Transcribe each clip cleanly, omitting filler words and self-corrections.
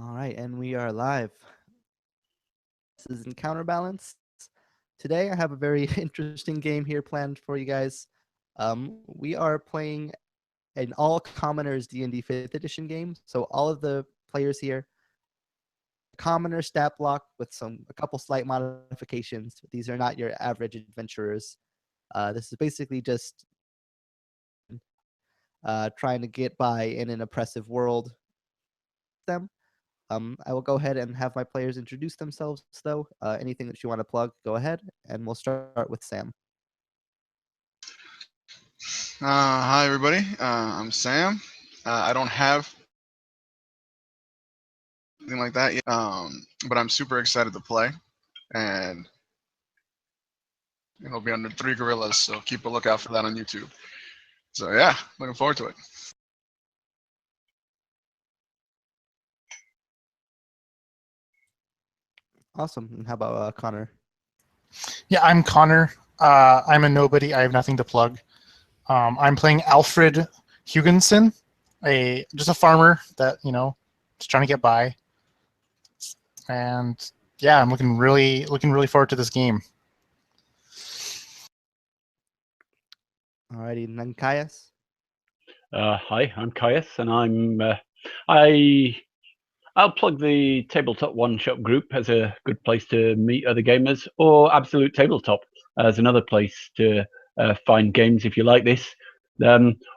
All right, and we are live. This is Encounter Balance. Today I have a very interesting game here planned for you guys. We are playing an all commoners D&D 5th edition game. So all of the players here, commoner stat block with a couple slight modifications. These are not your average adventurers. This is basically just trying to get by in an oppressive world. I will go ahead and have my players introduce themselves, though. Anything that you want to plug, go ahead, and we'll start with Sam. Hi, everybody. I'm Sam. I don't have anything like that yet, but I'm super excited to play, and it'll be under 3 Gorillas, so keep a lookout for that on YouTube. So yeah, looking forward to it. Awesome. And how about Connor? Yeah, I'm Connor. I'm a nobody. I have nothing to plug. I'm playing Alfred Hugenson, just a farmer that just trying to get by. And yeah, I'm looking really forward to this game. Alrighty, and then Caius. Hi, I'm Caius, and I'll plug the Tabletop One Shot group as a good place to meet other gamers, or Absolute Tabletop as another place to find games if you like this,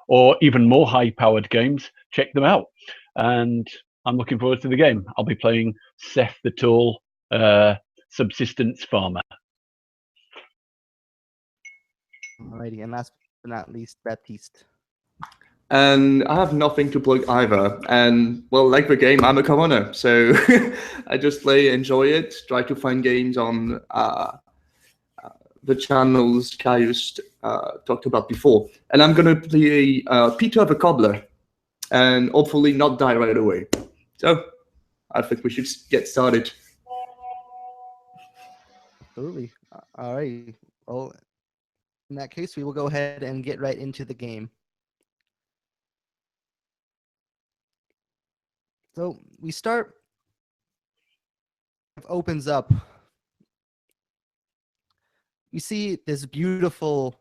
or even more high-powered games. Check them out, and I'm looking forward to the game. I'll be playing Seth the Tall Subsistence Farmer. Alrighty, and last but not least, Baptiste. And I have nothing to plug either. And well, like the game, I'm a commoner, so I just play, enjoy it, try to find games on the channels Caius talked about before. And I'm gonna play Peter the Cobbler, and hopefully not die right away. So I think we should get started. Absolutely. Alrighty. Well, in that case, we will go ahead and get right into the game. So we start, opens up. We see this beautiful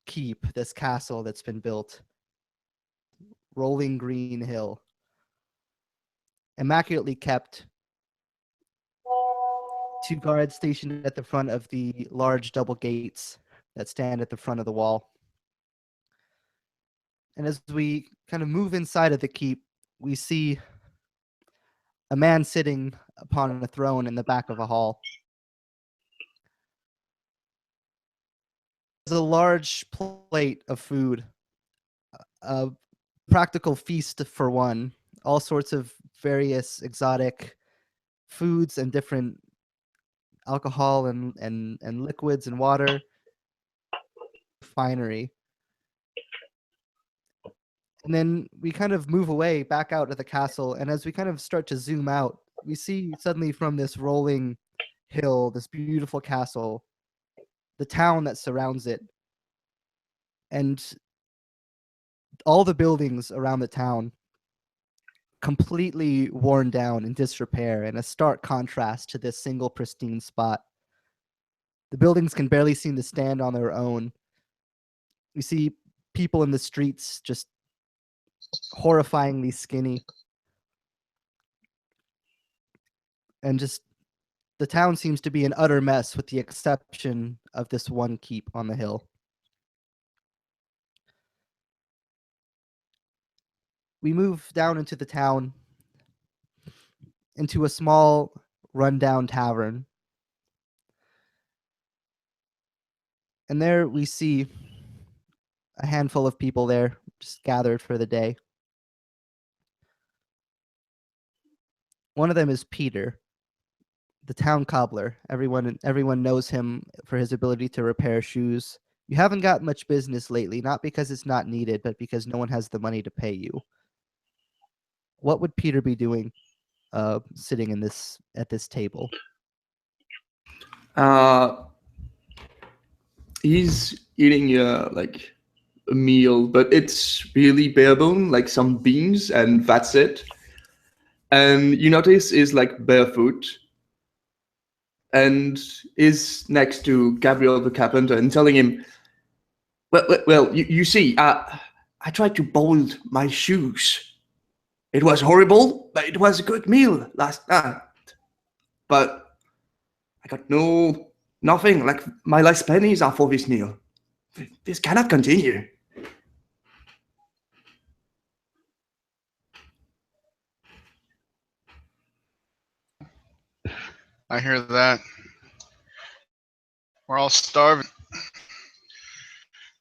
keep, this castle that's been built, rolling green hill, immaculately kept. 2 guards stationed at the front of the large double gates that stand at the front of the wall. And as we kind of move inside of the keep, we see a man sitting upon a throne in the back of a hall. There's a large plate of food, a practical feast for one, all sorts of various exotic foods and different alcohol and liquids and water, finery. And then we kind of move away back out of the castle, and as we kind of start to zoom out, we see suddenly from this rolling hill, this beautiful castle, the town that surrounds it, and all the buildings around the town completely worn down in disrepair, in a stark contrast to this single pristine spot. The buildings can barely seem to stand on their own. We see people in the streets just horrifyingly skinny. And just the town seems to be an utter mess with the exception of this one keep on the hill. We move down into the town, into a small rundown tavern. And there we see a handful of people there just gathered for the day. One of them is Peter, the town cobbler. Everyone knows him for his ability to repair shoes. You haven't got much business lately, not because it's not needed, but because no one has the money to pay you. What would Peter be doing sitting at this table? He's eating like a meal, but it's really bare bone, like some beans, and that's it. and you notice is like barefoot and is next to Gabriel the carpenter and telling him, well, you see, I tried to boil my shoes. It was horrible, but it was a good meal last night. But I got nothing. Like my last pennies are for this meal. This cannot continue. I hear that. We're all starving.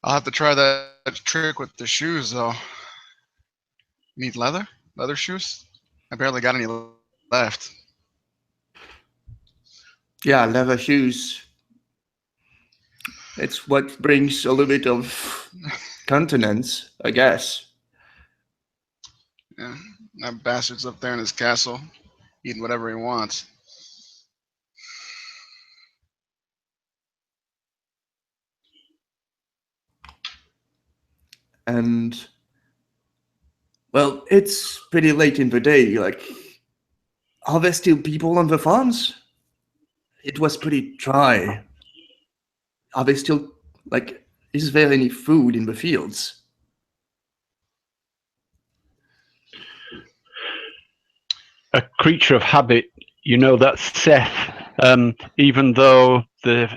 I'll have to try that trick with the shoes, though. You need leather? Leather shoes? I barely got any left. Yeah, leather shoes. It's what brings a little bit of continence, I guess. Yeah, that bastard's up there in his castle, eating whatever he wants. And well, it's pretty late in the day. Like, are there still people on the farms? It was pretty dry. Are they still, like, is there any food in the fields? A creature of habit, you know that's Seth. Even though the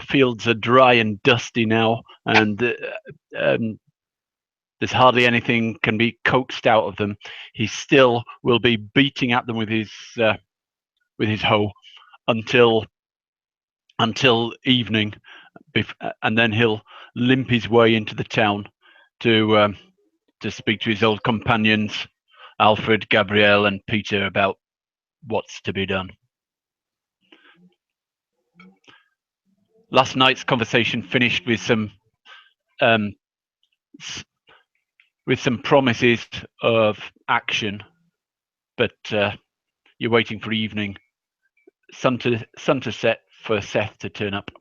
fields are dry and dusty now, and there's hardly anything can be coaxed out of them, he still will be beating at them with his hoe until evening, and then he'll limp his way into the town to speak to his old companions, Alfred, Gabrielle, and Peter, about what's to be done. Last night's conversation finished with some promises of action, but you're waiting for evening, sun to set for Seth to turn up.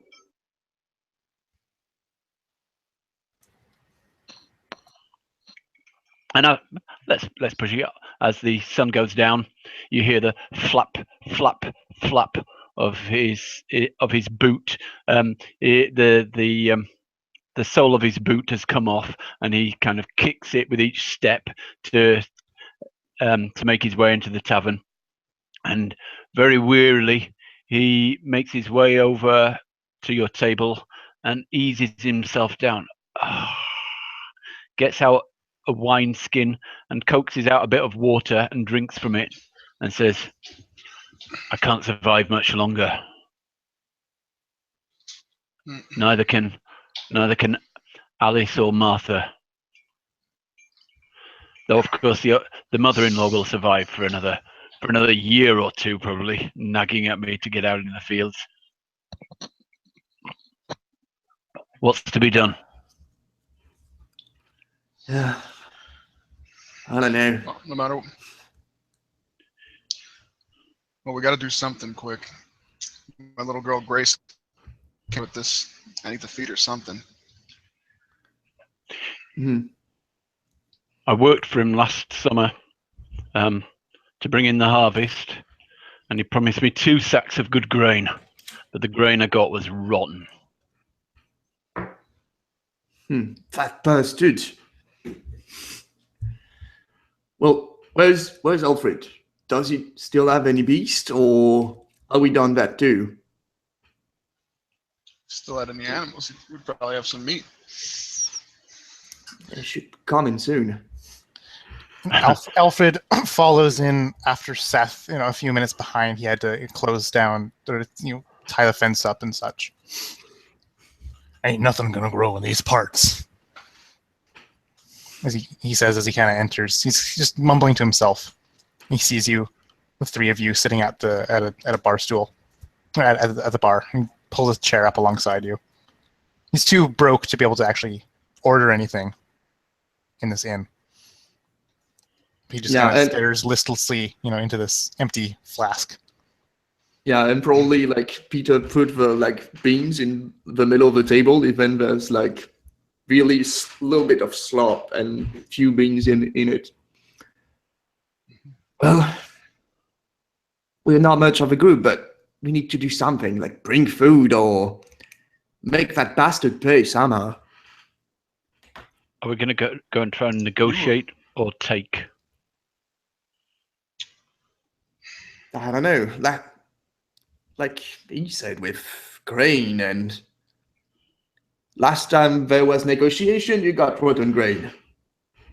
And now let's push it. As the sun goes down, you hear the flap, flap, flap of his boot. The sole of his boot has come off, and he kind of kicks it with each step to make his way into the tavern. And very wearily, he makes his way over to your table and eases himself down. Gets out a wine skin and coaxes out a bit of water and drinks from it, and says, "I can't survive much longer. Neither can Alice or Martha. Though of course the mother-in-law will survive for another year or two, probably, nagging at me to get out in the fields. What's to be done?" Yeah. I don't know. Well, no matter. Well, we got to do something quick. My little girl Grace came with this. I need to feed her something. Mm-hmm. I worked for him last summer to bring in the harvest, and he promised me 2 sacks of good grain, but the grain I got was rotten. That bastard. Well, where's Alfred? Does he still have any beast, or are we done that too? Still had any animals? We'd probably have some meat. It should come in soon. Alfred follows in after Seth, a few minutes behind. He had to close down, tie the fence up and such. Ain't nothing gonna grow in these parts. As he says as he kind of enters, he's just mumbling to himself. He sees you, the 3 of you, sitting at a bar stool, at the bar, and pulls his chair up alongside you. He's too broke to be able to actually order anything in this inn. He just kind of stares listlessly, into this empty flask. Yeah, and probably Peter put the beans in the middle of the table. Even there's really little bit of slop and few beans in it. Well, we're not much of a group, but we need to do something, like bring food or make that bastard pay somehow. Are we going to go and try and negotiate or take? I don't know, like he said with grain, and last time there was negotiation, you got rotten grain.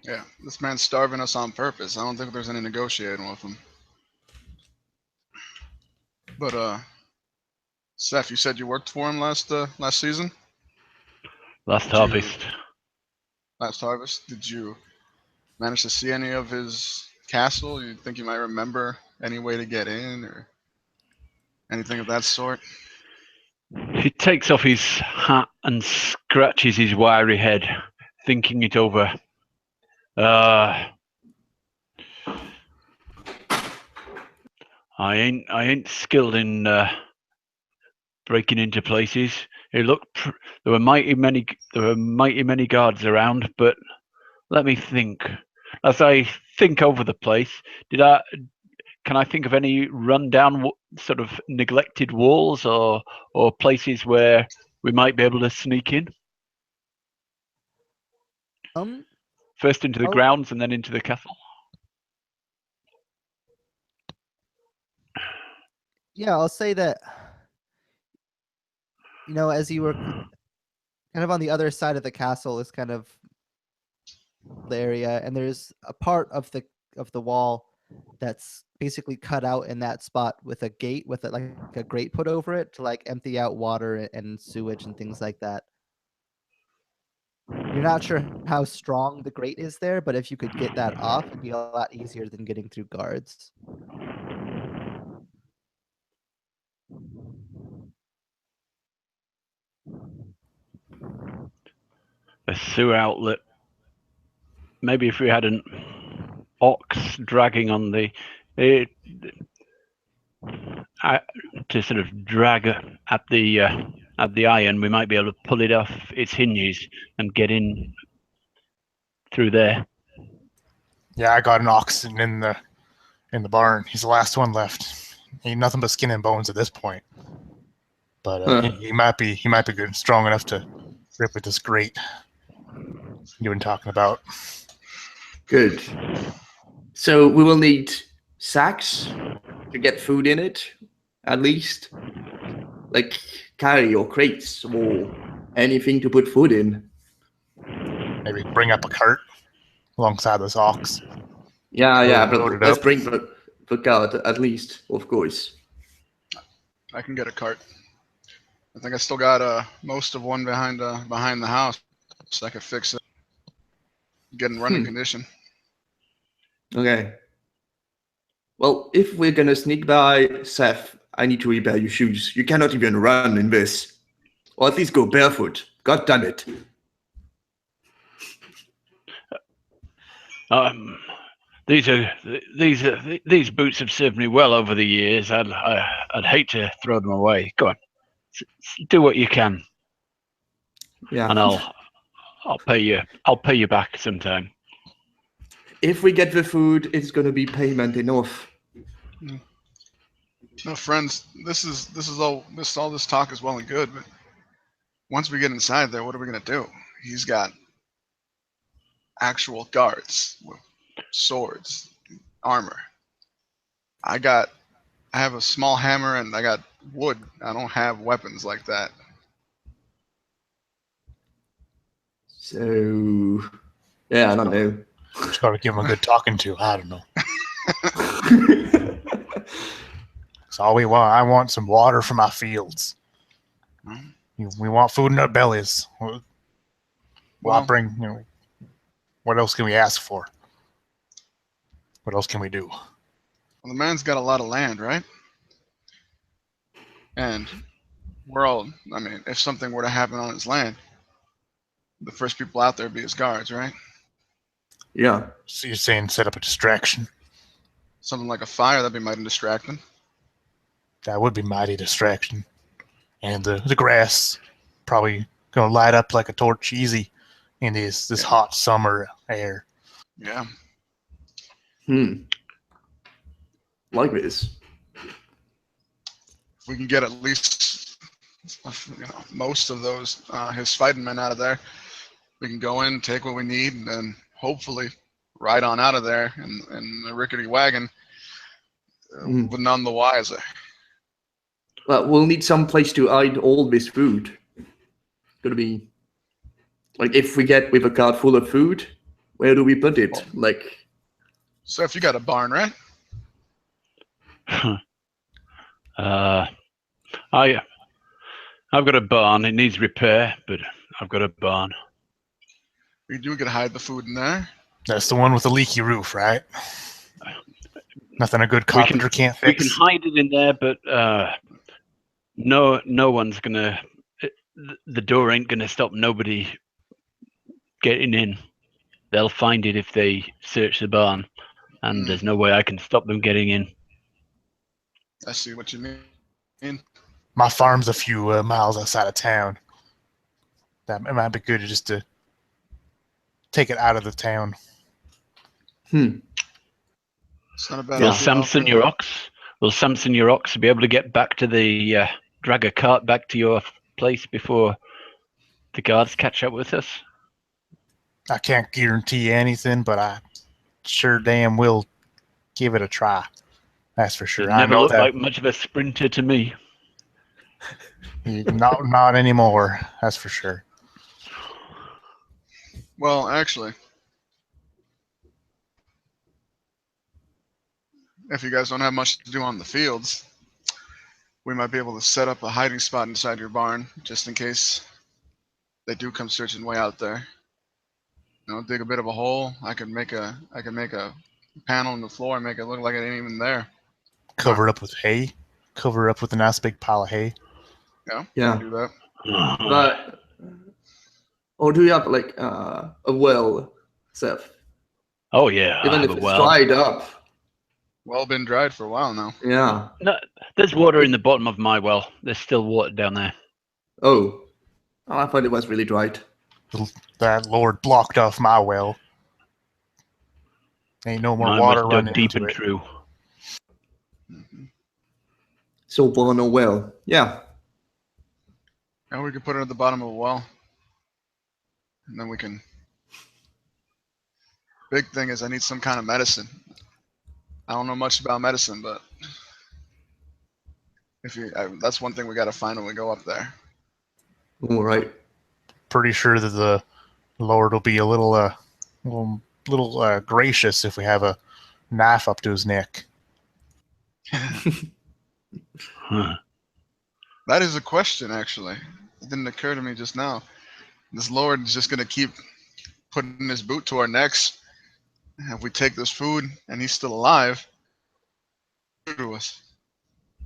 Yeah, this man's starving us on purpose. I don't think there's any negotiating with him. But Seth, you said you worked for him last season? Last harvest. Last harvest? Did you manage to see any of his castle? You think you might remember any way to get in or anything of that sort? He takes off his hat and scratches his wiry head, thinking it over. I ain't skilled in breaking into places. It looked there were mighty many guards around, but let me think. As I think over the place, can I think of any rundown sort of neglected walls or places where we might be able to sneak in? First into the grounds and then into the castle. Yeah, I'll say that, as you were kind of on the other side of the castle is kind of the area, and there's a part of the wall that's basically cut out in that spot with a gate with like a grate put over it to like empty out water and sewage and things like that. You're not sure how strong the grate is there, but if you could get that off, it'd be a lot easier than getting through guards. A sewer outlet. Maybe if we had an ox dragging on to sort of drag at the iron, we might be able to pull it off its hinges and get in through there. Yeah, I got an ox in the barn. He's the last one left. Ain't nothing but skin and bones at this point. But he might be good, strong enough to rip with this grate you've been talking about. Good. So we will need sacks to get food in it, at least. Like carry or crates or anything to put food in. Maybe bring up a cart alongside this ox. Yeah, Load but it let's up. bring the cart at least, of course. I can get a cart. I think I still got most of one behind the house, so I could fix it. Get in running condition. Okay. Well, if we're gonna sneak by, Seth, I need to repair your shoes. You cannot even run in this. Or at least go barefoot. God damn it. These boots have served me well over the years. I'd hate to throw them away. Go on, do what you can. Yeah. And I'll pay you. I'll pay you back sometime. If we get the food, it's gonna be payment enough. No, friends, all this talk is well and good, but once we get inside there, what are we gonna do? He's got actual guards with swords, armor. I have a small hammer and I got wood. I don't have weapons like that. So, yeah, I don't know. Just gotta give him a good talking to. I don't know. That's all we want. I want some water for my fields. We want food in our bellies. Well, bring. What else can we ask for? What else can we do? Well, the man's got a lot of land, right? And if something were to happen on his land, the first people out there would be his guards, right? Yeah. So you're saying set up a distraction? Something like a fire, that'd be mighty distracting. That would be mighty distraction. And the grass probably gonna light up like a torch easy in this hot summer air. Yeah. Like this. we can get at least most of those his fighting men out of there, we can go in, take what we need, and then hopefully ride on out of there in the rickety wagon with none the wiser. Well, we'll need some place to hide all this food. Gonna be like if we get with a cart full of food, where do we put it? Like, so if you got a barn, right? I've got a barn. It needs repair, but I've got a barn. We do get to hide the food in there. That's the one with the leaky roof, right? Nothing a good carpenter can't fix. We can hide it in there, but no one's gonna. The door ain't gonna stop nobody getting in. They'll find it if they search the barn, and there's no way I can stop them getting in. I see what you mean. My farm's a few miles outside of town. It might be good just to take it out of the town. It's not a bad Will idea. Samson, your ox, be able to get back to the drag a cart back to your place before the guards catch up with us? I can't guarantee anything, but I sure damn will give it a try. That's for sure. You I never know looked that. like much of a sprinter to me. Not anymore. That's for sure. Well, actually, if you guys don't have much to do on the fields, we might be able to set up a hiding spot inside your barn just in case they do come searching way out there. Dig a bit of a hole. I can make a panel in the floor and make it look like it ain't even there. Cover it up with hay. Cover it up with a nice big pile of hay. Yeah. Do that. but or do you have like a well, Seth? Oh yeah, I Even have if a it's well. dried up. Well, been dried for a while now. Yeah. No, there's water in the bottom of my well. There's still water down there. Oh, I thought it was really dried. That Lord blocked off my well. Ain't no more Mine water was dug running deep into and it. true. So born or well. Yeah. And we can put it at the bottom of a well. And then we can. Big thing is I need some kind of medicine. I don't know much about medicine, but that's one thing we got to find when we go up there. All right. Pretty sure that the Lord will be a little gracious if we have a knife up to his neck. Huh. That is a question, actually. It didn't occur to me just now. This Lord is just going to keep putting his boot to our necks. If we take this food and he's still alive, to us,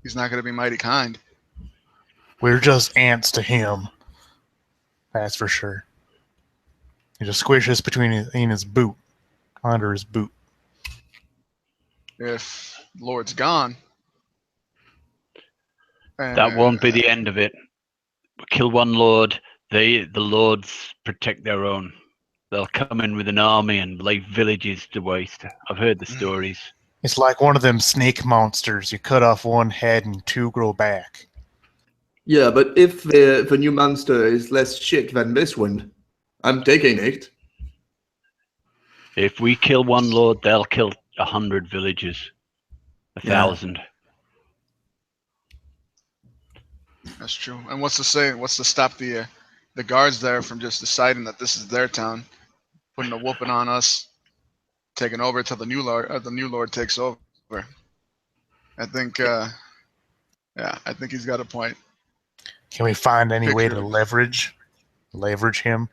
he's not going to be mighty kind. We're just ants to him. That's for sure. He just squishes in his boot, under his boot. If the Lord's gone, That won't be the end of it. Kill one lord, the lords protect their own. They'll come in with an army and lay villages to waste. I've heard the stories. It's like one of them snake monsters. You cut off one head and two grow back. Yeah, but if the new monster is less shit than this one, I'm taking it. If we kill one lord, they'll kill 100 villages. 1,000. That's true. And what's to say? What's to stop the guards there from just deciding that this is their town, putting a whooping on us, taking over till the new lord takes over? I think, I think he's got a point. Can we find any way to Picture. leverage him?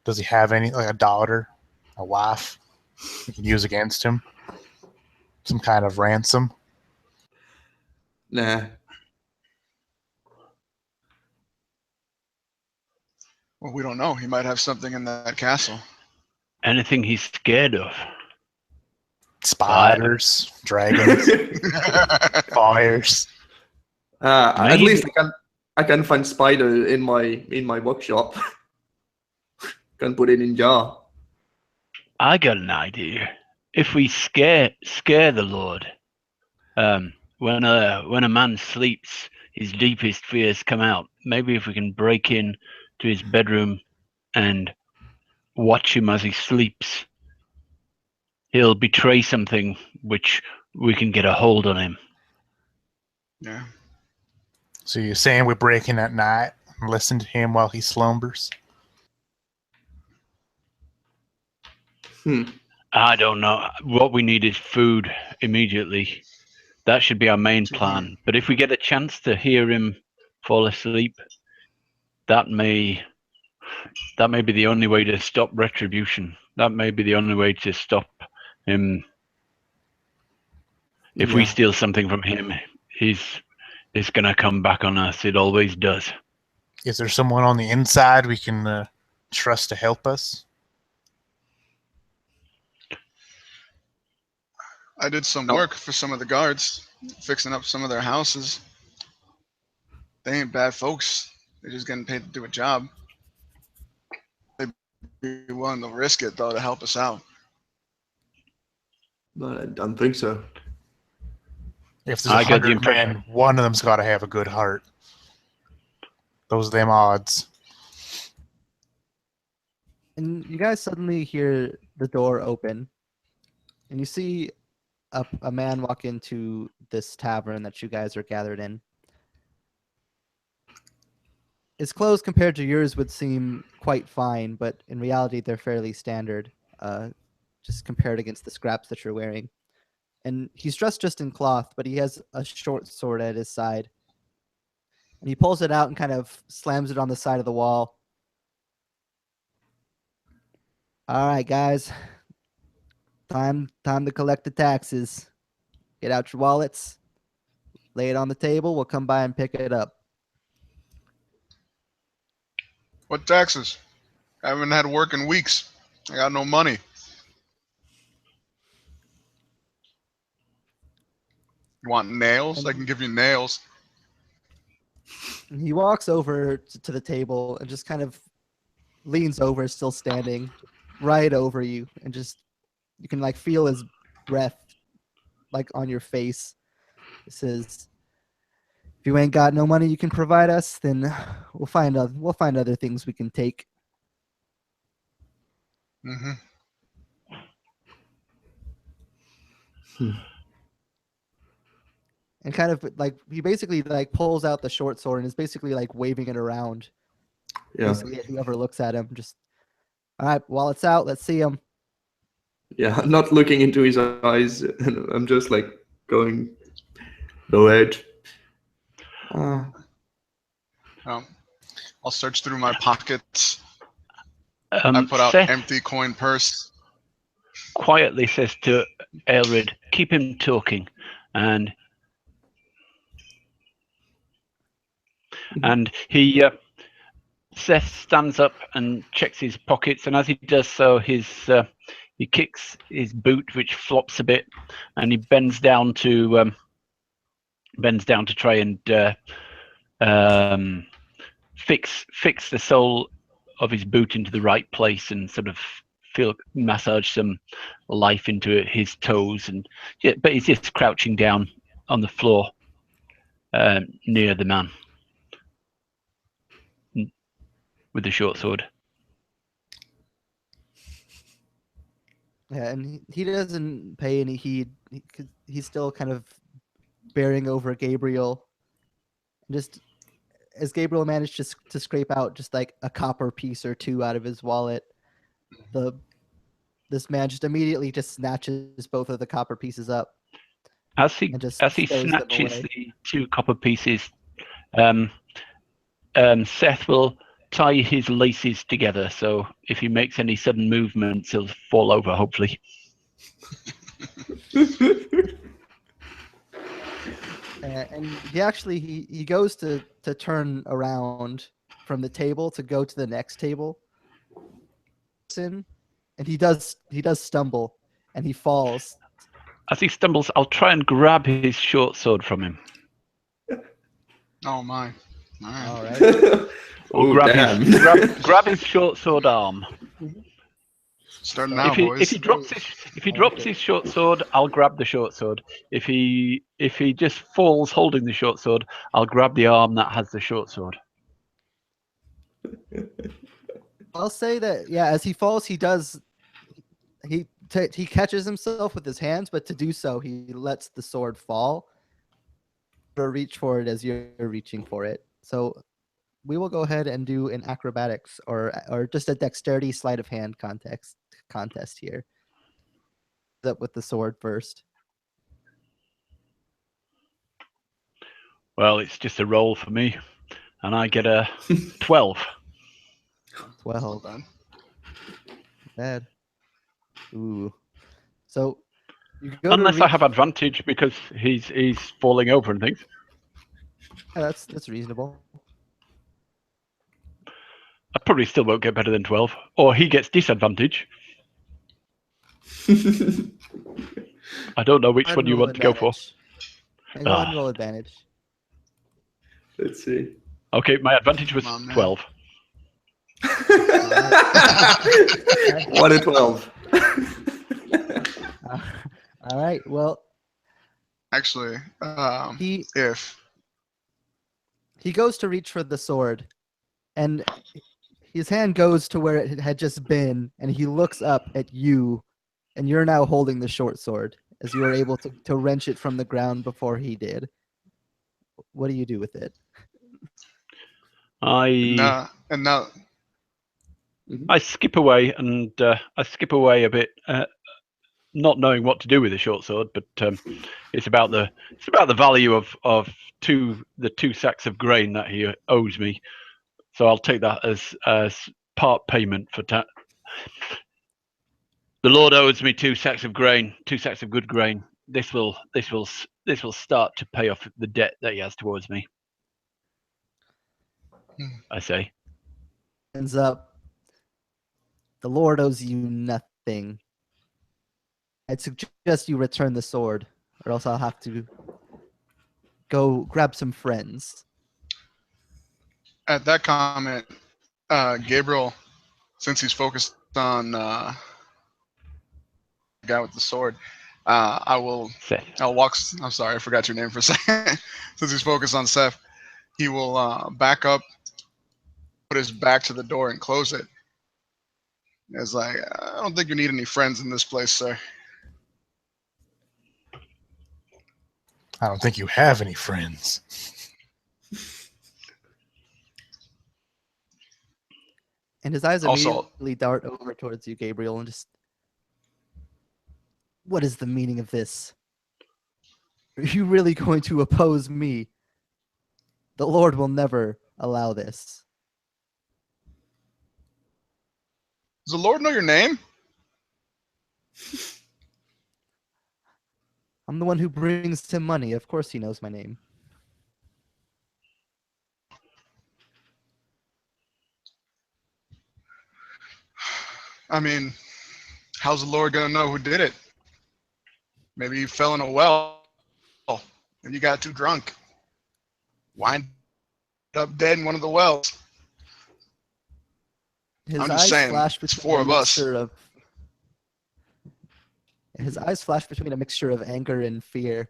Does he have any, like a daughter, a wife we can use against him? Some kind of ransom? Nah. Well, we don't know. He might have something in that castle. Anything he's scared of. Spiders, dragons, fires. At least I can find spider in my workshop. Can put it in jar. I got an idea. If we scare the Lord, when a man sleeps, his deepest fears come out. Maybe if we can break in to his bedroom and watch him as he sleeps, he'll betray something which we can get a hold on him. Yeah. So you're saying we break in at night and listen to him while he slumbers? I don't know. What we need is food immediately. That should be our main plan. But if we get a chance to hear him fall asleep, that may be the only way to stop retribution. That may be the only way to stop him. If we steal something from him, it's gonna come back on us. It always does. Is there someone on the inside we can trust to help us? I did some work for some of the guards, fixing up some of their houses. They ain't bad folks. They're just getting paid to do a job. They'd be willing to risk it, though, to help us out. But I don't think so. If there's I got the 100 impression- men, one of them's got to have a good heart. Those are them odds. And you guys suddenly hear the door open, and you see a man walk into this tavern that you guys are gathered in. His clothes compared to yours would seem quite fine, but in reality they're fairly standard, just compared against the scraps that you're wearing. And he's dressed just in cloth, but he has a short sword at his side. And he pulls it out and kind of slams it on the side of the wall. All right, guys. Time to collect the taxes. Get out your wallets. Lay it on the table. We'll come by and pick it up. What taxes? I haven't had work in weeks. I got no money. You want nails? I can give you nails. And he walks over to the table and just kind of leans over, still standing, right over you, and just you can like feel his breath like on your face. It says, "If you ain't got no money you can provide us, then we'll find other things we can take." Mm-hmm. And kind of like he basically like pulls out the short sword and is basically like waving it around. Yeah. Basically, whoever looks at him, just all right. While it's out, let's see him. Yeah, I'm not looking into his eyes. I'm just like going, go ahead. I'll search through my pockets. I put out Seth empty coin purse. quietly says to Aelred, "Keep him talking," and he Seth stands up and checks his pockets, and as he does so, he kicks his boot, which flops a bit, and he bends down to try and fix the sole of his boot into the right place and sort of massage some life into his toes, and but he's just crouching down on the floor near the man with the short sword. Yeah, and he doesn't pay any heed. He's still kind of bearing over Gabriel. Just as Gabriel managed to scrape out just like a copper piece or two out of his wallet, this man just immediately just snatches both of the copper pieces up. As he stows them snatches away. the two copper pieces, Seth will tie his laces together, so if he makes any sudden movements, he'll fall over, hopefully. And he actually he goes to turn around from the table to go to the next table, and he does stumble and he falls. As he stumbles, I'll try and grab his short sword from him. Oh my! All right. Or Oh, grab damn. his grab his short sword arm. Starting So- now, If he boys. drops his short sword, I'll grab the short sword. If he just falls holding the short sword, I'll grab the arm that has the short sword. I'll say that as he falls, he does. He catches himself with his hands, but to do so, he lets the sword fall. Or reach for it as you're reaching for it. So we will go ahead and do an acrobatics or just a dexterity sleight of hand contest here. Up with the sword first. Well, it's just a roll for me, and I get a 12. 12. Not bad. Bad. Ooh. So you go Unless to I have advantage because he's falling over and things. that's reasonable. I probably still won't get better than 12, or he gets disadvantage. I don't know which one you want to go for. And go ahead and roll advantage. Let's see. Okay, my advantage was Come on, man. 12. One and 12. All right. Well, Actually, he if he goes to reach for the sword, and his hand goes to where it had just been, and he looks up at you, and you're now holding the short sword as you were able to wrench it from the ground before he did. What do you do with it? I now skip away and I skip away a bit, not knowing what to do with the short sword. But it's about the value of the 2 sacks of grain that he owes me. So I'll take that as part payment for that. The Lord owes me 2 sacks of grain, 2 sacks of good grain. This will start to pay off the debt that he has towards me. I say. Ends up, the Lord owes you nothing. I'd suggest you return the sword, or else I'll have to go grab some friends. at that comment, Gabriel, since he's focused on the guy with the sword, I'll walk. I'm sorry, I forgot your name for a second. Since he's focused on Seth, he will back up, put his back to the door, and close it. It's like, I don't think you need any friends in this place, sir. I don't think you have any friends. And his eyes Also- immediately dart over towards you, Gabriel, and just, what is the meaning of this? Are you really going to oppose me? The Lord will never allow this. Does the Lord know your name? I'm the one who brings him money. Of course he knows my name. I mean, how's the Lord gonna know who did it? Maybe you fell in a well and you got too drunk. Wind up dead in one of the wells. His I'm just eyes saying, flash it's between 4 a of us. mixture of his eyes flash between a mixture of anger and fear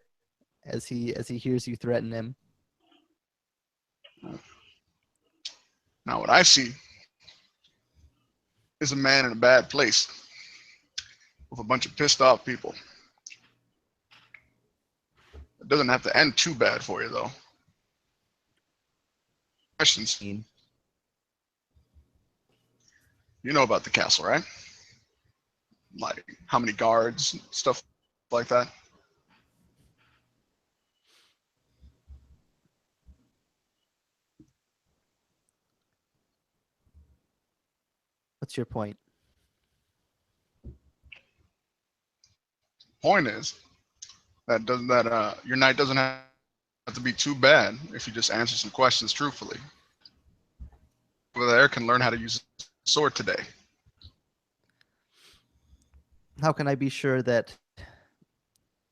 as he hears you threaten him. Now, what I see is a man in a bad place with a bunch of pissed off people. It doesn't have to end too bad for you, though. Questions? You know about the castle, right? Like how many guards, stuff like that. What's your point? Point is that your night doesn't have to be too bad if you just answer some questions truthfully. Over there can learn how to use a sword today. How can I be sure that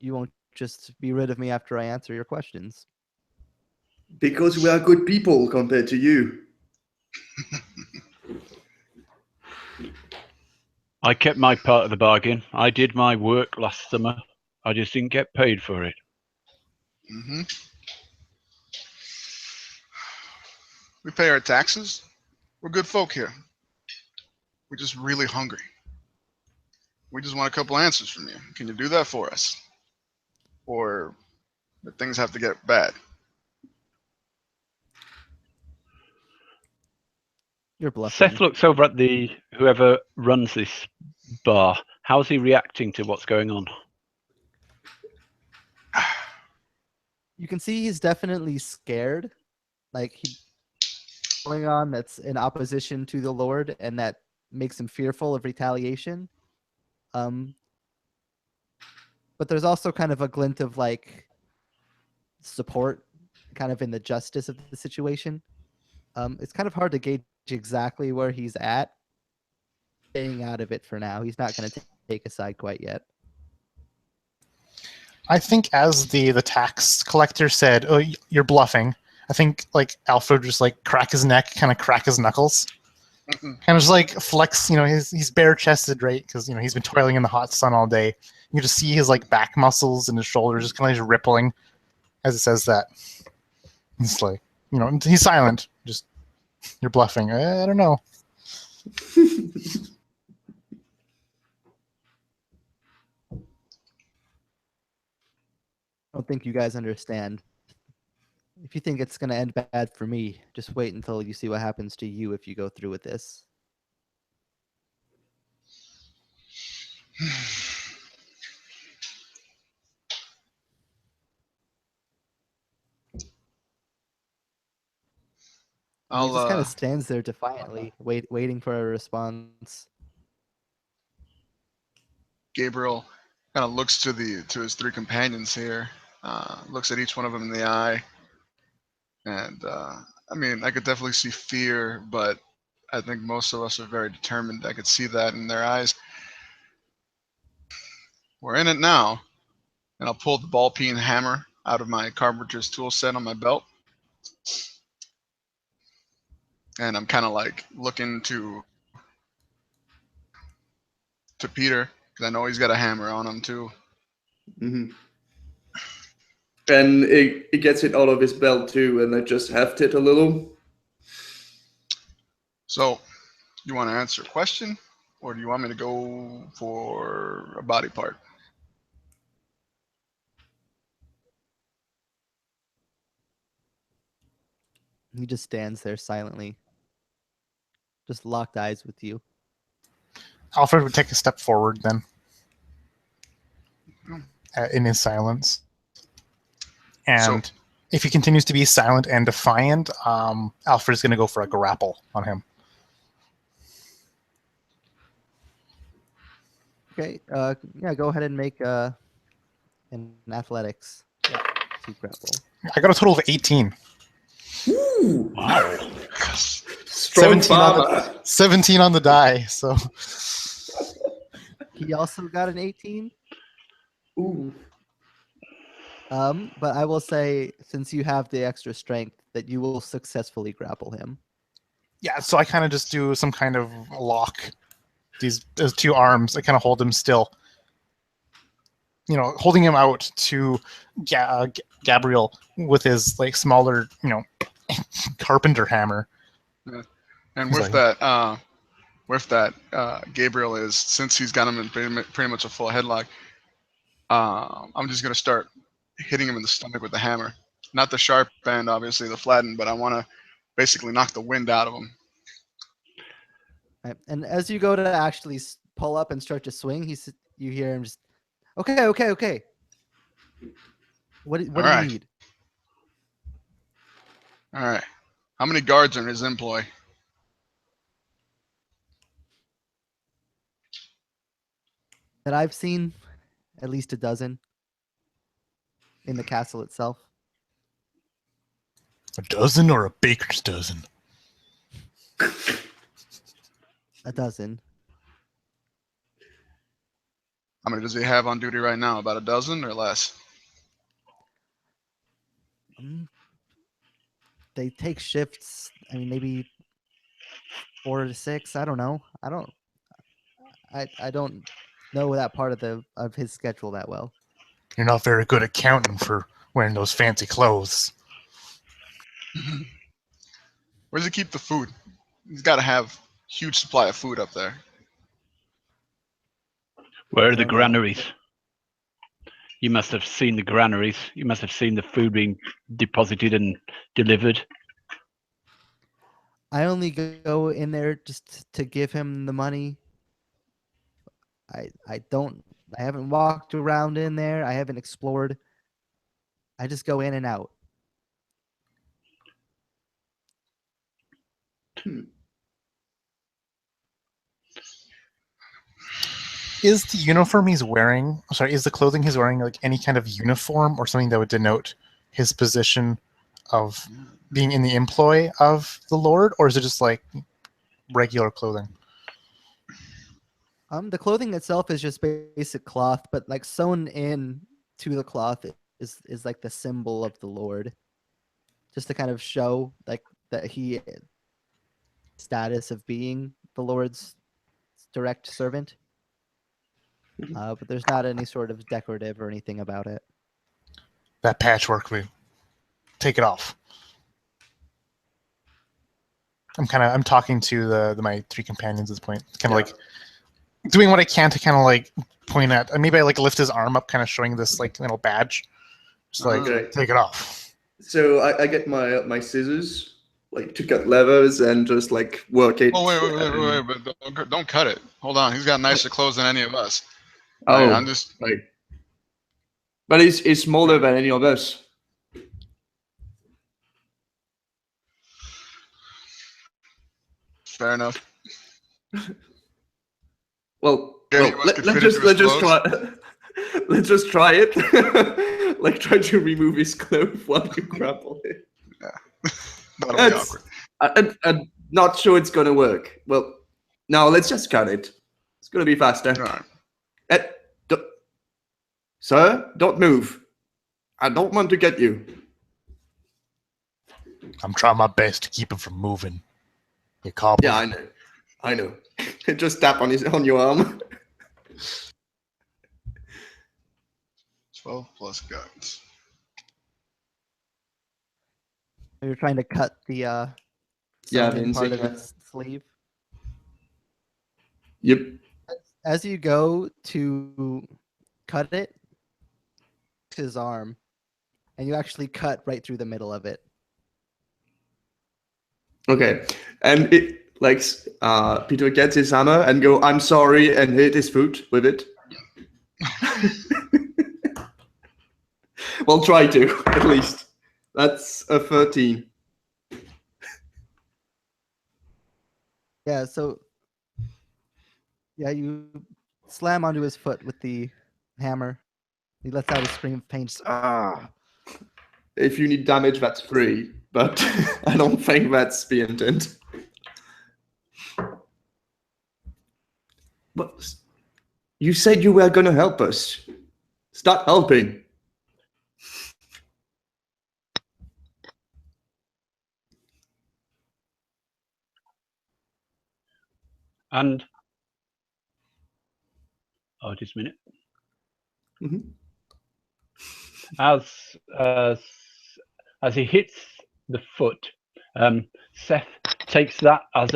you won't just be rid of me after I answer your questions? Because we are good people compared to you. I kept my part of the bargain. I did my work last summer. I just didn't get paid for it. Mm-hmm. We pay our taxes. We're good folk here. We're just really hungry. We just want a couple answers from you. Can you do that for us? Or do things have to get bad? You're bluffing. Seth looks over at the whoever runs this bar. How's he reacting to what's going on? You can see he's definitely scared. Like he going on that's in opposition to the Lord, and that makes him fearful of retaliation. But there's also kind of a glint of like support, kind of in the justice of the situation. It's kind of hard to gauge exactly where he's at. Staying out of it for now. He's not going to take a side quite yet. I think as the tax collector said, "Oh, you're bluffing," I think like Alfred just like crack his neck, kind of crack his knuckles, kind of just like flex. He's bare chested, right? Because he's been toiling in the hot sun all day. You just see his like back muscles and his shoulders just kind of just rippling as it says that. It's like he's silent. Just you're bluffing. I don't know. I don't think you guys understand. If you think it's going to end bad for me, just wait until you see what happens to you if you go through with this. And he just kind of stands there defiantly, waiting for a response. Gabriel kind of looks to his three companions here, looks at each one of them in the eye, and I mean, I could definitely see fear, but I think most of us are very determined. I could see that in their eyes. We're in it now, and I'll pull the ball peen hammer out of my carpenter's tool set on my belt, and I'm kind of like looking to Peter because I know he's got a hammer on him too. Mm-hmm. And it gets it out of his belt too, and I just heft it a little. So, you want to answer a question, or do you want me to go for a body part? He just stands there silently, just locked eyes with you. Alfred would take a step forward then, in his silence. And if he continues to be silent and defiant, Alfred's going to go for a grapple on him. Okay, yeah, go ahead and make an athletics to grapple. I got a total of 18. Ooh, Wow. strong farmer. 17 on the die, so... He also got an 18. Ooh. But I will say, since you have the extra strength, that you will successfully grapple him. Yeah, so I kind of just do some kind of lock. These two arms, I kind of hold him still. Holding him out to Gabriel with his like smaller, carpenter hammer. Yeah. And with that, Gabriel is, since he's got him in pretty much a full headlock, I'm just gonna start hitting him in the stomach with the hammer. Not the sharp end, obviously, the flat end, but I want to basically knock the wind out of him. Right. And as you go to actually pull up and start to swing, you hear him just, okay. What do you need? All right. How many guards are in his employ? That I've seen, at least a dozen in the castle itself. A dozen or a baker's dozen? A dozen. How many does he have on duty right now? About a dozen or less? They take shifts. I mean, maybe 4 to 6. I don't know. I don't know that part of his schedule that well. You're not very good at counting for wearing those fancy clothes. Where does he keep the food? He's got to have huge supply of food up there. Where I are the don't know. granaries? You must have seen the granaries. You must have seen the food being deposited and delivered. I only go in there just to give him the money. I haven't walked around in there. I haven't explored. I just go in and out. Is the uniform he's wearing, sorry, is the clothing he's wearing like any kind of uniform or something that would denote his position of being in the employ of the Lord, or is it just like regular clothing? The clothing itself is just basic cloth, but like sewn in to the cloth is like the symbol of the Lord, just to kind of show like that he status of being the Lord's direct servant. But there's not any sort of decorative or anything about it. That patchwork, we take it off. I'm talking to my three companions at this point, kind of like doing what I can to kind of like point at, and maybe I like lift his arm up, kind of showing this like little badge, just like take it off. So I get my scissors, like to cut levers and just like work it. Oh wait, but don't cut it. Hold on, he's got nicer clothes than any of us. Oh, right, I'm just right. But it's smaller than any of us. fair enough. Well, Any of us could let's fit into his just clothes? try. Let's just try it. Like try to remove his clothes while you grapple it. That'll be awkward. I'm not sure it's gonna work. Well, no, let's just cut it. It's gonna be faster. All right. Sir, don't move. I don't want to get you. I'm trying my best to keep him from moving. You cobble. Yeah, I know. Just tap on your arm. 12 plus guns. You're trying to cut the the sewn in part of insignia. his sleeve. Yep. As you go to cut it, his arm, and you actually cut right through the middle of it. Okay. And it like Peter gets his hammer and go, I'm sorry, and hit his foot with it. Well, try to, at least. That's a 13. Yeah, so you slam onto his foot with the hammer. He lets out a scream of pain. Just, ah! If you need damage, that's free, but I don't think that's the intent. But you said you were going to help us. Start helping. And just a minute. Mm-hmm. As he hits the foot, Seth takes that as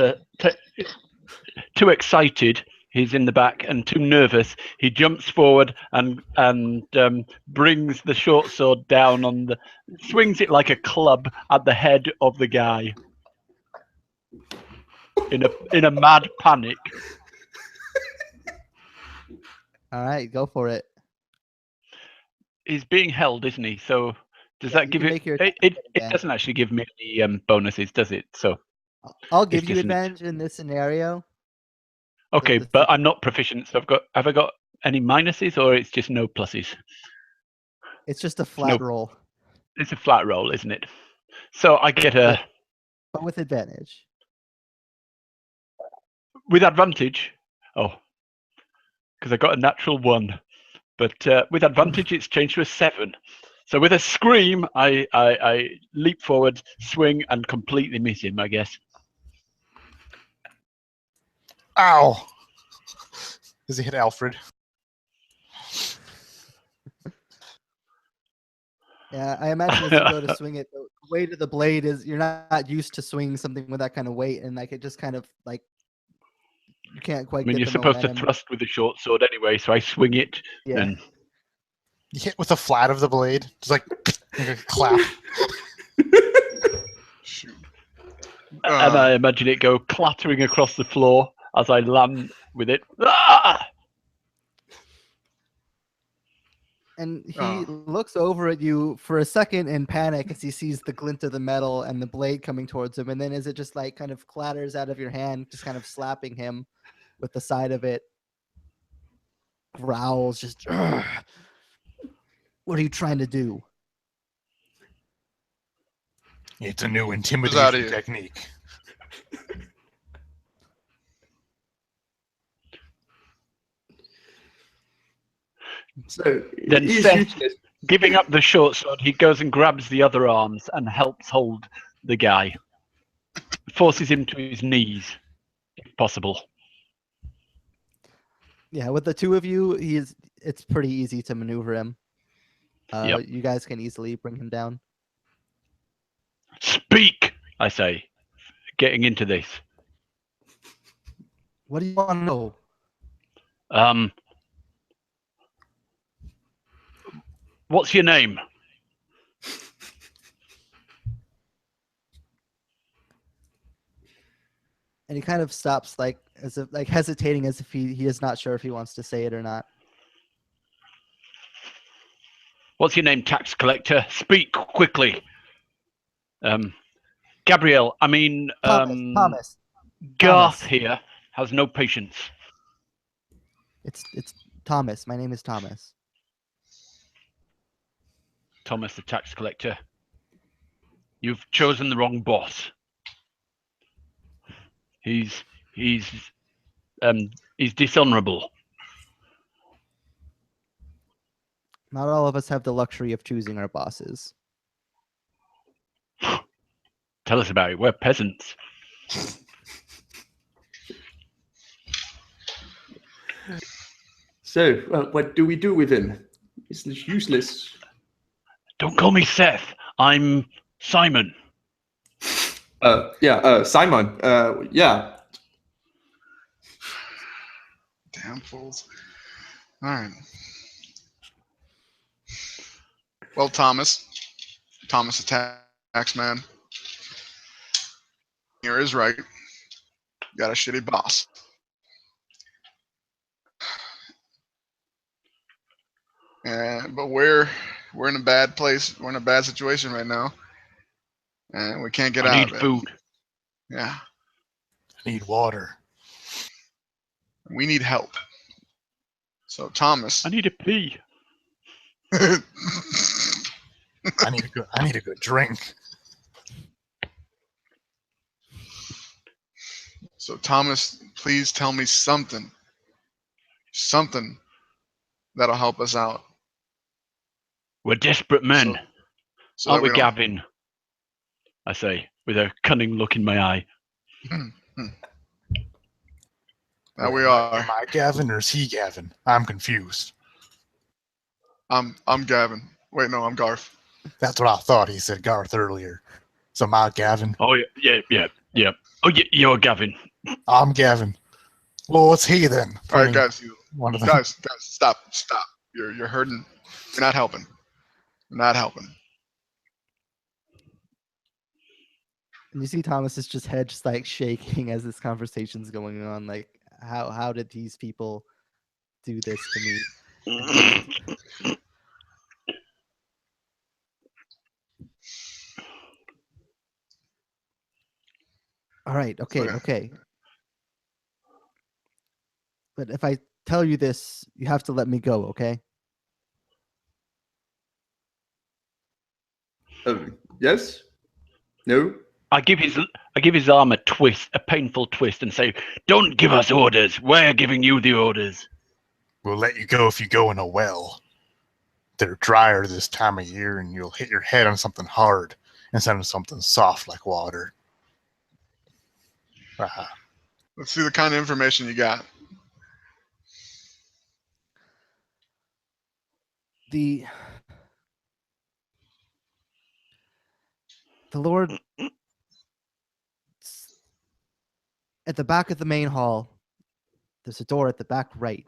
too excited. He's in the back and too nervous. He jumps forward and brings the short sword down swings it like a club at the head of the guy. In a mad panic. All right, go for it. He's being held, isn't he? So does that give it? It doesn't actually give me any bonuses, does it? So I'll give you advantage in this scenario. Okay, but I'm not proficient, so have I got any minuses, or it's just no pluses? It's just a flat roll. It's a flat roll, isn't it? So I get but with advantage. With advantage? Oh, because I got a natural 1. But with advantage, it's changed to a 7. So with a scream, I leap forward, swing, and completely miss him, I guess. Ow! Does he hit Alfred? Yeah, I imagine as you go to swing it, the weight of the blade is you're not used to swinging something with that kind of weight, and like it just kind of like you can't I quite mean, get you're the supposed to momentum. thrust with the short sword anyway, so I swing it Yeah. and You hit with the flat of the blade, just like a clap. Shoot. and I imagine it go clattering across the floor as I land with it. Ah! And he Oh. looks over at you for a second in panic as he sees the glint of the metal and the blade coming towards him. And then as it just like kind of clatters out of your hand, just kind of slapping him with the side of it, growls, just, "Ugh. What are you trying to do?" It's a new outta intimidation here. technique. So Then he's Seth, useless. giving up the short sword, he goes and grabs the other arms and helps hold the guy. Forces him to his knees, if possible. Yeah, with the two of you, it's pretty easy to maneuver him. Yep. You guys can easily bring him down. Speak, I say, getting into this. What do you want to know? What's your name? And he kind of stops, like as if like hesitating, as if he is not sure if he wants to say it or not. What's your name, tax collector? Speak quickly. Gabrielle, I mean, Thomas. Garth Thomas. here has no patience. It's Thomas. My name is Thomas. Thomas, the tax collector. You've chosen the wrong boss. He's dishonorable. Not all of us have the luxury of choosing our bosses. Tell us about it. We're peasants. So, what do we do with him? He's useless. Don't call me Seth. I'm Simon. Simon. Yeah. Damn fools. All right. Well, Thomas the tax man. Here is right. You got a shitty boss. But we're in a bad place. We're in a bad situation right now, and we can't get I out need of it. food. Yeah, I need water. we need help. So Thomas, I need a pee. I need a good drink. So Thomas, please tell me something that'll help us out. We're desperate men. So Aren't that we, we don't. Gavin? I say, with a cunning look in my eye. Now we are. Am I Gavin or is he Gavin? I'm confused. I'm Gavin. Wait, no, I'm Garth. That's what I thought. He said Garth earlier. So am I Gavin? Oh yeah. Oh yeah, you're Gavin. I'm Gavin. Well, what's he then? All right, guys. One of them. Guys, stop. You're hurting. You're not helping. And you see Thomas's just head just like shaking as this conversation's going on. Like, how did these people do this to me? All right, okay. But if I tell you this, you have to let me go, okay? Yes? No? I give his arm a twist, a painful twist, and say, "Don't give us orders. We're giving you the orders." We'll let you go if you go in a well. They're drier this time of year, and you'll hit your head on something hard instead of something soft like water. Let's see the kind of information you got. The Lord at the back of the main hall. There's a door at the back right.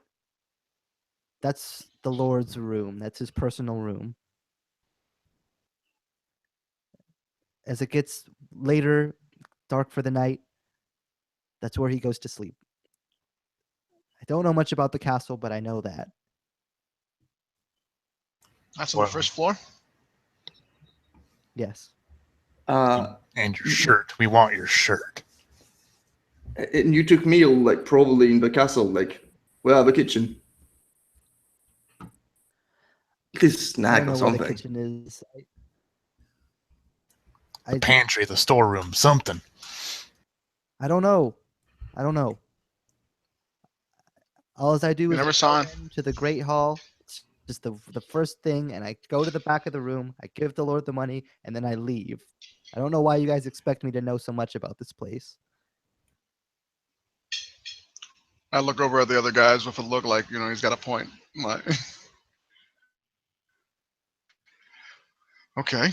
That's the Lord's room. That's his personal room. As it gets later, dark for the night, that's where he goes to sleep. I don't know much about the castle, but I know that. That's on the first floor. Yes. And your shirt. We want your shirt. And you took meal, like, probably in the castle, like, well, the kitchen. This I snack don't or know where the something. kitchen is. The pantry, the storeroom, something. I don't know. I don't know. All I do You is never I saw go him? into the Great Hall. It's just the first thing, and I go to the back of the room. I give the Lord the money, and then I leave. I don't know why you guys expect me to know so much about this place. I look over at the other guys with a look like, he's got a point. I'm like, okay.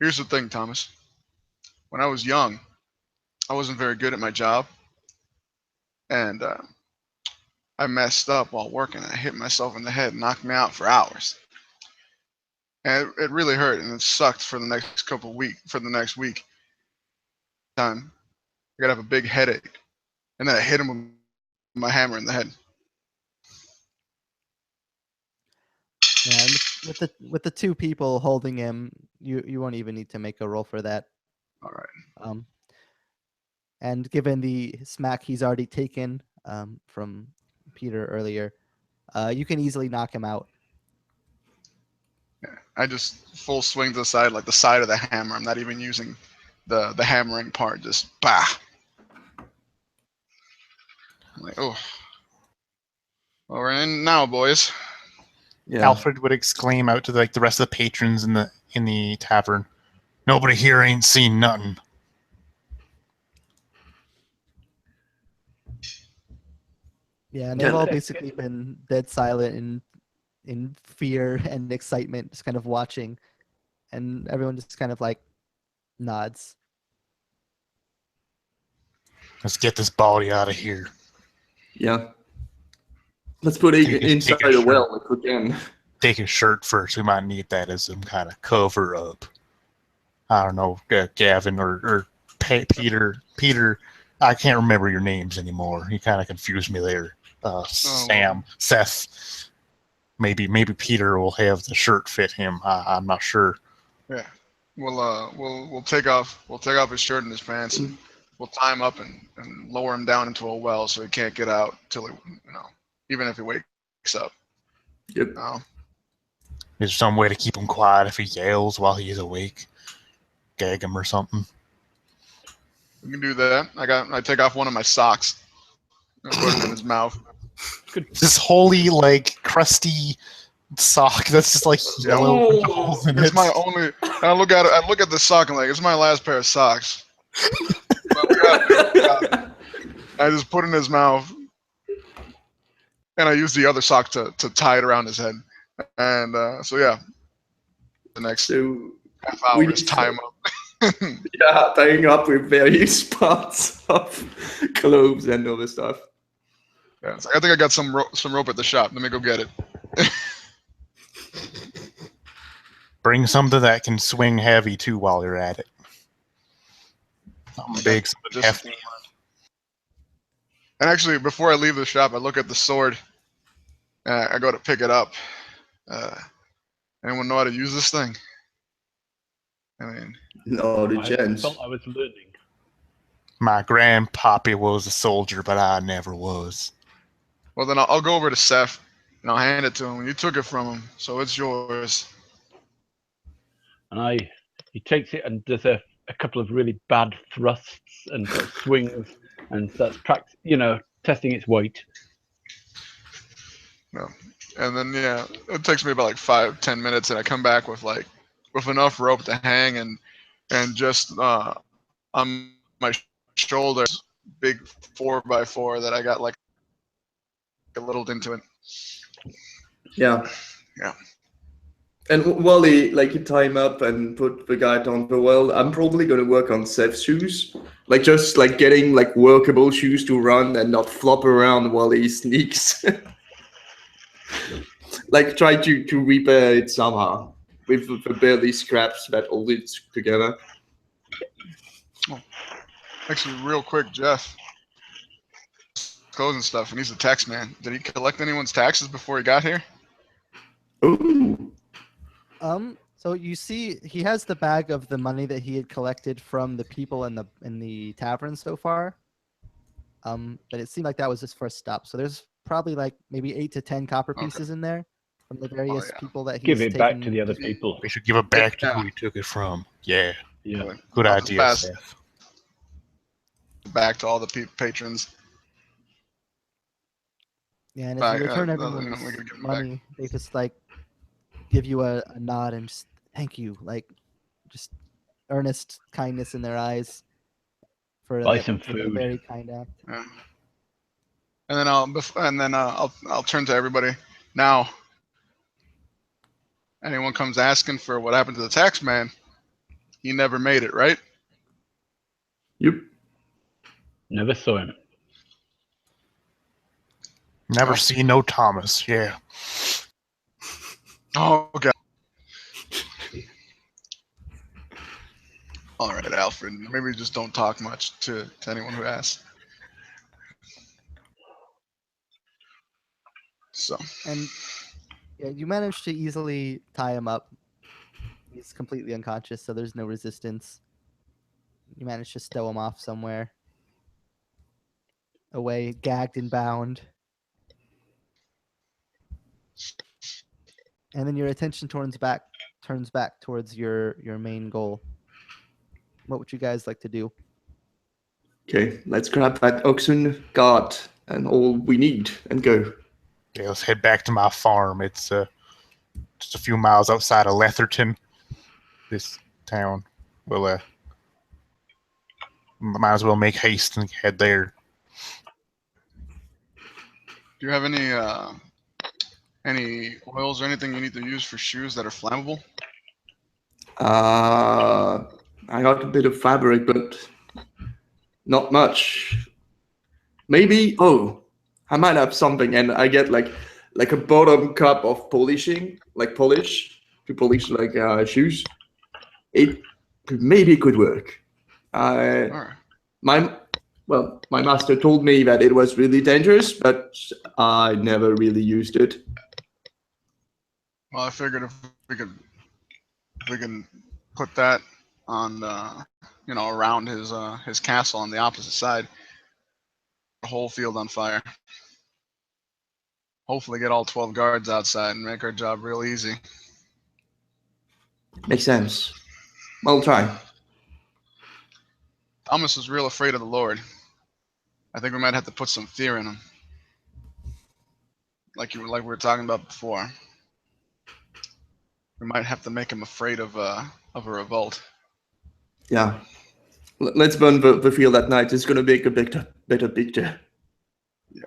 Here's the thing, Thomas. When I was young, I wasn't very good at my job, and I messed up while working. I hit myself in the head, knocked me out for hours, and it really hurt, and it sucked for the next week. Time, I gotta have a big headache, and then I hit him with my hammer in the head. Yeah, and with the two people holding him, you won't even need to make a roll for that. All right. And given the smack he's already taken from Peter earlier, you can easily knock him out. Yeah. I just full swing to the side, like the side of the hammer. I'm not even using the hammering part. Just bah. I'm like, oh. Well, we're in now, boys. Yeah. Alfred would exclaim out to the rest of the patrons in the tavern, "Nobody here ain't seen nothing." Yeah, and Yeah, they've all let's basically been dead silent in fear and excitement, just kind of watching, and everyone just kind of like nods. Let's get this body out of here. Yeah. Let's put it Take inside a a shirt. well if we can. Take his shirt first. We might need that as some kind of cover up. I don't know, Gavin or Peter. Peter, I can't remember your names anymore. You kind of confused me there. Sam, Seth. Maybe Peter will have the shirt fit him. I'm not sure. Yeah. We'll take off his shirt and his pants, and we'll tie him up and lower him down into a well so he can't get out till he, even if he wakes up. Yep. Is there some way to keep him quiet if he yells while he's awake? Gag him or something. We can do that. I take off one of my socks and put it in his mouth. This holy, crusty sock that's just yellow with the holes in It's it. my only. I look at it. I look at the sock and it's my last pair of socks. But I just put it in his mouth, and I use the other sock to tie it around his head. And so yeah, the next half hour we is tie him up. Yeah, tying up with various parts of clothes and other stuff. Yeah, it's like, I think I got some rope at the shop. Let me go get it. Bring something that can swing heavy too while you're at it. Something big, something hefty. And actually, before I leave the shop, I look at the sword. I go to pick it up. Anyone know how to use this thing? I mean, No, the I chance. felt I was learning. My grandpappy was a soldier, but I never was. well then I'll go over to Seth and I'll hand it to him. You took it from him, so it's yours. And he takes it and does a couple of really bad thrusts and sort of swings and starts testing its weight. No. And then it takes me about 5-10 minutes, and I come back with enough rope to hang and just on my shoulders, big 4x4 that I got belittled into it. Yeah. Yeah. And while you tie him up and put the guy down the well, I'm probably gonna work on safe shoes. Like just like getting like workable shoes to run and not flop around while he sneaks. Like try to repair it somehow with the barely scraps that hold it together. Actually, real quick, Jeff, clothes and stuff, and he's a tax man. Did he collect anyone's taxes before he got here? Ooh. So you see, he has the bag of the money that he had collected from the people in the tavern so far. But it seemed like that was his first stop. So there's probably like maybe 8 to 10 copper Okay. pieces in there from the various yeah. people that he's Give it taken. back to the other people. We should give it back to Yeah. who we took it from. Yeah, Yeah. good I'll idea, pass Seth. back to all the patrons. Yeah, and as Back, you return we everyone's can give them money, they just like give you a nod and just thank you, like just earnest kindness in their eyes for Buy that, some for the food. very kind act. Yeah. And then I'll turn to everybody now. Anyone comes asking for what happened to the tax man, he never made it, right? Yep. Never saw him. Never Oh. seen no Thomas. Yeah. Oh god. All right, Alfred. Maybe just don't talk much to anyone who asks. So. And yeah, you managed to easily tie him up. He's completely unconscious, so there's no resistance. You managed to stow him off somewhere, away, gagged and bound. And then your attention turns back towards your main goal. What would you guys like to do? Okay, let's grab that oxen guard and all we need and go. Yeah, let's head back to my farm. It's just a few miles outside of Letherton. This town. We'll might as well make haste and head there. Do you have any oils or anything you need to use for shoes that are flammable? I got a bit of fabric, but not much. Maybe. Oh, I might have something, and I get like a bottom cup of polishing, like polish to polish like shoes. It maybe could work. All right. My master told me that it was really dangerous, but I never really used it. Well, I figured if we can put that on around his castle on the opposite side, the whole field on fire. Hopefully get all 12 guards outside and make our job real easy. Makes sense. I'll try. Thomas is real afraid of the Lord. I think we might have to put some fear in him. Like we were talking about before. We might have to make him afraid of a revolt. Yeah. Let's burn the field at night. It's going to make a better picture. Yeah.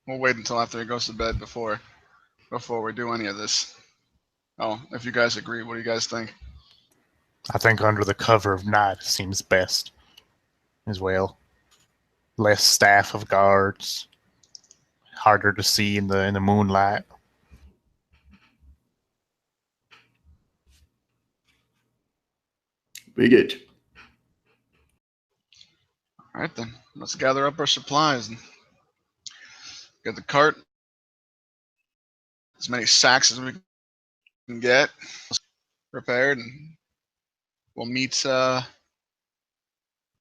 We'll wait until after he goes to bed before we do any of this. Oh, if you guys agree, what do you guys think? I think under the cover of night seems best as well. Less staff of guards. Harder to see in the moonlight. Very good. All right then, let's gather up our supplies and get the cart, as many sacks as we can get prepared, and we'll meet. What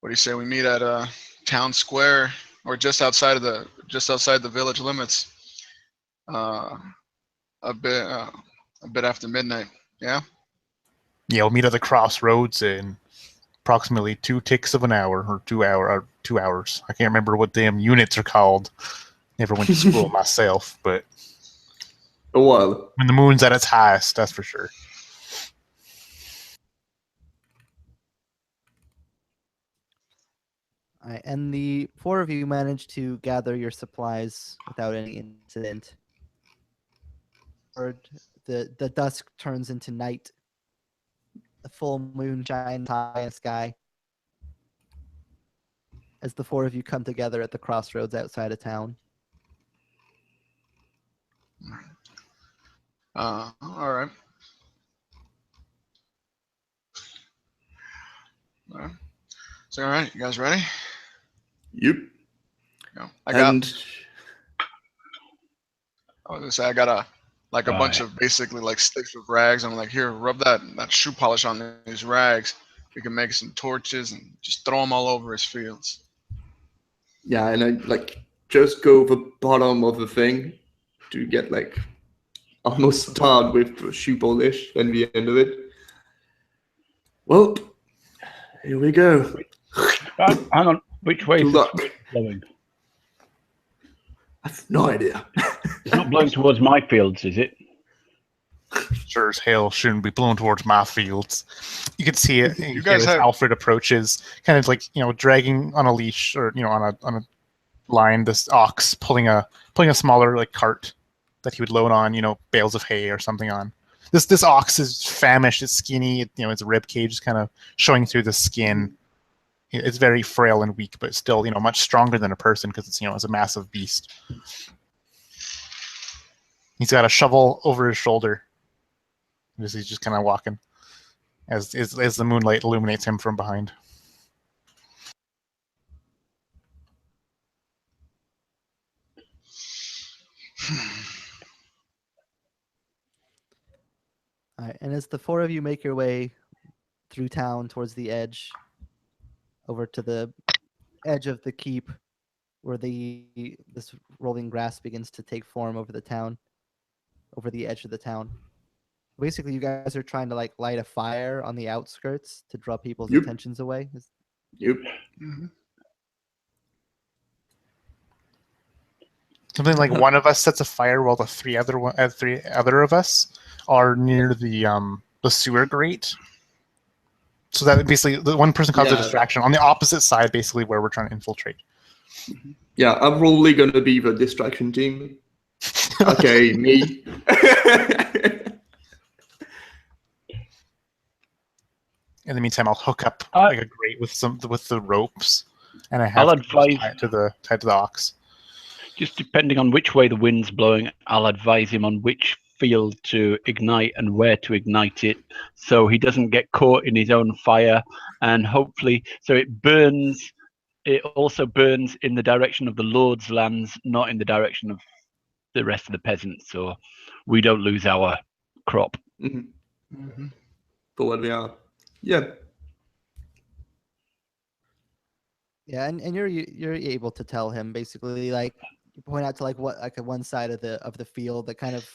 do you say? We meet at town square or just outside the village limits. A bit after midnight. Yeah. Yeah, we'll meet at the crossroads in approximately 2 ticks of an hour, or 2 hours. I can't remember what damn units are called. Never went to school myself, but A while. when the moon's at its highest, that's for sure. Alright, and the four of you manage to gather your supplies without any incident. Or the dusk turns into night. The full moon shines high in the sky. As the four of you come together at the crossroads outside of town. All right. All right. So, all right, you guys ready? Yep. Go. And I was gonna say I got a bunch Right. of basically like sticks with rags. I'm like, here, rub that shoe polish on these rags. We can make some torches and just throw them all over his fields. yeah, and I like just go the bottom of the thing to get like almost start with shoe polish and the end of it. Well, here we go. Hang on. Which way Good is the luck. wind blowing? I have no idea. It's not blowing towards my fields, is it? Sure as hell shouldn't be blown towards my fields. You can see it. You guys hear as have- Alfred approaches, kind of like dragging on a leash or on a line. This ox pulling a smaller like cart that he would load on bales of hay or something on. This ox is famished. It's skinny. Its rib cage is kind of showing through the skin. It's very frail and weak, but still much stronger than a person because it's a massive beast. He's got a shovel over his shoulder. He's just kind of walking as the moonlight illuminates him from behind. All right, and as the four of you make your way through town towards the edge, over to the edge of the keep, where this rolling grass begins to take form over the town, over the edge of the town. Basically, you guys are trying to like light a fire on the outskirts to draw people's Yep. attentions away. Yep. Mm-hmm. Something like one of us sets a fire while the three other of us are near the sewer grate. So that basically the one person causes a Yeah. distraction on the opposite side, basically where we're trying to infiltrate. Yeah, I'm probably gonna be the distraction team. Okay, me. In the meantime, I'll hook up I- like a grate with the ropes, and I have I'll to just advise- tie it to the ox. Just depending on which way the wind's blowing, I'll advise him on which field to ignite and where to ignite it, so he doesn't get caught in his own fire, and hopefully, so it burns. It also burns in the direction of the Lord's lands, not in the direction of the rest of the peasants, so we don't lose our crop. Mhm. Mm-hmm. For what we are. Yeah. Yeah, and you're able to tell him basically like you point out to like what like one side of the field that kind of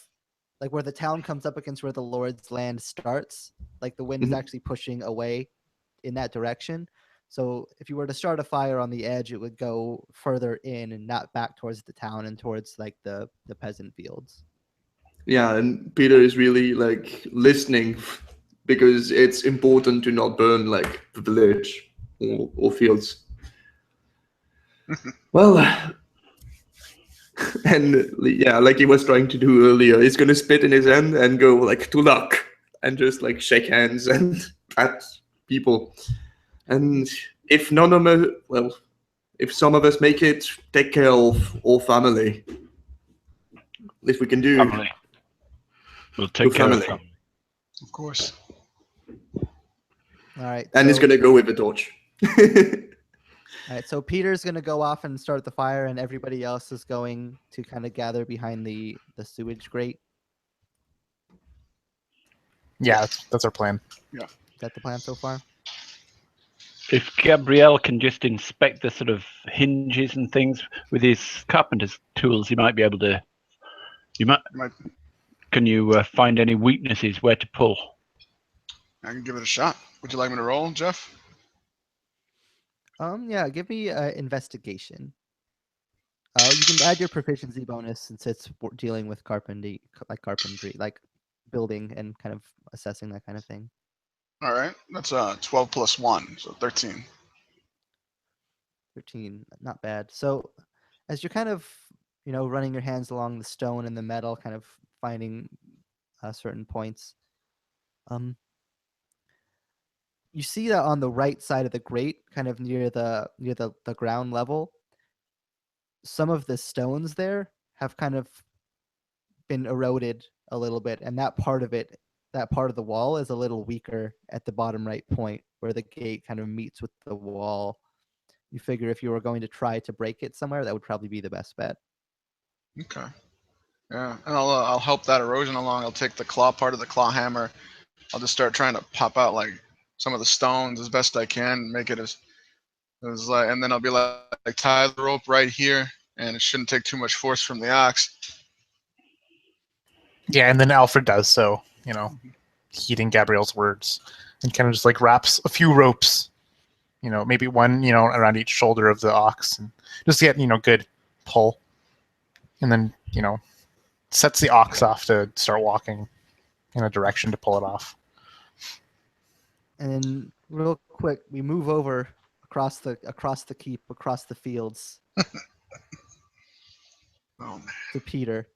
like where the town comes up against where the Lord's land starts. Like the wind is Mhm. actually pushing away in that direction. So if you were to start a fire on the edge, it would go further in and not back towards the town and towards like the peasant fields. Yeah, and Peter is really like listening because it's important to not burn like the village or fields. Well, and yeah, like he was trying to do earlier, he's gonna spit in his hand and go like to luck and just like shake hands and pat people. And if none of us, well, if some of us make it, take care of all family. If we can do Family. We'll take Your care of family. family. Of course. All right. and it's so- gonna go with the torch. All right, so Peter's gonna go off and start the fire, and everybody else is going to kind of gather behind the sewage grate. Yeah, that's our plan. Is that the plan so far? If Gabriel can just inspect the sort of hinges and things with his carpenter's tools, he might be able to. Might- Can you find any weaknesses where to pull? I can give it a shot. Would you like me to roll, Jeff? Yeah, give me investigation. You can add your proficiency bonus since it's dealing with carpentry, like building and kind of assessing that kind of thing. All right. That's 12 plus 1, so 13. 13, not bad. So as you're kind of, running your hands along the stone and the metal, kind of finding certain points, um, you see that on the right side of the grate, kind of near the ground level, some of the stones there have kind of been eroded a little bit, and that part of the wall is a little weaker at the bottom right point where the gate kind of meets with the wall. You figure if you were going to try to break it somewhere, that would probably be the best bet. Okay. Yeah, and I'll help that erosion along. I'll take the claw part of the claw hammer. I'll just start trying to pop out like some of the stones as best I can, make it as like, and then I'll be like tie the rope right here, and it shouldn't take too much force from the ox. Yeah, and then Alfred does so, heeding Gabrielle's words, and kind of just like wraps a few ropes, maybe one, around each shoulder of the ox, and just get, good pull. And then, sets the ox off to start walking in a direction to pull it off. And then real quick, we move over across the keep, across the fields Oh man. to Peter.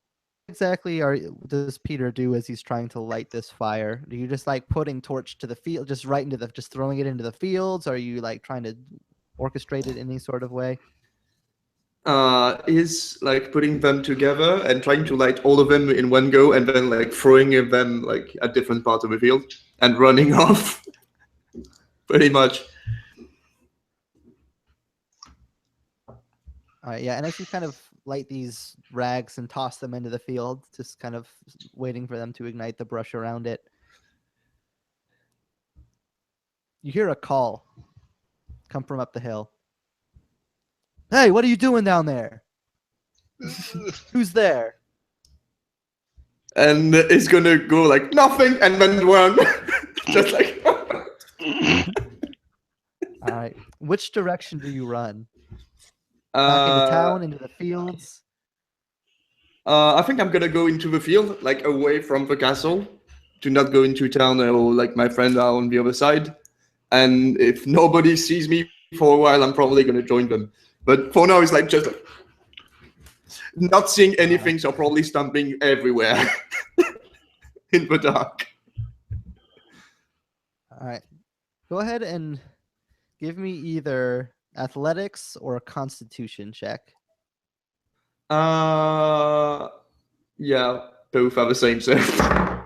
Exactly does Peter do as he's trying to light this fire? Do you just like putting torch to the field, just throwing it into the fields? Or are you like trying to orchestrate it in any sort of way? Is like putting them together and trying to light all of them in one go, and then like throwing them like at different parts of the field and running off. Pretty much. All right, yeah, and as you kind of light these rags and toss them into the field, just kind of waiting for them to ignite the brush around it, you hear a call come from up the hill. Hey, what are you doing down there? Who's there? And it's gonna go like nothing and then run. Just like All right, which direction do you run? Back into town, into the fields? I think I'm gonna go into the field, like away from the castle, to not go into town or like my friends are on the other side. And if nobody sees me for a while, I'm probably gonna join them. But for now, it's like just like not seeing anything, so probably stomping everywhere in the dark. All right, go ahead and give me either athletics or a constitution check. Yeah, both are the same, so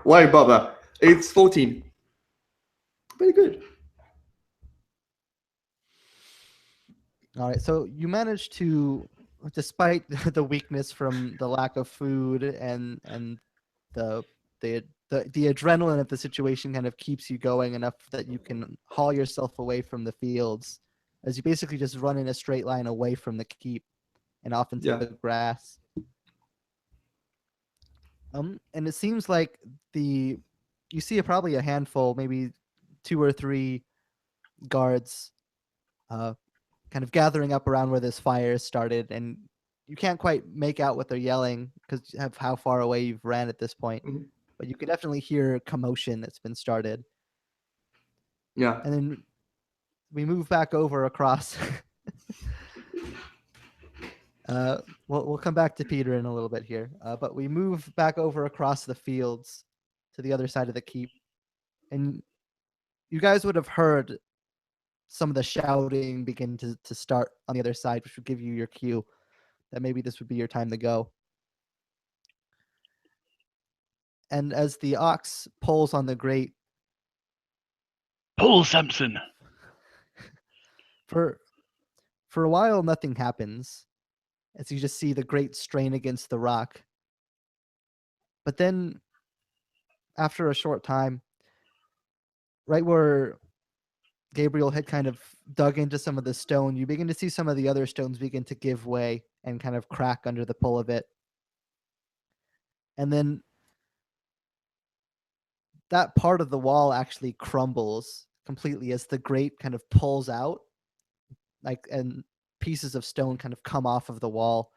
why bother? It's 14. Very good. All right, so you managed to, despite the weakness from the lack of food and the the the adrenaline of the situation kind of keeps you going enough that you can haul yourself away from the fields as you basically just run in a straight line away from the keep and off into the grass. And it seems like you see probably a handful, maybe 2 or 3 guards kind of gathering up around where this fire started, and you can't quite make out what they're yelling because of how far away you've ran at this point. Mhm. But you can definitely hear commotion that's been started. Yeah. And then we move back over across. We'll come back to Peter in a little bit here, but we move back over across the fields to the other side of the keep, and you guys would have heard some of the shouting begin to start on the other side, which would give you your cue that maybe this would be your time to go. And as the ox pulls on the grate, Pull, Samson. for a while nothing happens, as you just see the grate strain against the rock. But then, after a short time, right where Gabriel had kind of dug into some of the stone, you begin to see some of the other stones begin to give way and kind of crack under the pull of it. And then that part of the wall actually crumbles completely as the grate kind of pulls out, like, and pieces of stone kind of come off of the wall,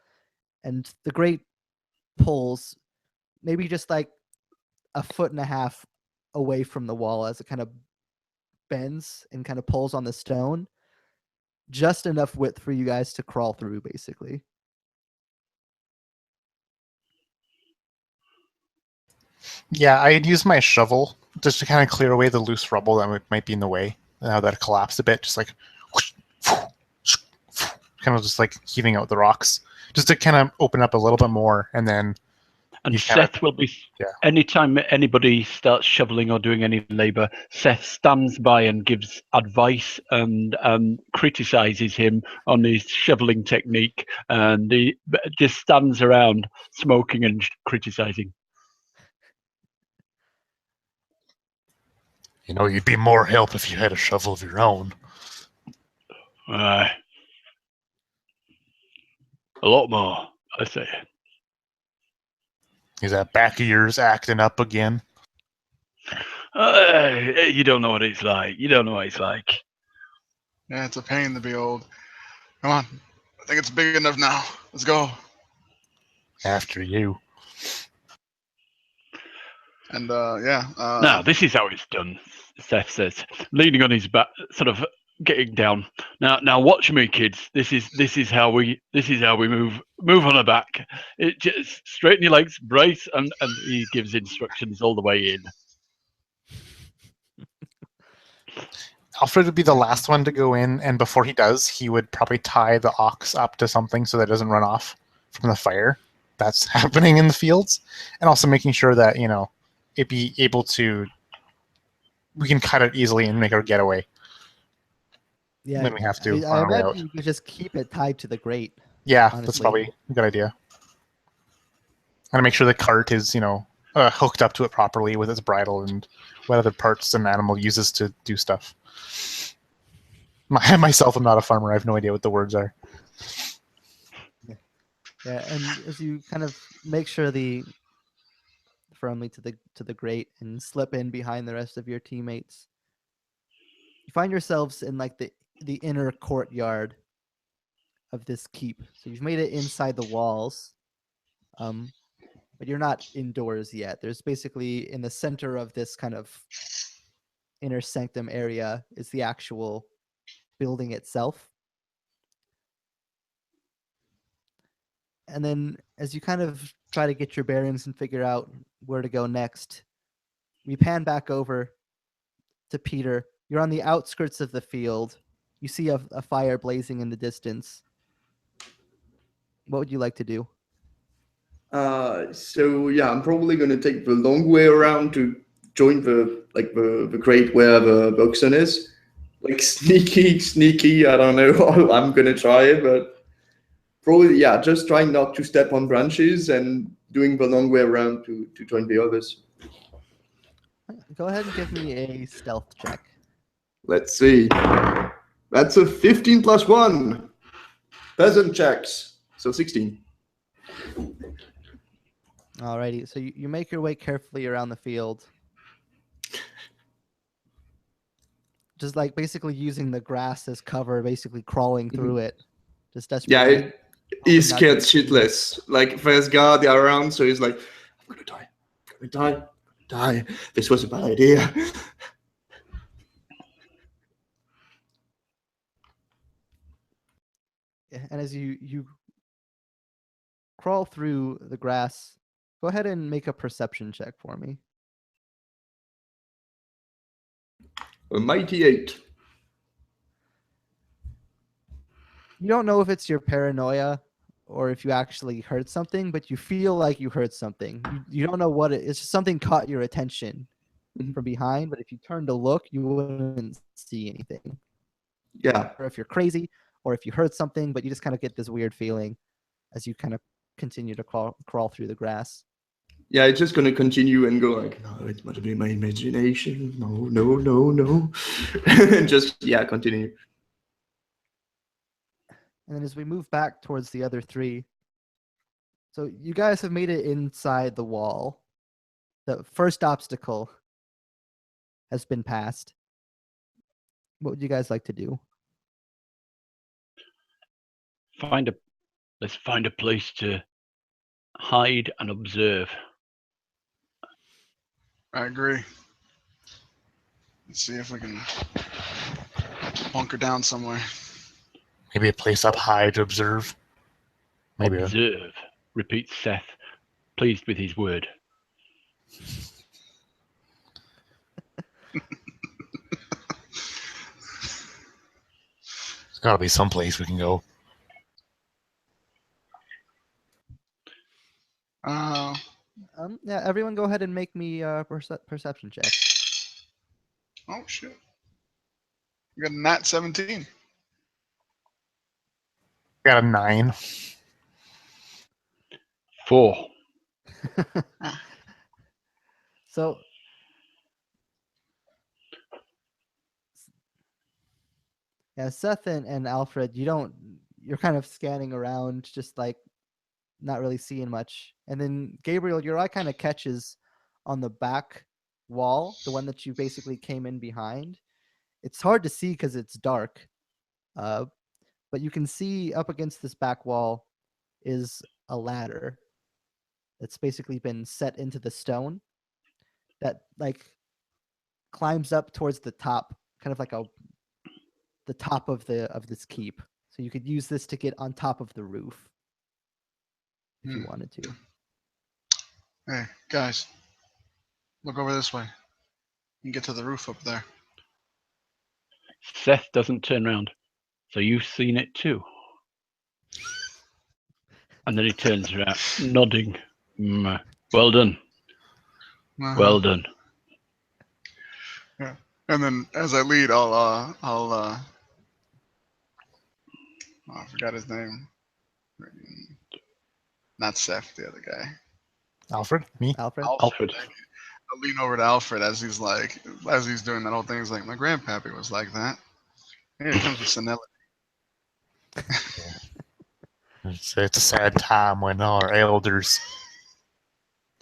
and the grate pulls maybe just like a foot and a half away from the wall as it kind of bends and kind of pulls on the stone. just enough width for you guys to crawl through, basically. Yeah, I'd use my shovel just to kind of clear away the loose rubble that might be in the way. Now that it collapsed a bit, just like kind of just like heaving out the rocks, just to kind of open up a little bit more, and then. And Seth will be. Yeah. Anytime anybody starts shoveling or doing any labour, Seth stands by and gives advice and criticises him on his shoveling technique, and he just stands around smoking and criticising. You know, you'd be more help if you had a shovel of your own. A lot more, I say. Is that back of yours acting up again? You don't know what it's like. You don't know what it's like. Yeah, it's a pain to be old. Come on. I think it's big enough now. Let's go. After you. And yeah. Now, this is how it's done, Seth says, leaning on his back, sort of getting down. Now watch me, kids. This is how we move on the back. It just straighten your legs, brace, and he gives instructions all the way in. Alfred would be the last one to go in, and before he does, he would probably tie the ox up to something so that it doesn't run off from the fire that's happening in the fields, and also making sure that, you know, it be able to, we can cut it easily and make our getaway. Yeah, when we have to I on our way imagine out. you could just keep it tied to the grate. Yeah, honestly. that's probably a good idea. And make sure the cart is, you know, hooked up to it properly with its bridle and what other parts an animal uses to do stuff. Myself, I'm not a farmer. I have no idea what the words are. Yeah, and as you kind of make sure firmly to the grate and slip in behind the rest of your teammates, you find yourselves in like the inner courtyard of this keep. So you've made it inside the walls, but you're not indoors yet. There's basically in the center of this kind of inner sanctum area is the actual building itself. And then as you kind of try to get your bearings and figure out where to go next, we pan back over to Peter. You're on the outskirts of the field. You see a fire blazing in the distance. What would you like to do? So yeah, I'm probably gonna take the long way around to join the crate where the boxon is. Like sneaky. I don't know how I'm gonna try it, but probably yeah, just trying not to step on branches and doing the long way around to join the others. Go ahead and give me a stealth check. Let's see. That's a 15 plus 1. Peasant checks. So 16. Alrighty, so you make your way carefully around the field. Just like basically using the grass as cover, basically crawling through it. Just desperately. Yeah, he's not scared to see. shitless. Like there's guard around, so he's like, I'm gonna die. This was a bad idea. And as you crawl through the grass, go ahead and make a perception check for me. A mighty 8. You don't know if it's your paranoia or if you actually heard something, but you feel like you heard something. You don't know what it's just something caught your attention from behind, but if you turn to look, you wouldn't see anything. Yeah. Or if you're crazy, or if you heard something, but you just kind of get this weird feeling as you kind of continue to crawl through the grass. Yeah, it's just gonna continue and go like, no, it must be my imagination. No. And just continue. And then as we move back towards the other three, so you guys have made it inside the wall. The first obstacle has been passed. What would you guys like to do? Let's find a place to hide and observe. I agree. Let's see if we can bunker down somewhere. Maybe a place up high to observe. Maybe. Observe, repeats Seth, pleased with his word. There's got to be some place we can go. Yeah, everyone go ahead and make me a perception check. Oh shit! You got a nat 17. Got a 9. 4. So yeah, Seth and Alfred, you're kind of scanning around, just like not really seeing much. And then Gabriel, your eye kind of catches on the back wall, the one that you basically came in behind. It's hard to see because it's dark, but you can see up against this back wall is a ladder that's basically been set into the stone that like climbs up towards the top, kind of like the top of this keep. So you could use this to get on top of the roof if you wanted to. Hey guys, look over this way. You can get to the roof up there. Seth doesn't turn around. So you've seen it too. And then he turns around, nodding. Well done. Well done. Yeah. And then as I lead, I forgot his name. Not Seth, the other guy. Alfred? Me? Alfred? Alfred. I lean over to Alfred as he's doing that whole thing. He's like, my grandpappy was like that. Here it comes with senility. It's a sad time when our elders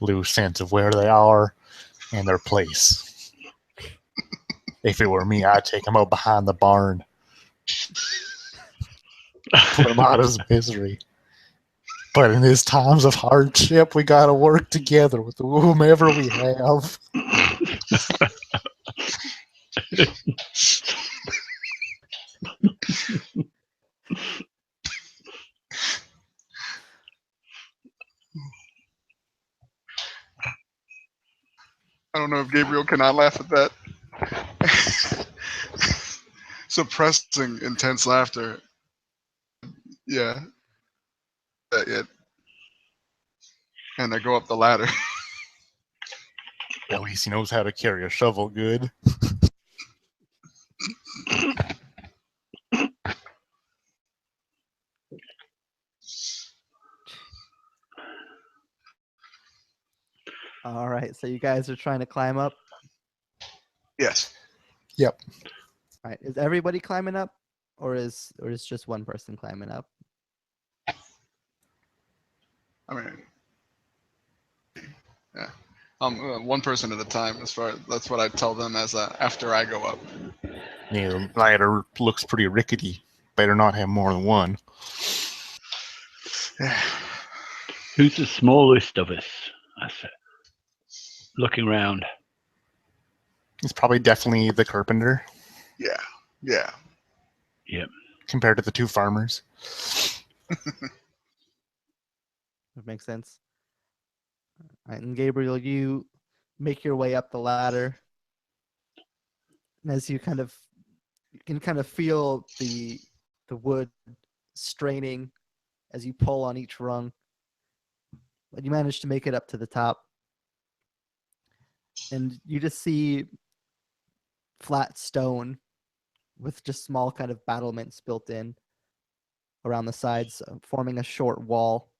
lose sense of where they are and their place. If it were me, I'd take them out behind the barn. Put them out of his misery. But in these times of hardship, we gotta work together with whomever we have. I don't know if Gabriel cannot laugh at that. Suppressing intense laughter. Yeah. That yet. And I go up the ladder. At least he knows how to carry a shovel good. All right, so you guys are trying to climb up. Yes. Yep. All right, is everybody climbing up, or is just one person climbing up? I mean, yeah. One person at a time. That's what I tell them after I go up. Yeah, the ladder looks pretty rickety. Better not have more than one. Yeah. Who's the smallest of us? I said, looking round. It's probably definitely the carpenter. Yeah. Yeah. Yep. Compared to the two farmers. That makes sense. All right, and Gabriel, you make your way up the ladder. And as you can kind of feel the wood straining as you pull on each rung. But you manage to make it up to the top. And you just see flat stone with just small kind of battlements built in around the sides, forming a short wall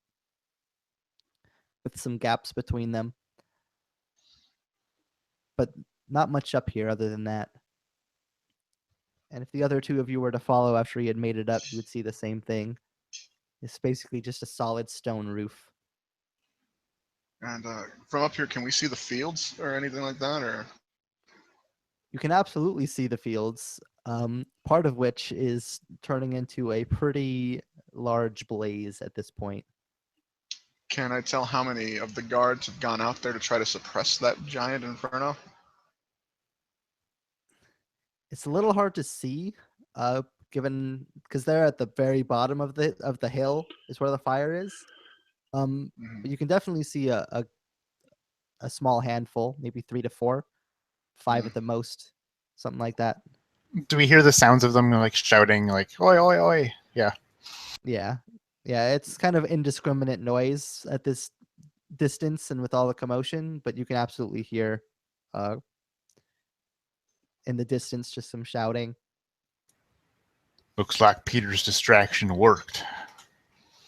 with some gaps between them. But not much up here other than that. And if the other two of you were to follow after he had made it up, you would see the same thing. It's basically just a solid stone roof. And from up here, can we see the fields or anything like that? Or You can absolutely see the fields, part of which is turning into a pretty large blaze at this point. can I tell how many of the guards have gone out there to try to suppress that giant inferno? It's a little hard to see given because they're at the very bottom of the hill is where the fire is. But you can definitely see a small handful, maybe 3 to 4, 5 at the most, something like that. Do we hear the sounds of them like shouting, like "Oi, oi, oi"? Yeah. Yeah, it's kind of indiscriminate noise at this distance and with all the commotion, but you can absolutely hear in the distance just some shouting. Looks like Peter's distraction worked.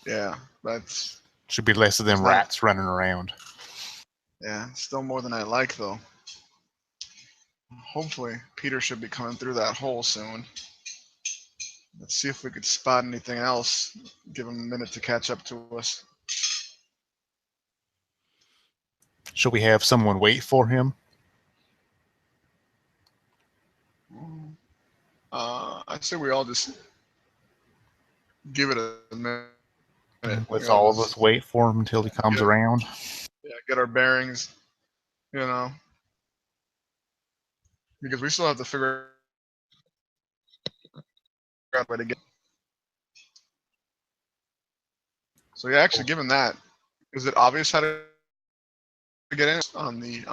Yeah, that's Should be less of them It's not- rats running around. yeah, still more than I like though. Hopefully, Peter should be coming through that hole soon. Let's see if we could spot anything else. Give him a minute to catch up to us. Should we have someone wait for him? I say we all just give it a minute. Let's all of us wait for him until he comes around. Yeah, get our bearings. You know, because we still have to figure out a way to get. So yeah, actually, given that, is it obvious how to get in on the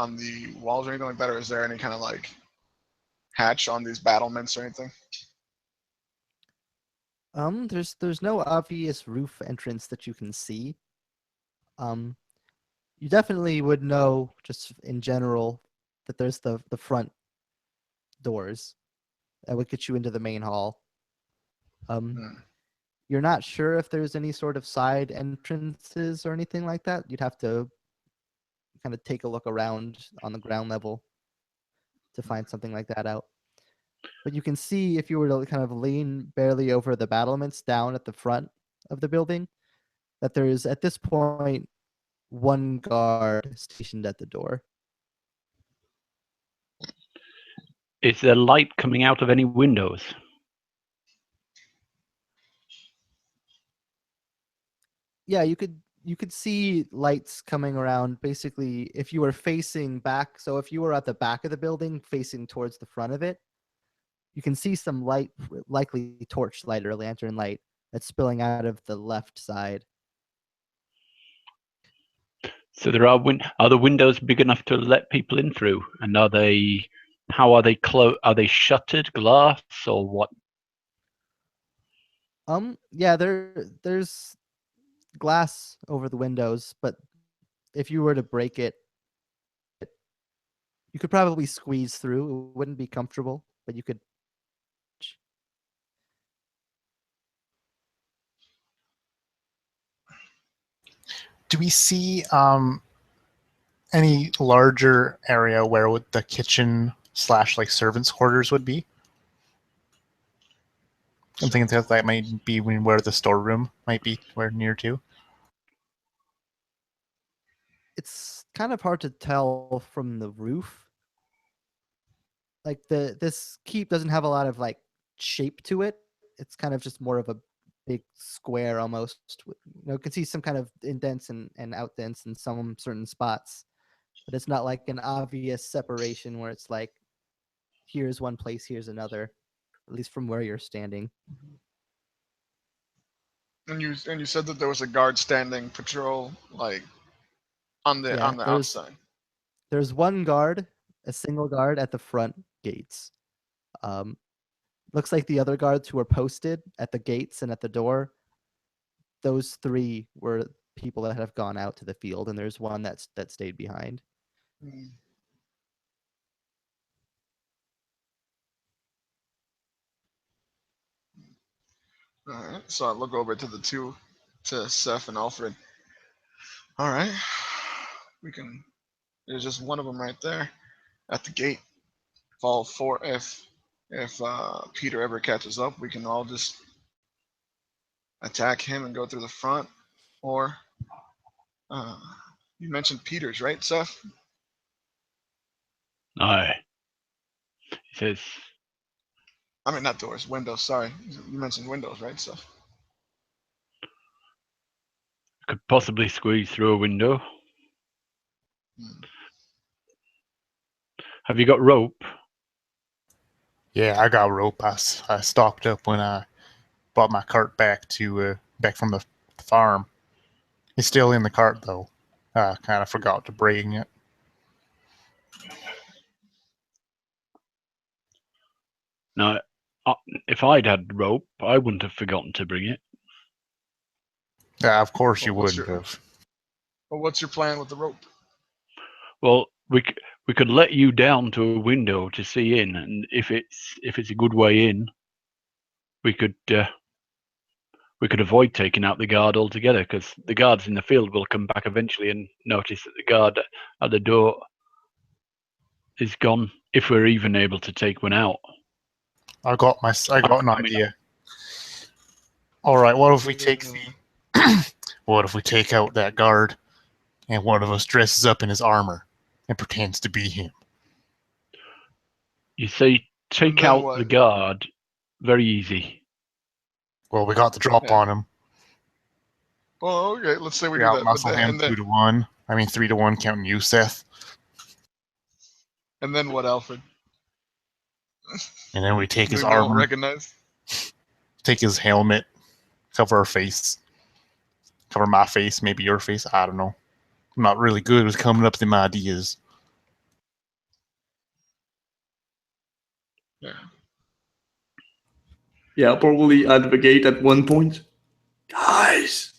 walls or anything like that, or is there any kind of like hatch on these battlements or anything? There's no obvious roof entrance that you can see. You definitely would know just in general that there's the front doors that would get you into the main hall. You're not sure if there's any sort of side entrances or anything like that. You'd have to kind of take a look around on the ground level to find something like that out. But you can see if you were to kind of lean barely over the battlements down at the front of the building, that there is at this point one guard stationed at the door. Is there light coming out of any windows? Yeah, you could see lights coming around basically if you were facing back. So if you were at the back of the building facing towards the front of it, you can see some light, likely torch light or lantern light that's spilling out of the left side. So there are the windows big enough to let people in through? And how are they closed? Are they shuttered glass or what? Yeah, there's glass over the windows, but if you were to break it, you could probably squeeze through. It wouldn't be comfortable, but you could. Do we see any larger area where would the kitchen / like servants' quarters would be? I'm thinking that might be where the storeroom might be, where near to. It's kind of hard to tell from the roof. Like this keep doesn't have a lot of like shape to it. It's kind of just more of a big square almost. You can see some kind of indents and outdents in some certain spots, but it's not like an obvious separation where it's like, here's one place, here's another, at least from where you're standing. And you said that there was a guard standing patrol like on the outside. There's one guard, a single guard at the front gates. Looks like the other guards who were posted at the gates and at the door, those 3 were people that have gone out to the field, and there's one that stayed behind. All right, so I look over to Seth and Alfred. All right, we can. There's just one of them right there at the gate. If Peter ever catches up, we can all just attack him and go through the front. Or you mentioned Peter's, right, Seth? No. He says, I mean, not doors, windows. Sorry, you mentioned windows, right, Seth? could possibly squeeze through a window. Have you got rope? Yeah, I got rope. I stocked up when I brought my cart back from the farm. It's still in the cart though. I kind of forgot to bring it. Now, if I'd had rope, I wouldn't have forgotten to bring it. Yeah, of course you Well, what's wouldn't your- have. Well, what's your plan with the rope? Well, we could let you down to a window to see in, and if it's a good way in, we could avoid taking out the guard altogether, because the guards in the field will come back eventually and notice that the guard at the door is gone, if we're even able to take one out. I got an idea. All right, what if we take what if we take out that guard, and one of us dresses up in his armor and pretends to be him? You say take then out what? the guard, very easy. Well, we got the drop Yeah. on him. Well, okay. Let's say we We do that, outmuscle him and then 2-1. I mean 3-1, counting you, Seth. and then what, Alfred? And then we take his They won't armor, recognize. take his helmet, cover our face, cover my face, maybe your face. I don't know. I'm not really good with coming up with them ideas. Yeah. Yeah, I'll probably advocate at one point. Guys!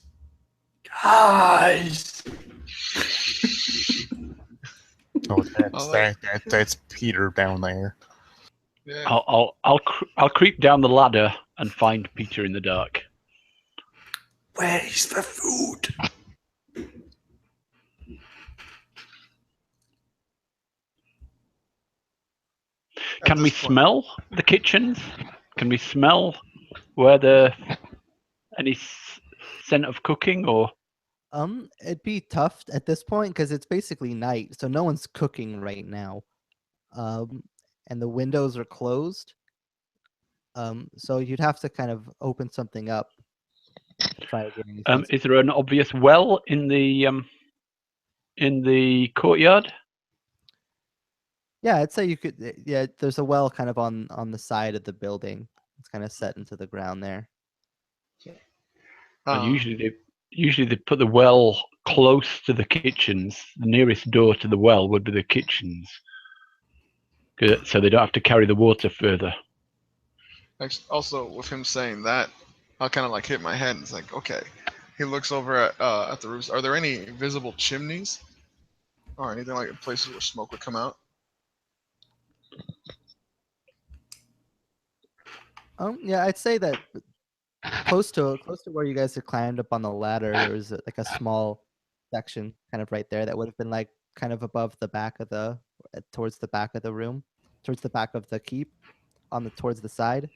Oh, Alright. that's Peter down there. Yeah. I'll creep down the ladder and find Peter in the dark. Where's the food? At Can we this point- smell the kitchens? Can we smell where any scent of cooking, or It'd be tough at this point because it's basically night, so no one's cooking right now. And the windows are closed. So you'd have to kind of open something up, try to get anything. is there an obvious well in the courtyard? Yeah, I'd say you could. Yeah, there's a well kind of on the side of the building. It's kind of set into the ground there. And Uh, usually they put the well close to the kitchens. The nearest door to the well would be the kitchens, so they don't have to carry the water further. Also, with him saying that, I'll kind of like hit my head. And it's like, okay. He looks over at the roofs. Are there any visible chimneys or anything like places where smoke would come out? Yeah, I'd say that close to where you guys had climbed up on the ladder, there was like a small section kind of right there that would have been like kind of above the back of towards the back of the room, towards the back of the keep, towards the side,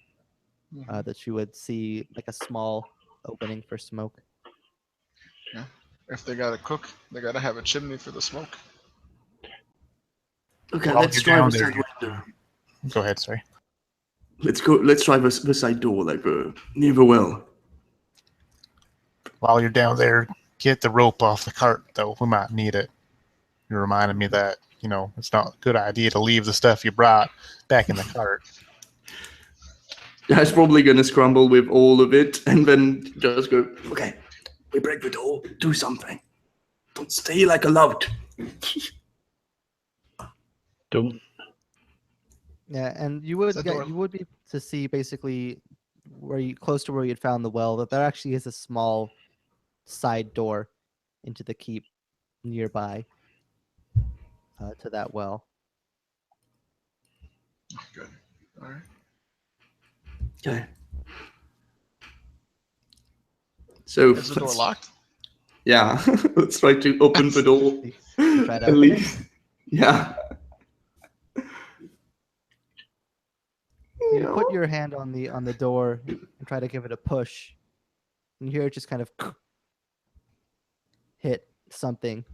Mhm. that you would see like a small opening for smoke. If they gotta cook, they gotta have a chimney for the smoke. Okay, While let's you're try down the there, side window. Go ahead, sorry. Let's go. Let's try the side door, like near the well. While you're down there, get the rope off the cart, though. We might need it. You reminded me that, it's not a good idea to leave the stuff you brought back in the cart. That's probably gonna scramble with all of it, and then just go. Okay, we break the door. Do something. Don't stay like a lout. Don't. Yeah, and you would the door- you would be to see basically close to where you'd found the well that there actually is a small side door into the keep nearby to that well. Good. All right. Okay. So Is the door locked? Yeah, let's try to open the door. You try to At open it? least, yeah. You put your hand on the door and try to give it a push. And you hear it just kind of hit something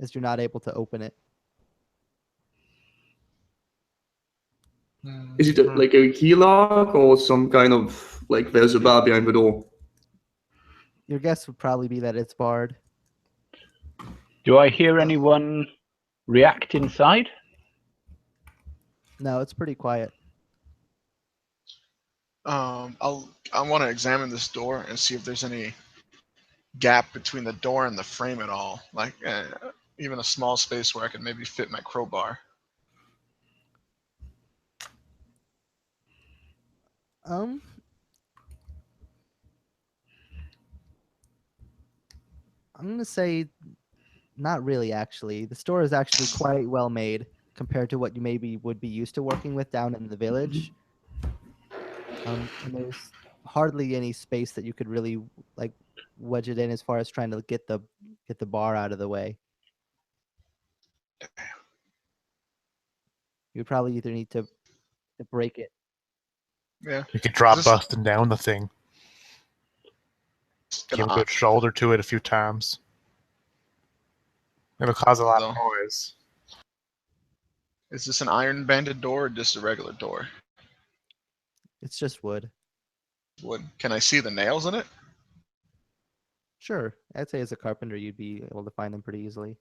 as you're not able to open it. Is it like a key lock or some kind of like there's a bar behind the door? Your guess would probably be that it's barred. Do I hear anyone react inside? No, it's pretty quiet. I want to examine this door and see if there's any gap between the door and the frame at all, like even a small space where I could maybe fit my crowbar. Um, I'm gonna say not really. Actually, the store is actually quite well made compared to what you maybe would be used to working with down in the village. And there's hardly any space that you could really like wedge it in as far as trying to get the bar out of the way. You'd probably either need to break it. Yeah. You could drop Is this busting down the thing. Give a gonna good shoulder to it a few times. It'll cause a lot of though? noise. Is this an iron banded door or just a regular door? It's just wood. Wood. Can I see the nails in it? Sure, I'd say as a carpenter you'd be able to find them pretty easily.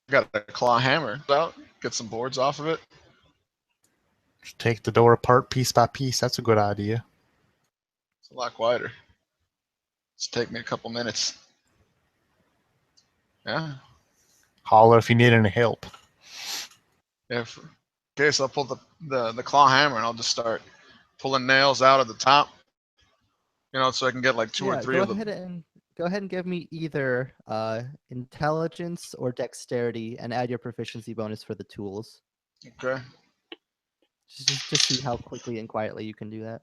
Got a claw hammer out. Get some boards off of it. Just take the door apart piece by piece. That's a good idea. It's a lot quieter. It's take me a couple minutes. Yeah. Holler if you need any help. If okay, so I'll pull the claw hammer and I'll just start pulling nails out of the top. So I can get like two or Yeah, three of them. go ahead and give me either intelligence or dexterity, and add your proficiency bonus for the tools. Okay. Just see how quickly and quietly you can do that.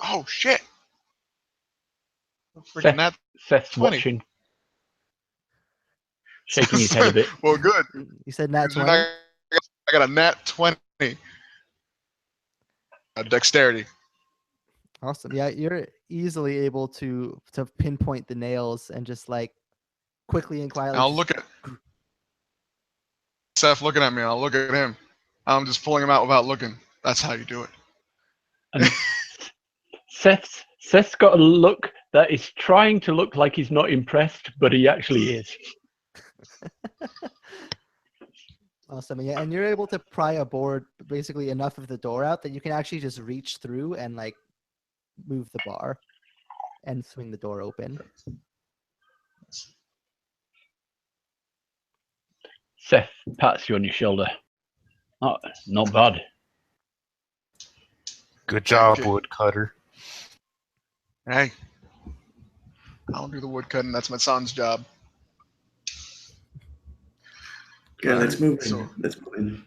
Oh shit! Freaking that. Seth's 20. watching, shaking his head a bit. Well, good. You said nat 'Cause you're 20? not- I got a nat 20. Dexterity. Awesome. Yeah, you're easily able to pinpoint the nails and just like quickly and And quietly I'll just look at Seth looking at me, and I'll look at him. I'm just pulling him out without looking. That's how you do it. And Seth's got a look that is trying to look like he's not impressed, but he actually is. awesome. Yeah, and you're able to pry a board basically enough of the door out that you can actually just reach through and like move the bar and swing the door open. Seth pats you on your shoulder. Oh, not bad. Good job, Okay. woodcutter. Hey, I don't do the wood cutting. That's my son's job. Okay, let's move in. So- Let's move in.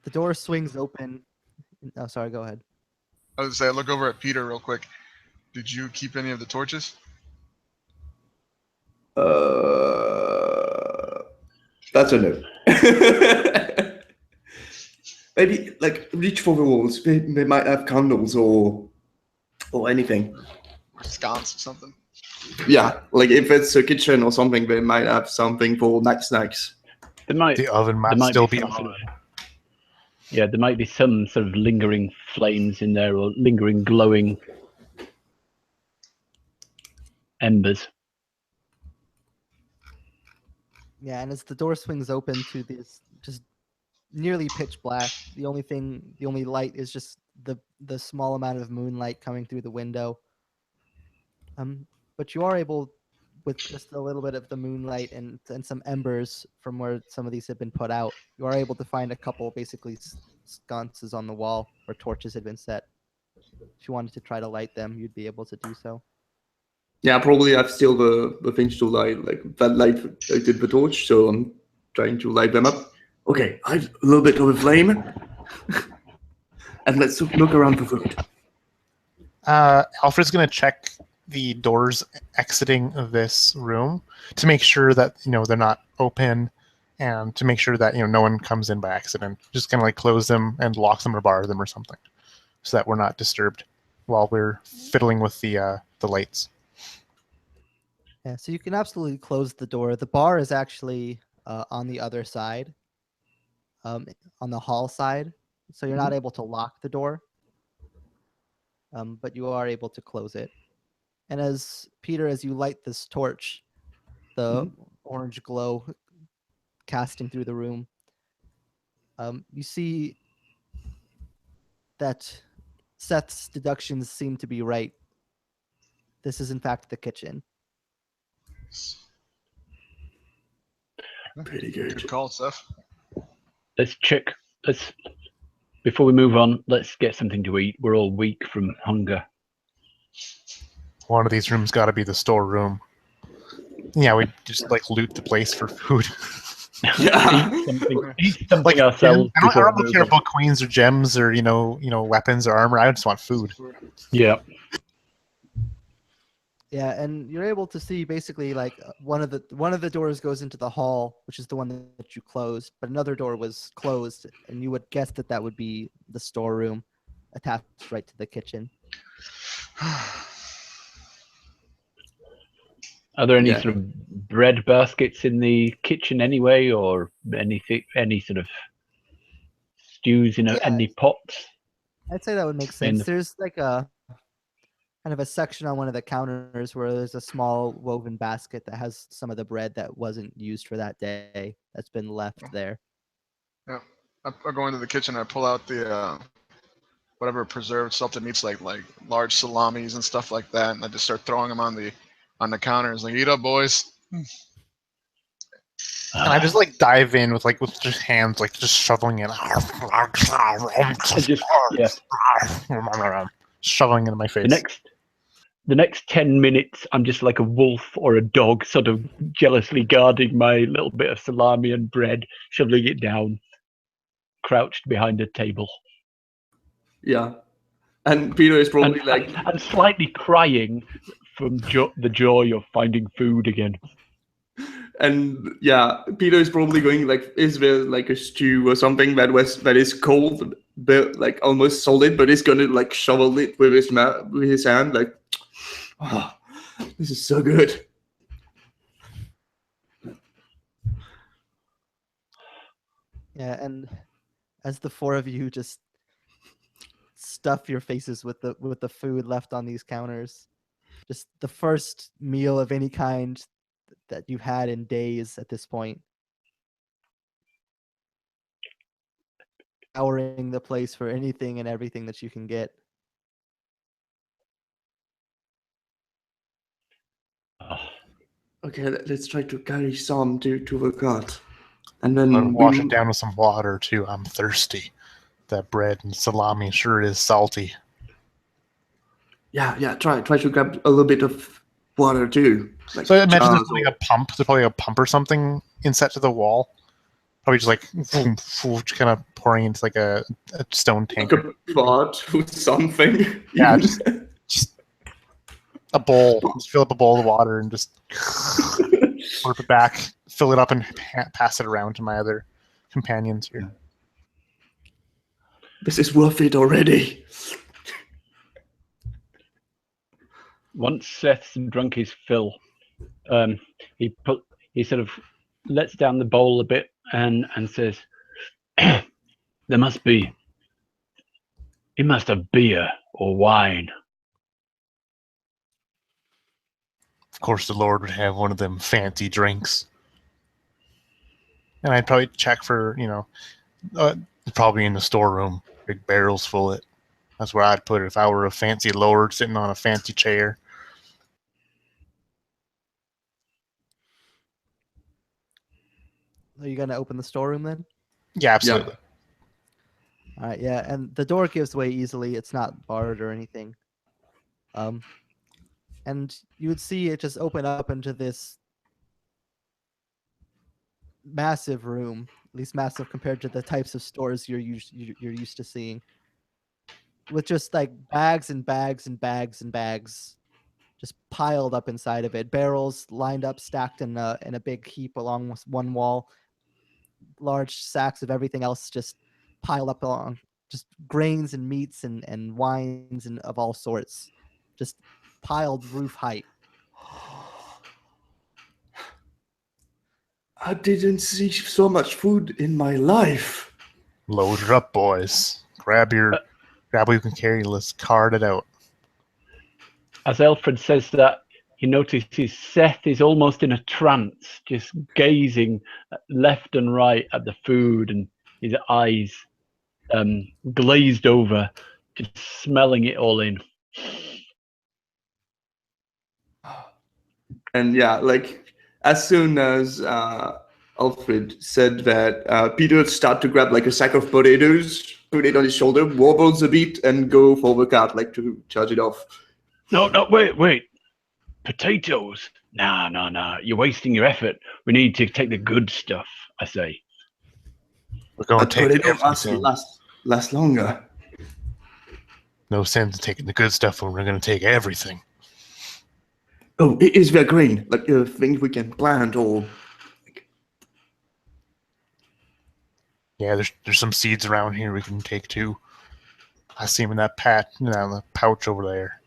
The door swings open. Oh, sorry, go ahead. I was gonna say, look over at Peter real quick. Did you keep any of the torches? That's a no. Maybe like reach for the walls. They might have candles or anything. Or sconce or something? Yeah, like if it's a kitchen or something, they might have something for snacks. There might The oven might there might still be be some sort on. of, yeah, there might be some sort of lingering flames in there or lingering glowing embers. Yeah, and as the door swings open to this just nearly pitch black, the only light is just the small amount of moonlight coming through the window. But you are able, with just a little bit of the moonlight and some embers from where some of these have been put out, you are able to find a couple basically sconces on the wall where torches had been set. If you wanted to try to light them, you'd be able to do so. Yeah, probably have still the things to light, like that light I did the torch, so I'm trying to light them up. Okay, I have a little bit of a flame. And let's look around for food. Alfred's going to check the doors exiting this room to make sure that they're not open, and to make sure that no one comes in by accident. Just kind of like close them and lock them or bar them or something, so that we're not disturbed while we're fiddling with the lights. Yeah, so you can absolutely close the door. The bar is actually on the other side, on the hall side, so you're not able to lock the door, but you are able to close it. And as you light this torch, the orange glow casting through the room, You see that Seth's deductions seem to be right. This is in fact the kitchen. Pretty Good good. call, Seth. Let's check. Let's before we move on. Let's get something to eat. We're all weak from hunger. One of these rooms got to be the storeroom. Yeah, we just like loot the place for food. Yeah. Eat something Like ourselves I don't before really we care move on. about coins or gems or weapons or armor. I just want food. Yeah. Yeah, and you're able to see basically like one of the doors goes into the hall, which is the one that you closed, but another door was closed, and you would guess that that would be the storeroom attached right to the kitchen. Are there any Yeah. sort of bread baskets in the kitchen anyway, or anything? Any sort of stews in Yeah. any pots? I'd say that would make In sense. There's like a kind of a section on one of the counters where there's a small woven basket that has some of the bread that wasn't used for that day that's been left there. Yeah. I go into the kitchen. I pull out the whatever preserved salted meats, like large salamis and stuff like that, and I just start throwing them on the counters. Like, eat up, boys. And I just like dive in with just hands, like just shoveling it. just yeah. Shoveling it in my face. The next 10 minutes, I'm just like a wolf or a dog, sort of jealously guarding my little bit of salami and bread, shoveling it down, crouched behind a table, Yeah. And Peter is probably and slightly crying from the joy of finding food again. and yeah, Peter is probably going like, is there like a stew or something that is cold, but like almost solid, but he's gonna like shovel it with his hand, like, oh, this is so good. Yeah, and as the four of you just stuff your faces with the food left on these counters, just the first meal of any kind that you've had in days at this point. Scouring the place for anything and everything that you can get. Okay, let's try to carry some to the cart, and I'll then wash it down with some water too. I'm thirsty. That bread and salami sure is salty. Yeah, try to grab a little bit of water too. Like, So I imagine there's jars probably or- a pump. There's probably a pump or something inset to the wall. Probably just like boom, boom, just kind of pouring into like a stone tank. like a pot with something. Yeah, just a bowl. Just fill up a bowl of water and just slurp it back, fill it up, and pass it around to my other companions here. This is worth it already. Once Seth's drunk his fill, he sort of lets down the bowl a bit and says, "It must have beer or wine." Of course, the Lord would have one of them fancy drinks. And I'd probably check for, probably in the storeroom, big barrels full of it. That's where I'd put it if I were a fancy lord sitting on a fancy chair. Are you gonna open the storeroom then? Yeah, absolutely. All right, yeah, and the door gives way easily. It's not barred or anything. And you would see it just open up into this massive room, at least massive compared to the types of stores you're used to seeing, with just like bags and bags and bags and bags just piled up inside of it, barrels lined up, stacked in a big heap along one wall, large sacks of everything else just piled up along, just grains and meats and wines and of all sorts, just piled roof height. I didn't see so much food in my life. Load it up, boys. Grab what you can carry. Let's cart it out. As Alfred says that, he notices Seth is almost in a trance, just gazing left and right at the food and his eyes glazed over, just smelling it all in. And yeah, like as soon as Alfred said that, Peter would start to grab like a sack of potatoes, put it on his shoulder, wobbles a bit, and go for the cart, like to charge it off. No, wait. Potatoes? Nah. You're wasting your effort. We need to take the good stuff, I say. We're going to But take it don't everything. last longer. No sense in taking the good stuff when we're going to take everything. Oh, is there grain? Like things we can plant or... Yeah, there's some seeds around here we can take too. I see them in that the pouch over there.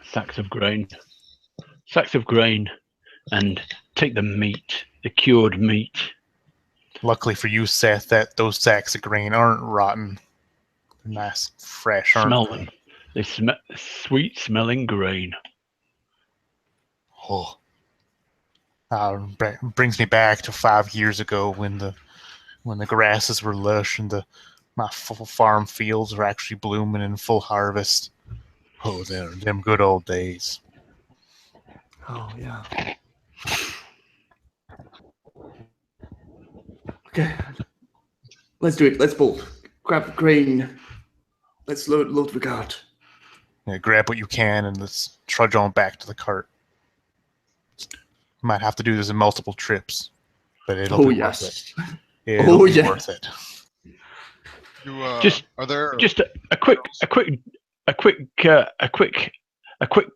Sacks of grain, and take the meat, the cured meat. Luckily for you, Seth, that those sacks of grain aren't rotten. They're nice, fresh, aren't Smell they? them. They smell sweet smelling grain. Oh. Brings me back to 5 years ago when the grasses were lush and my farm fields were actually blooming in full harvest. Oh, them good old days. Oh, yeah. Okay. Let's do it. Let's bolt. Grab the grain. Let's load the cart. Yeah, grab what you can and let's trudge on back to the cart. Might have to do this in multiple trips, but it'll be worth it. It'll be worth it. Are there just a quick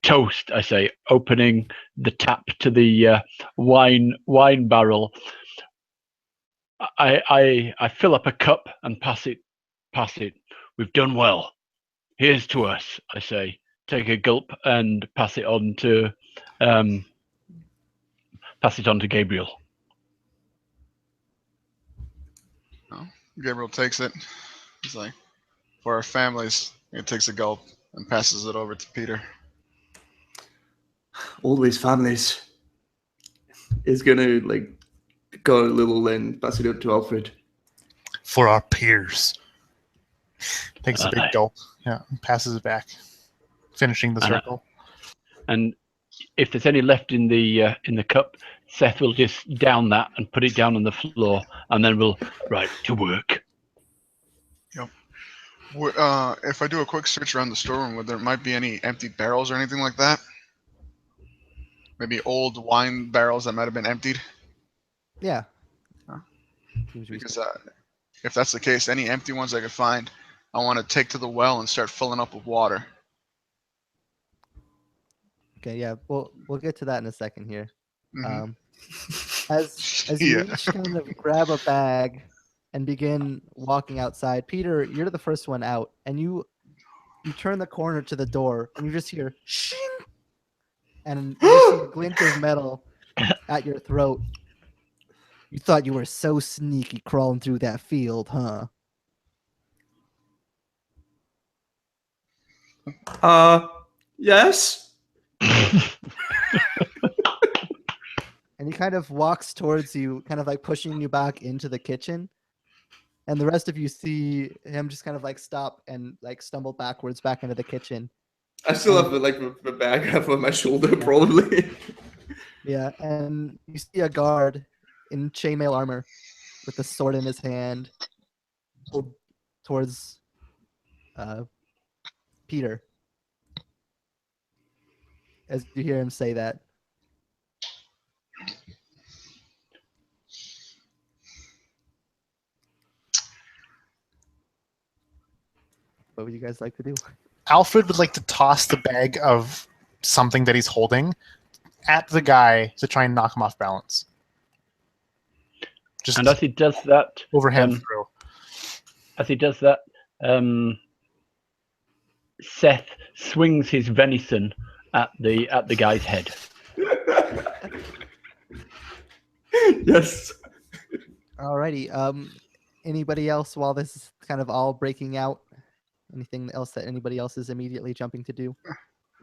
toast, I say, opening the tap to the wine barrel. I fill up a cup and pass it. We've done well. Here's to us, I say. Take a gulp and pass it on to Gabriel. Oh, Gabriel takes it. He's like, for our families. He takes a gulp and passes it over to Peter. Always families. Is gonna like go a little and pass it up to Alfred. For our peers. Takes a big gulp. Yeah, and passes it back, finishing the circle. And if there's any left in the cup, Seth will just down that and put it down on the floor, and then we'll right to work. Yep. If I do a quick search around the storeroom, there might be any empty barrels or anything like that? Maybe old wine barrels that might have been emptied? Yeah. Because if that's the case, any empty ones I could find, I want to take to the well and start filling up with water. Okay, yeah, we'll get to that in a second here. Mm-hmm. As you each kind of grab a bag and begin walking outside, Peter, you're the first one out, and you turn the corner to the door, and you just hear shing, and you see a glint of metal at your throat. You thought you were so sneaky crawling through that field, huh? Yes. And he kind of walks towards you, kind of like pushing you back into the kitchen. And the rest of you see him just kind of like stop and like stumble backwards back into the kitchen. I still have the bag up on my shoulder, probably. Yeah, and you see a guard in chainmail armor with a sword in his hand, pulled towards Peter. As you hear him say that. What would you guys like to do? Alfred would like to toss the bag of something that he's holding at the guy to try and knock him off balance. And as he does that, overhand throw. As he does that, Seth swings his venison at the guy's head. Yes. Alrighty. Anybody else while this is kind of all breaking out? Anything else that anybody else is immediately jumping to do?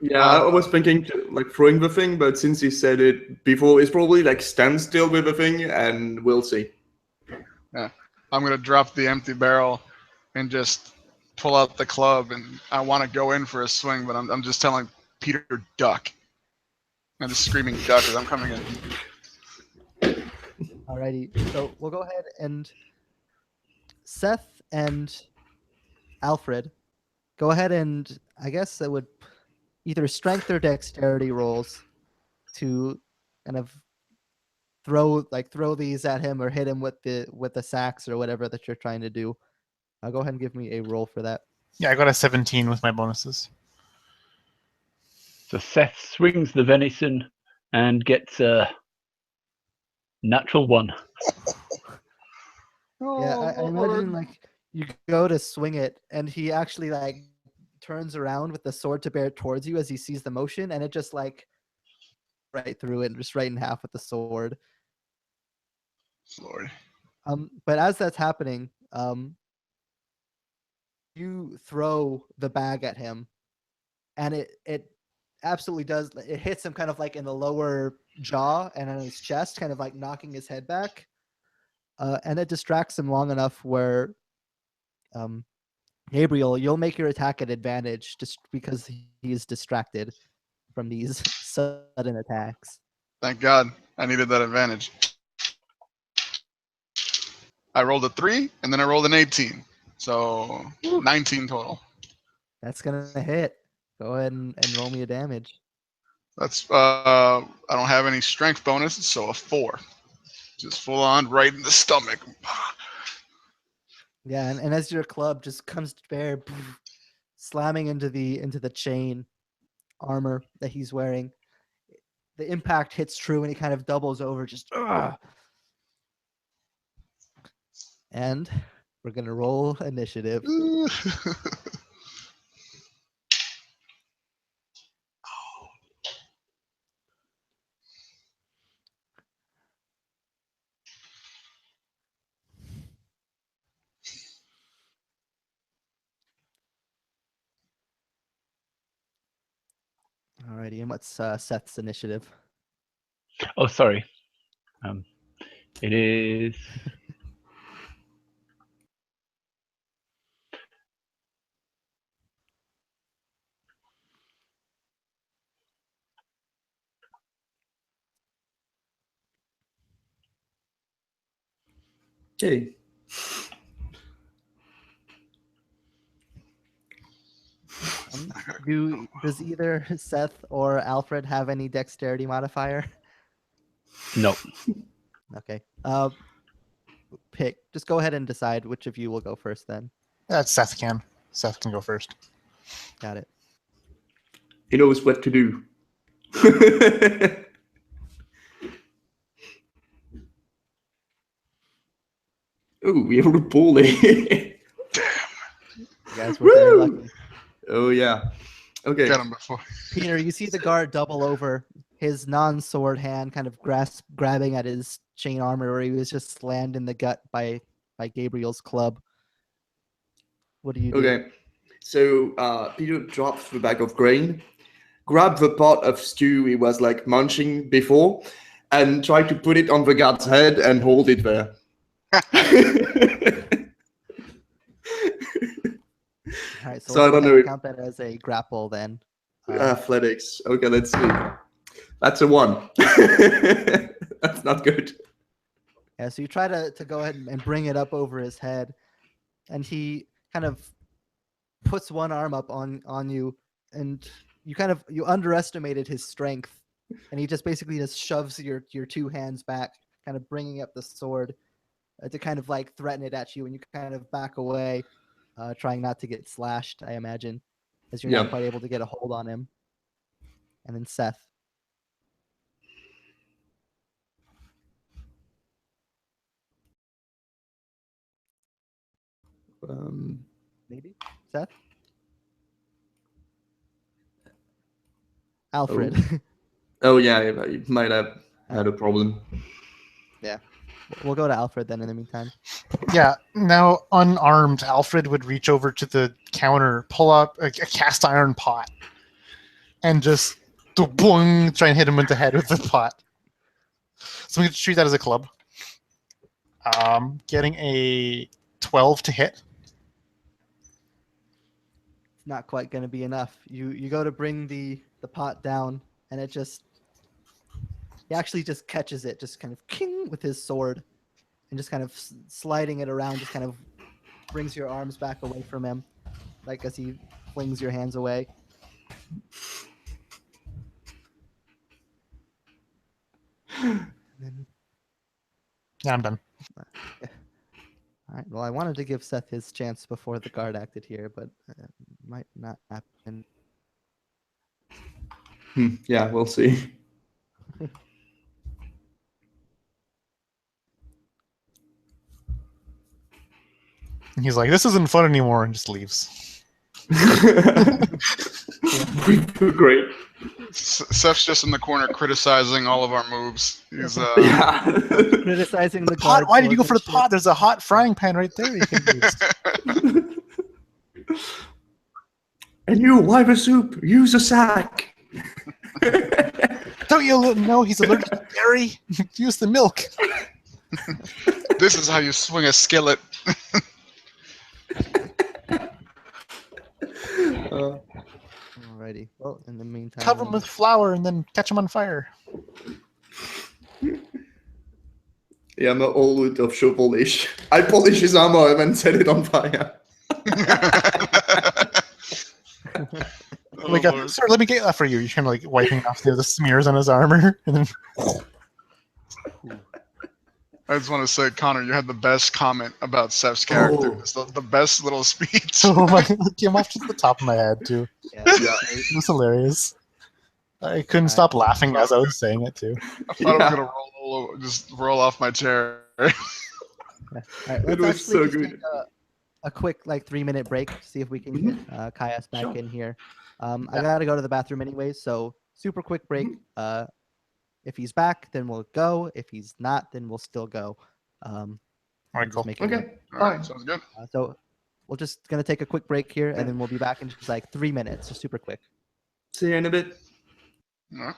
Yeah, I was thinking like throwing the thing, but since he said it before, it's probably like stand still with the thing, and we'll see. Yeah. I'm gonna drop the empty barrel and just pull out the club, and I want to go in for a swing, but I'm just telling Peter duck, and just screaming duck as I'm coming in. Alrighty, so we'll go ahead and Seth and Alfred, go ahead and I guess that would either strength or dexterity rolls to kind of throw these at him or hit him with the sacks or whatever that you're trying to do. I'll go ahead and give me a roll for that. Yeah, I got a 17 with my bonuses. So Seth swings the venison and gets a natural 1. Yeah, I imagine like you go to swing it and he actually like turns around with the sword to bear towards you as he sees the motion, and it just like right through it, just right in half with the sword. Lord. But as that's happening, you throw the bag at him, and it absolutely does. It hits him kind of like in the lower jaw and on his chest, kind of like knocking his head back, and it distracts him long enough where, Gabriel, you'll make your attack at advantage just because he's distracted from these sudden attacks. Thank God. I needed that advantage. I rolled a 3, and then I rolled an 18. So 19 total. That's gonna hit. Go ahead and roll me a damage. That's I don't have any strength bonuses, so a 4. Just full on right in the stomach. Yeah, and as your club just comes to bear, slamming into the chain armor that he's wearing, the impact hits true and he kind of doubles over, just and we're gonna roll initiative. Alrighty, and what's Seth's initiative? Oh, sorry. It is. Okay. Does either Seth or Alfred have any dexterity modifier? No. Okay. Just go ahead and decide which of you will go first then. That's Seth can. Seth can go first. Got it. He knows what to do. Oh, we have a bully. You guys were very lucky. Oh yeah. Okay. Got him before. Peter, you see the guard double over, his non-sword hand kind of grabbing at his chain armor where he was just slammed in the gut by Gabriel's club. What do you do? Okay. So Peter drops the bag of grain, grab the pot of stew he was like munching before, and try to put it on the guard's head and hold it there. All right, so, So I we'll don't know if- count that as a grapple then. Athletics. Okay, let's see. That's a 1. That's not good. Yeah, so you try to go ahead and bring it up over his head, and he kind of puts one arm up on you, and you underestimated his strength, and he just basically just shoves your two hands back, kind of bringing up the sword to kind of like threaten it at you, and you kind of back away, trying not to get slashed, I imagine, as you're not Yeah. quite able to get a hold on him. And then Seth. Maybe? Seth? Alfred. Oh yeah, he might have had a problem. Yeah. We'll go to Alfred then in the meantime. Yeah, now unarmed, Alfred would reach over to the counter, pull up a cast iron pot, and just boing, try and hit him in the head with the pot. So we can treat that as a club. Getting a 12 to hit. It's not quite going to be enough. You go to bring the pot down, and he actually just catches it, just kind of king with his sword, and just kind of sliding it around, just kind of brings your arms back away from him, like as he flings your hands away. And then, Yeah, I'm done. all right. Well, I wanted to give Seth his chance before the guard acted here, but might not happen. Yeah, we'll see. And he's like, "This isn't fun anymore," and just leaves. Great. Seth's just in the corner criticizing all of our moves. He's Yeah. Criticizing the Pot? guard. Why did you go for the swordsmanship. pot? There's a hot frying pan right there. You can use. And you, why the soup? Use a sack. Don't you know he's allergic to dairy? Use the milk. This is how you swing a skillet. Alrighty. Well, in the meantime, Cover him with flour and then catch him on fire. Yeah, I'm all out of show polish. I polish his armor and then set it on fire. Like, sir, let me get that for you. You're kind of like wiping off the smears on his armor, and then I just want to say, Connor, you had the best comment about Seth's character. Oh. It's the best little speech. oh my, it came off to the top of my head too. yeah, It was hilarious. I couldn't stop laughing as I was saying it too. I thought I was gonna just roll off my chair. All right, It let's was actually so just good. take a quick 3-minute break. See if we can get Kaias back Sure. in here. I gotta go to the bathroom anyways, so super quick break. If he's back, then we'll go. If he's not, then we'll still go. All right, Just cool. making note. Okay, All right, fine. sounds good. So we're just gonna take a quick break here, and then we'll be back in just 3 minutes, just super quick. See you in a bit. All right.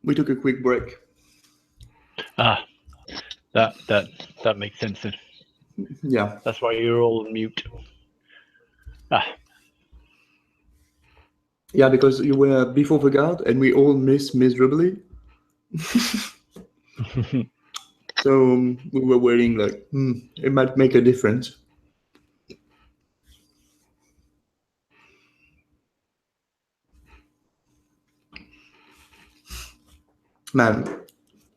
We took a quick break. Ah, that makes sense then. Yeah. That's why you're all on mute. Ah, Yeah, because you were before the guard and we all missed miserably. So we were waiting it might make a difference. Man,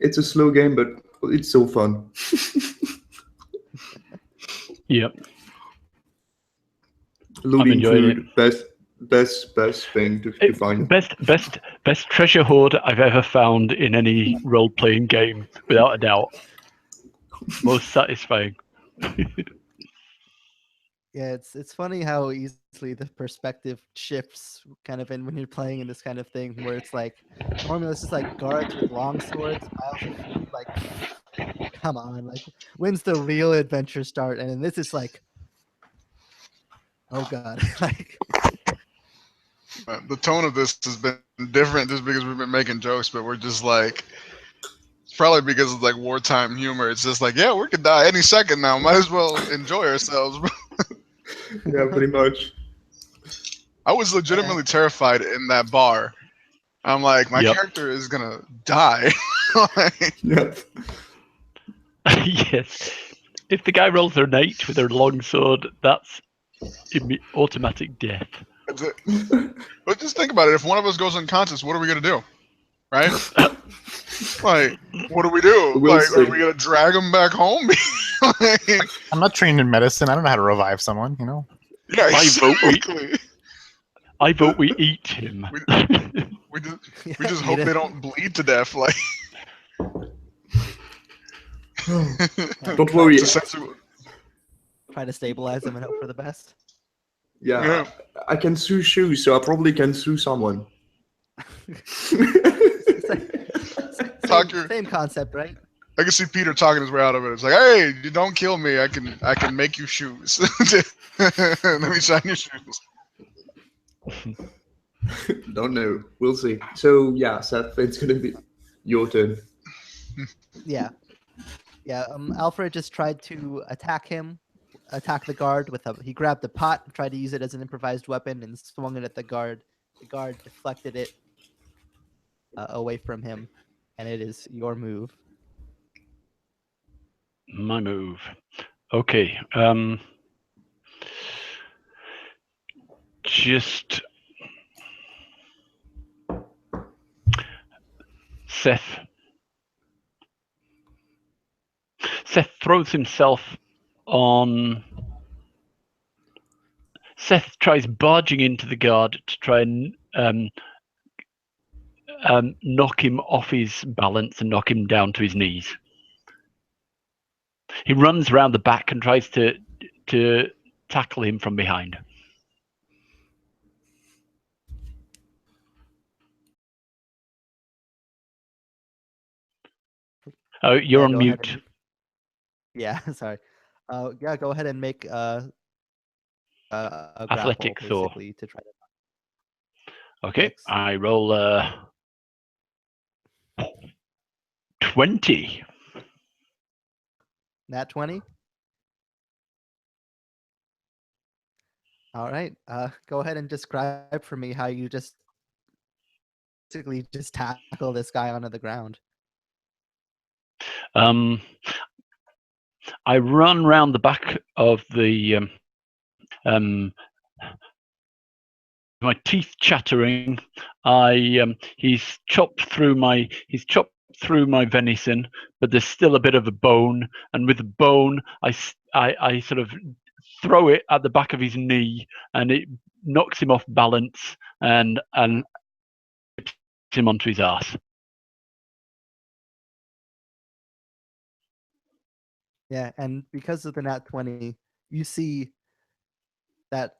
it's a slow game, but it's so fun. yep. Looting enjoying food, best thing to find. Best treasure hoard I've ever found in any role-playing game, without a doubt. Most satisfying. Yeah, it's funny how easily the perspective shifts kind of in when you're playing in this kind of thing where it's like normally it's just guards with long swords, piles of food, come on, like when's the real adventure start? And this is like, oh god, like The tone of this has been different just because we've been making jokes, but we're just like, it's probably because of like wartime humor. It's just like, yeah, we could die any second now. Might as well enjoy ourselves. Yeah, pretty much. I was legitimately terrified in that bar. I'm like, my Yep. character is gonna die. Like, Yep. Yes. If the guy rolls an 8 with a long sword, that's automatic death. that's it. But just think about it. If one of us goes unconscious, what are we gonna do? Right? Like, what do we do? We'll Like, are see. we gonna drag him back home? Like, I'm not trained in medicine. I don't know how to revive someone. You know. yeah, I vote exactly. we eat him. We just yeah, we just eat hope it. they don't bleed to death. Like, Don't worry. it's essentially, Try to stabilize them and hope for the best. Yeah, yeah. I can sue shoes, so I probably can sue someone. Talk your- Same concept, right? I can see Peter talking his way out of it. It's like, hey, you don't kill me. I can make you shoes. Let me shine your shoes. Don't know. We'll see. So yeah, Seth, it's gonna be your turn. Yeah. Yeah. Alfred just tried to attack the guard with he grabbed the pot, tried to use it as an improvised weapon, and swung it at the guard. The guard deflected it away from him, and it is your move. My move. Okay. Just Seth. Seth throws himself on. Seth tries barging into the guard to try and knock him off his balance and knock him down to his knees. He runs round the back and tries to tackle him from behind. Oh, you're on Go ahead mute. Yeah, sorry. Yeah, go ahead and make a grapple, Athletics or- basically, to try to. Okay, Athletics. I roll 20. Nat 20. All right. Go ahead and describe for me how you just basically just tackle this guy onto the ground. I run round the back of the my teeth chattering. He's chopped through my venison, but there's still a bit of a bone, and with the bone, I sort of throw it at the back of his knee, and it knocks him off balance and tips him onto his ass. Yeah, and because of the nat 20, you see that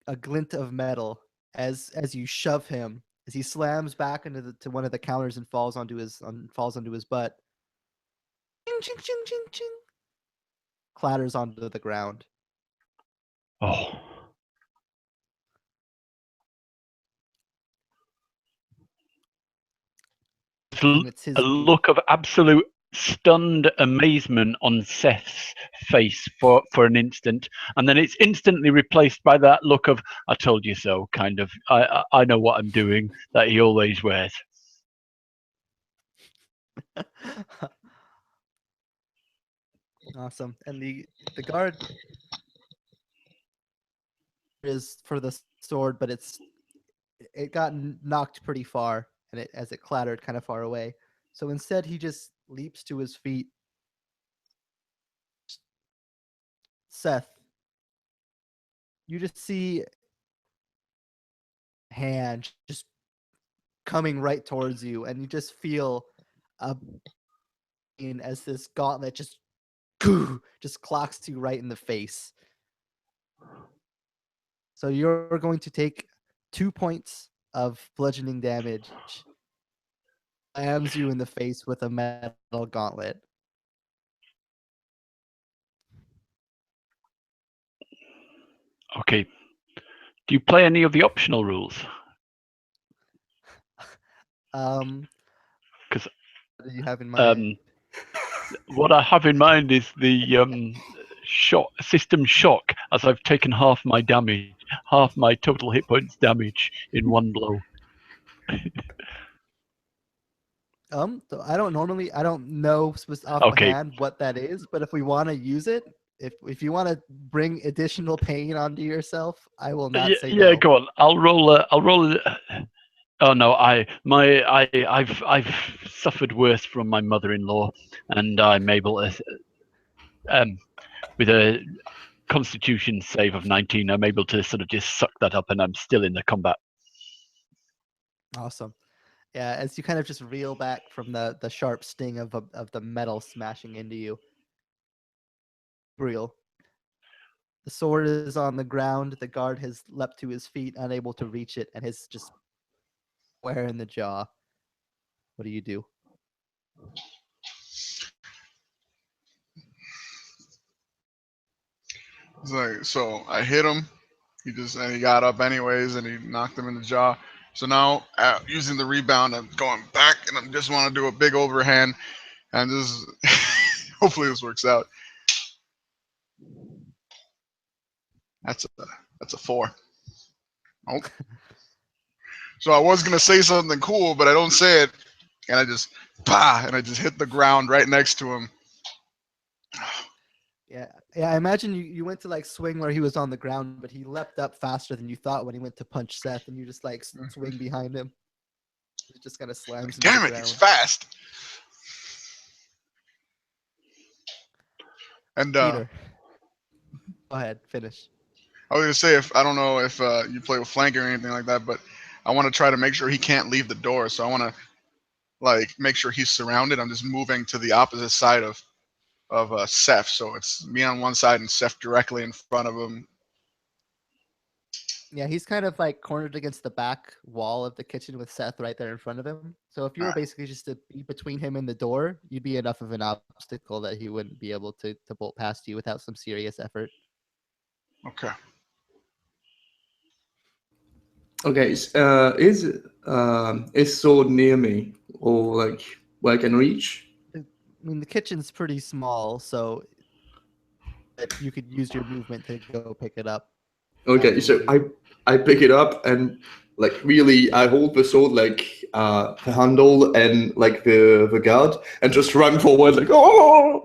a glint of metal as you shove him, as he slams back into to one of the counters and falls onto his butt. Ching, ching, ching, ching, ching. Clatters onto the ground. Oh. It's his A look of absolute stunned amazement on Seth's face for an instant, and then it's instantly replaced by that look of "I told you so," kind of I know what I'm doing that he always wears. Awesome. And the guard is for the sword, but it got knocked pretty far, and as it clattered kind of far away. So instead, he just leaps to his feet. Seth, you just see a hand just coming right towards you, and you just feel as this gauntlet just clocks you right in the face. So you're going to take 2 points of bludgeoning damage. slams you in the face with a metal gauntlet. Okay. Do you play any of the optional rules? Um, 'Cause, what do you have in mind? What I have in mind is the system shock, as I've taken half my total hit points damage in one blow. So I don't know off the Okay. hand what that is, but if we want to use it, if you want to bring additional pain onto yourself, I will not say Yeah, no. go on. I'll roll. Oh no, I've suffered worse from my mother-in-law, and I'm able to, with a Constitution save of 19, I'm able to sort of just suck that up, and I'm still in the combat. Awesome. Yeah, as you kind of just reel back from the sharp sting of the metal smashing into you. Real. The sword is on the ground. The guard has leapt to his feet, unable to reach it, and has just square in the jaw. What do you do? It's like, so I hit him. He got up anyways, and he knocked him in the jaw. So now, using the rebound, I'm going back, and I just want to do a big overhand, and this hopefully this works out. That's a 4. Oh. So I was gonna say something cool, but I don't say it, and I just hit the ground right next to him. Yeah, I imagine you went to like swing where he was on the ground, but he leapt up faster than you thought when he went to punch Seth, and you just like swing behind him. He just kind of slams into Damn the it, ground. he's fast. And Peter, go ahead, finish. I was gonna say, if I don't know if you play with flanking or anything like that, but I want to try to make sure he can't leave the door. So I want to like make sure he's surrounded. I'm just moving to the opposite side of Seth, so it's me on one side and Seth directly in front of him. Yeah, he's kind of like cornered against the back wall of the kitchen with Seth right there in front of him. So if you were basically just to be between him and the door, you'd be enough of an obstacle that he wouldn't be able to bolt past you without some serious effort. Okay. Okay, is sword near me or like where I can reach? I mean, the kitchen's pretty small, so you could use your movement to go pick it up. Okay, so I pick it up and like really I hold the sword like the handle and like the guard and just run forward like oh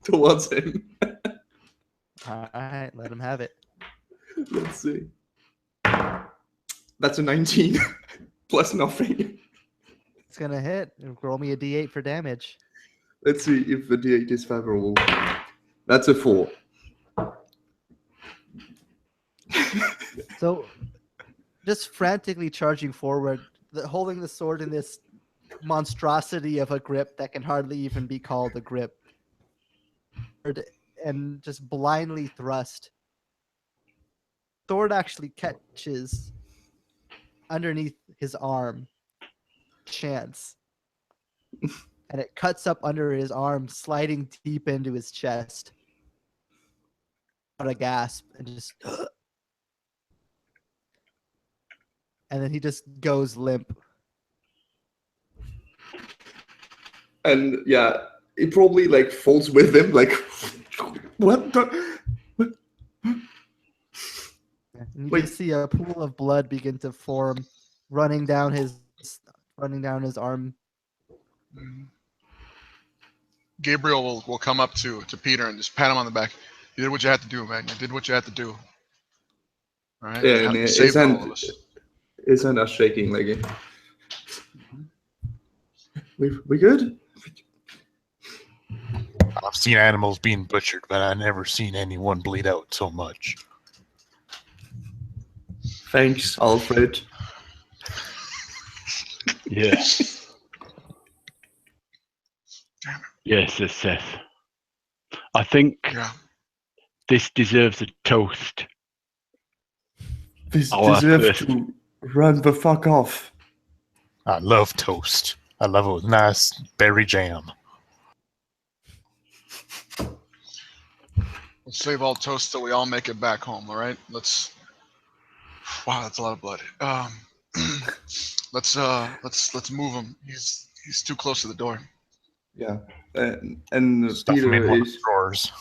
towards him. All right, let him have it. Let's see. That's a 19 plus nothing. It's gonna hit. Roll me a d8 for damage. Let's see if the d8 is favorable. That's a 4. So, just frantically charging forward, holding the sword in this monstrosity of a grip that can hardly even be called a grip, and just blindly thrust. Sword actually catches underneath his arm, chance, and it cuts up under his arm, sliding deep into his chest. Out a gasp and just. And then he just goes limp. And yeah, it probably like falls with him. Like, what the? What? And you Wait. just see a pool of blood begin to form, running down his arm. Gabriel will come up to Peter and just pat him on the back. You did what you had to do, man. You did what you had to do. All right. Yeah, and You his saved all hand, of us. his hand are shaking like it. We good? I've seen animals being butchered, but I've never seen anyone bleed out so much. Thanks, Alfred. Yes. Yes, Seth. I think this deserves a toast. This Our deserves first. to run the fuck off. I love toast. I love it with nice berry jam. Let's save all toast till we all make it back home. All right. Let's. Wow, that's a lot of blood. Let's move him. He's too close to the door. Yeah, and Stuff them in Peter one of the drawers.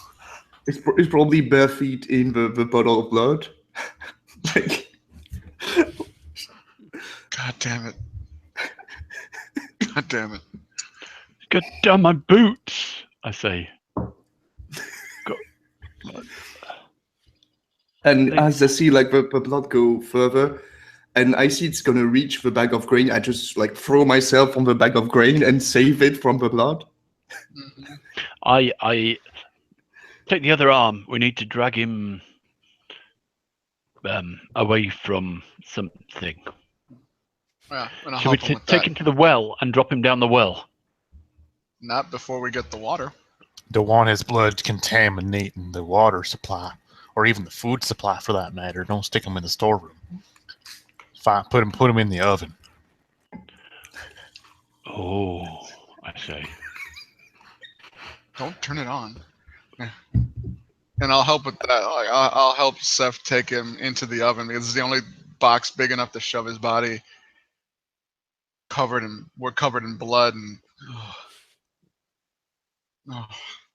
is probably bare feet in the puddle of blood. Like, God damn it. God damn it. Get down my boots, I say. and as I see like the blood go further, and I see it's gonna reach the bag of grain, I just like throw myself on the bag of grain and save it from the blood. Mm-hmm. I take the other arm. We need to drag him away from something. Yeah, and I'll Should we help him with take that. him to the well and drop him down the well? Not before we get the water. Don't want his blood contaminating the water supply, or even the food supply for that matter. Don't stick him in the storeroom. Fine, put him in the oven. Oh, I say. Don't turn it on. Yeah. And I'll help with that. Like, I'll help Seth take him into the oven because it's the only box big enough to shove his body. We're covered in blood and.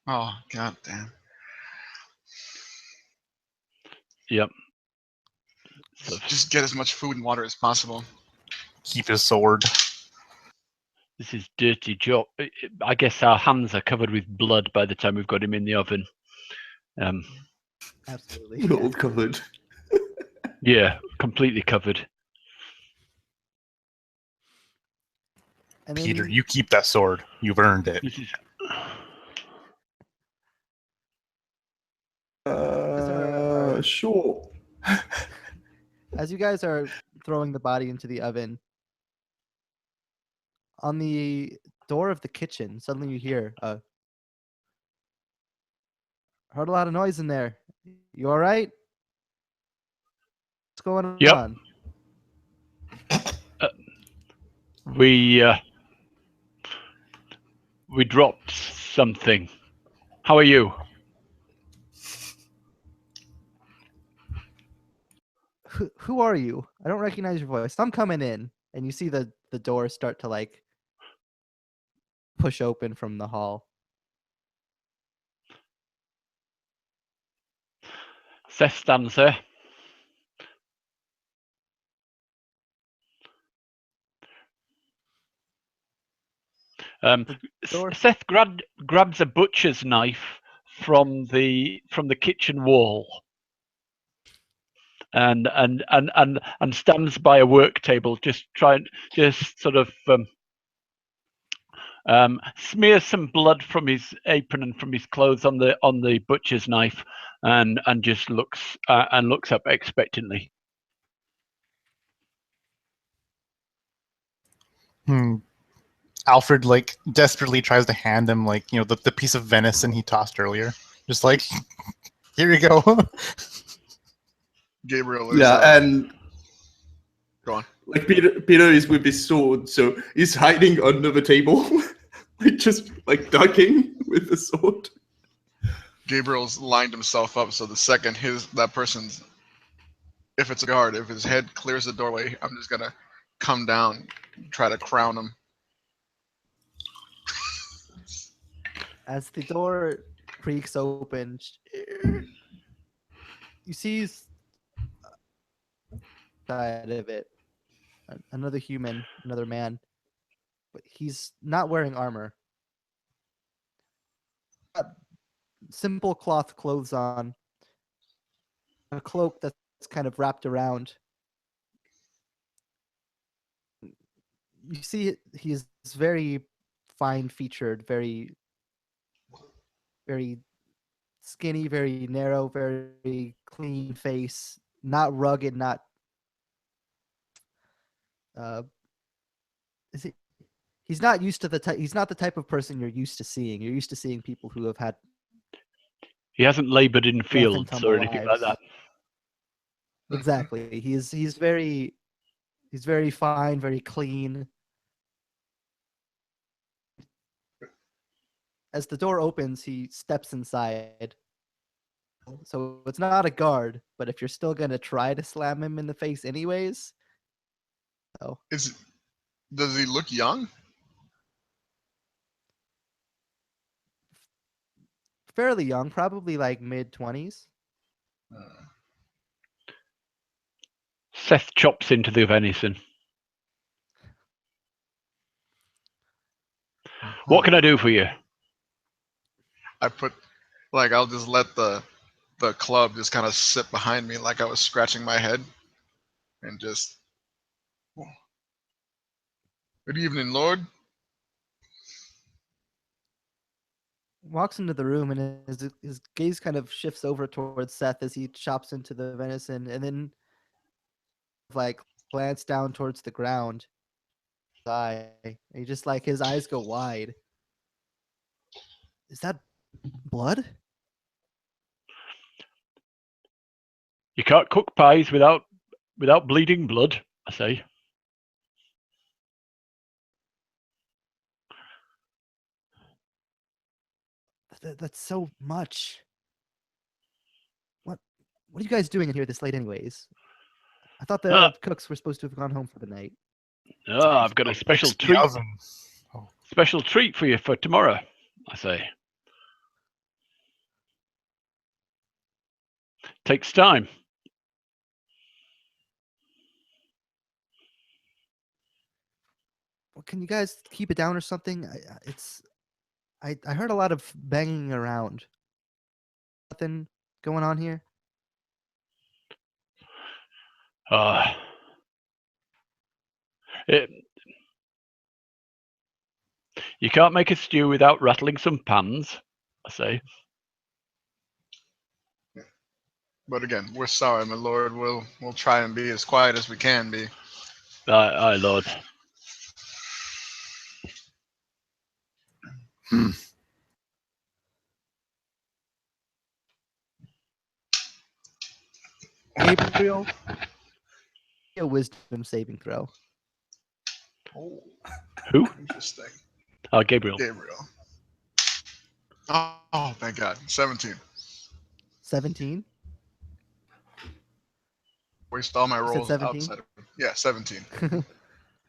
Oh, god damn. Yep. So Just get as much food and water as possible. Keep his sword. this is dirty job. I guess our hands are covered with blood by the time we've got him in the oven. Absolutely. We're all covered. Yeah, completely covered. And then Peter, you keep that sword. You've earned it. This is Sure. as you guys are throwing the body into the oven, on the door of the kitchen, suddenly you hear heard a lot of noise in there. You all right? What's going Yep. on? we dropped something. How are you? Who are you? I don't recognize your voice. I'm coming in, and you see the door start to like push open from the hall. Seth stands there. door- Seth grabs a butcher's knife from the kitchen wall and stands by a work table, just sort of smears some blood from his apron and from his clothes on the butcher's knife, and just looks up expectantly. Alfred like desperately tries to hand him like the piece of venison he tossed earlier. Just like, here you go. Gabriel is. Yeah, and Go on. like Peter is with his sword, so he's hiding under the table, like just like ducking with the sword. Gabriel's lined himself up so the second that person's, if it's a guard, if his head clears the doorway, I'm just gonna come down, try to crown him. As the door creaks open, you see side of it another human, another man, but he's not wearing armor. Got simple cloth clothes on, a cloak that's kind of wrapped around. You see, he's very fine-featured, very, very skinny, very narrow, very clean face, not rugged, not. Is he? He's not used to the type. He's not the type of person you're used to seeing. You're used to seeing people who have had. He hasn't labored in and fields tumble or anything like lives. that. Exactly. He's very fine, very clean. as the door opens, he steps inside. So it's not a guard, but if you're still gonna try to slam him in the face anyways, oh, Does he look young? fairly young, probably like mid-20s. Seth chops into the venison. What can I do for you? I'll just let the club just kind of sit behind me like I was scratching my head, and just, good evening, Lord. Walks into the room and his gaze kind of shifts over towards Seth as he chops into the venison, and then like glance down towards the ground. He just like his eyes go wide. Is that blood? You can't cook pies without bleeding blood, I say. That's so much. What are you guys doing in here this late, anyways? I thought the cooks were supposed to have gone home for the night. I've got a special Fix the treat. oven. Special treat for you for tomorrow, I say. Takes time. Well, can you guys keep it down or something? I heard a lot of banging around. Nothing going on here. You can't make a stew without rattling some pans, I say. But again, we're sorry, my lord. We'll try and be as quiet as we can be. Aye, Lord. Gabriel, a wisdom saving throw. Oh, Who? interesting. Gabriel. Gabriel. Oh, thank God. 17. 17. Waste all my You said rolls 17? outside of 17.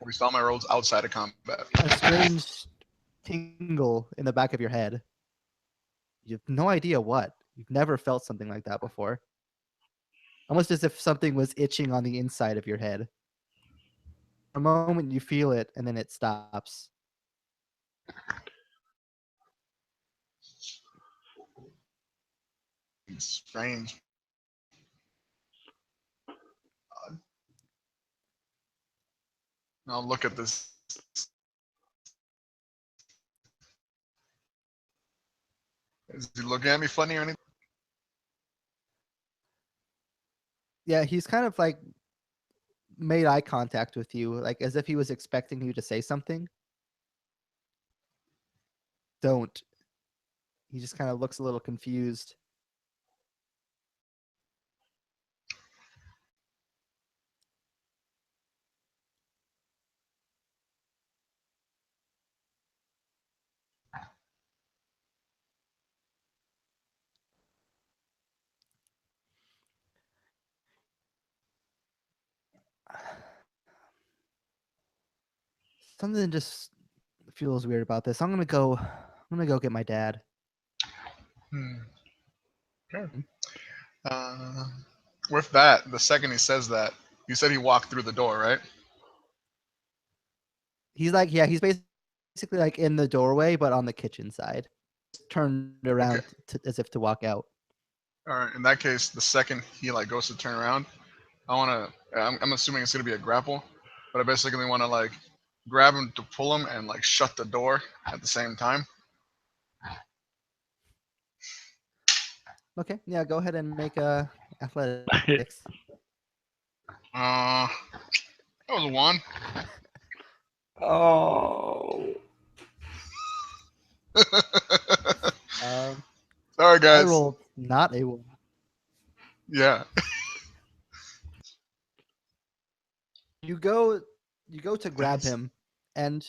Waste all my rolls outside of combat. A strange tingle in the back of your head. You have no idea what. You've never felt something like that before. Almost as if something was itching on the inside of your head. For a moment you feel it and then it stops. It's strange. I'll look at this. Is he looking at me funny or anything? Yeah, he's kind of like made eye contact with you, like as if he was expecting you to say something. Don't. He just kind of looks a little confused. Something just feels weird about this. I'm gonna go get my dad. Okay. Uh, with that, the second he says that, you said he walked through the door, right? He's like, yeah, he's basically like in the doorway, but on the kitchen side. Turned around as if to walk out. All right. In that case, the second he like goes to turn around, I'm assuming it's gonna be a grapple, but I basically want to like grab him to pull him and like shut the door at the same time. Okay, yeah, go ahead and make athletics. That was a 1. Oh. Sorry, I guys. rolled not a 1. Yeah. You go to grab him, and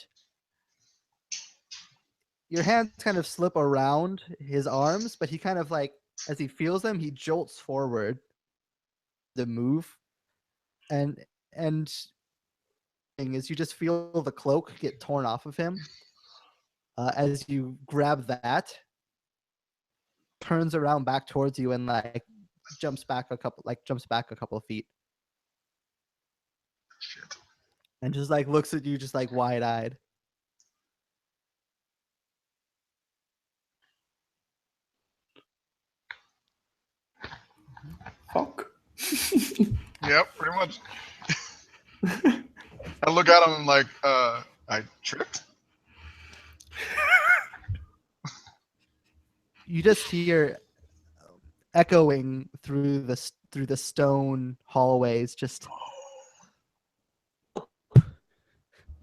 your hands kind of slip around his arms, but he kind of like, as he feels them, he jolts forward the move. And thing is you just feel the cloak get torn off of him. As you grab that, turns around back towards you and like jumps back a couple of feet. Shit. And just like looks at you just like wide-eyed. Fuck. Yep, pretty much. I look at him like, I tripped. You just hear echoing through the stone hallways just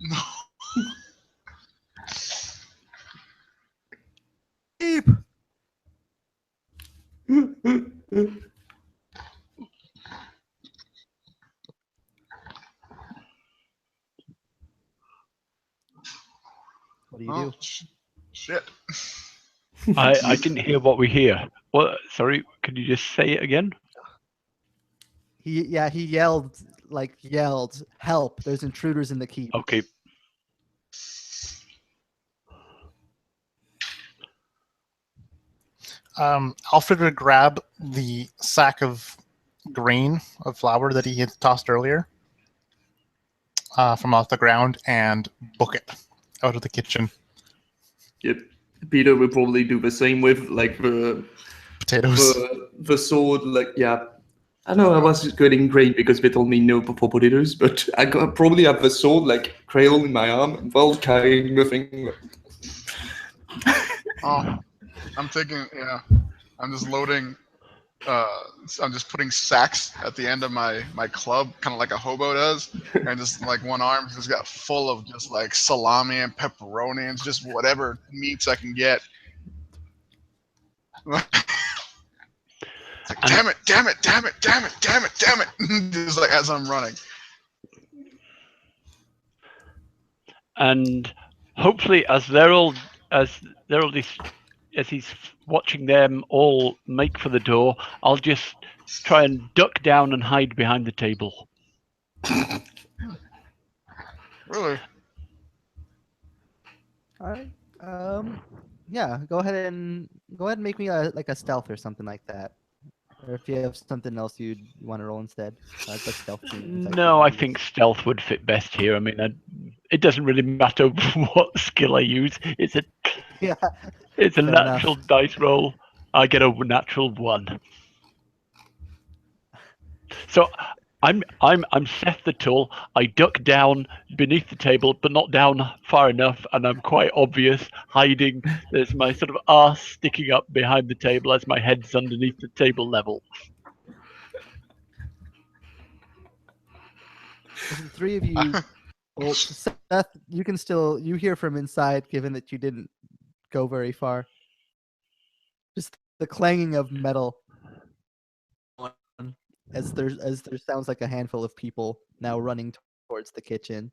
No. deep. What do you do? Shit. I didn't hear what we hear. What? Sorry, could you just say it again? He yelled, help, there's intruders in the keep. Okay. Alfred would grab the sack of grain of flour that he had tossed earlier from off the ground and book it out of the kitchen. Yep. Peter will probably do the same with like Potatoes. the sword. Like, yeah, I know I was getting grain because they told me no for potatoes, but I probably have the sword like cradled in my arm while carrying the thing. Oh, I'm thinking, yeah. I'm just loading. I'm just putting sacks at the end of my club, kind of like a hobo does, and just like one arm just got full of just like salami and pepperoni and just whatever meats I can get. It's like, damn it, damn it, damn it, damn it, damn it, damn it. Just like as I'm running. And hopefully, as he's watching them all make for the door, I'll just try and duck down and hide behind the table. Really? All right. Yeah, go ahead and make me a stealth or something like that. Or if you have something else you want to roll instead, but stealth seems like No, something I you think stealth would fit best here. I mean, it doesn't really matter what skill I use. It's a yeah. it's a Fair natural enough. dice roll. I get a natural 1. So I'm Seth the Tall. I duck down beneath the table, but not down far enough, and I'm quite obvious, hiding. There's my sort of arse sticking up behind the table as my head's underneath the table level. The three of you. Well, Seth, you hear from inside, given that you didn't go very far. Just the clanging of metal as there sounds like a handful of people now running towards the kitchen.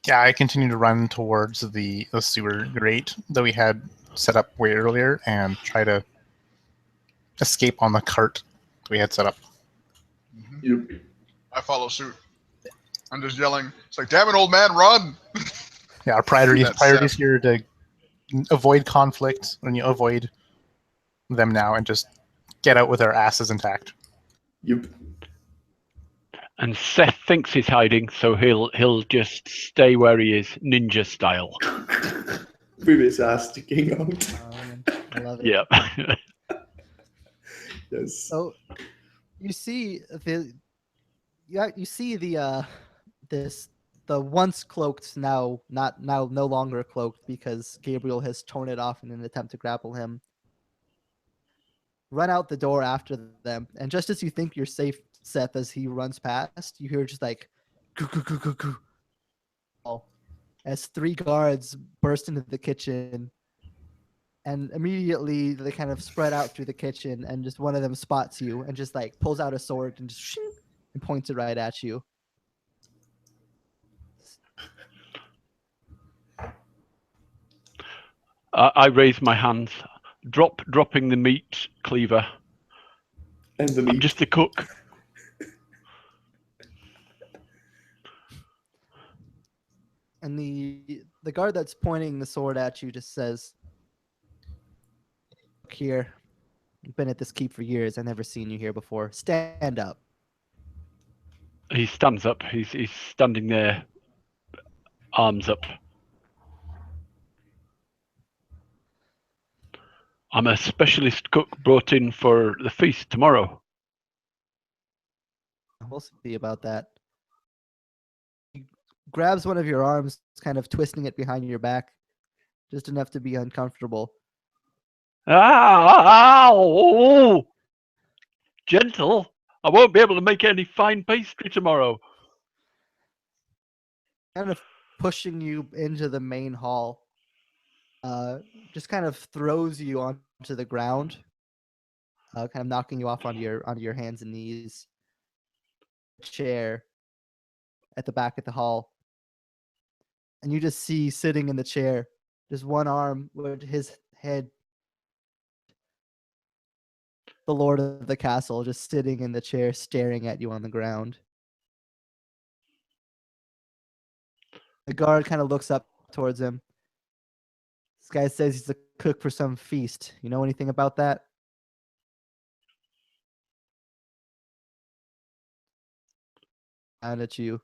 Yeah, I continue to run towards the sewer grate that we had set up way earlier and try to escape on the cart that we had set up. Mm-hmm. Yep. I follow suit. I'm just yelling. It's like, damn it, old man, run! Yeah, our priorities here to avoid conflict and avoid them now and just get out with our asses intact. Yep. And Seth thinks he's hiding, so he'll just stay where he is, ninja style. With his ass sticking out. I love it. Yeah. Yes. So you see the the once cloaked now no longer cloaked because Gabriel has torn it off in an attempt to grapple him. Run out the door after them, and just as you think you're safe, Seth, as he runs past, you hear just like goo, goo, goo, goo, goo, as 3 guards burst into the kitchen, and immediately they kind of spread out through the kitchen, and just one of them spots you and just like pulls out a sword and just and points it right at you. I raise my hands, dropping the meat cleaver. And the I'm meat. just a cook. And the guard that's pointing the sword at you just says, "Look here. I've been at this keep for years. I've never seen you here before. Stand up." He stands up. He's standing there, arms up. I'm a specialist cook brought in for the feast tomorrow. We'll see about that. He grabs one of your arms, kind of twisting it behind your back, just enough to be uncomfortable. Ow! Gentle. I won't be able to make any fine pastry tomorrow. Kind of pushing you into the main hall. Just kind of throws you onto the ground, kind of knocking you off onto your hands and knees. Chair at the back of the hall, and you just see sitting in the chair, just one arm with his head, the lord of the castle, just sitting in the chair, staring at you on the ground. The guard kind of looks up towards him. This guy says he's a cook for some feast. You know anything about that? Down at you.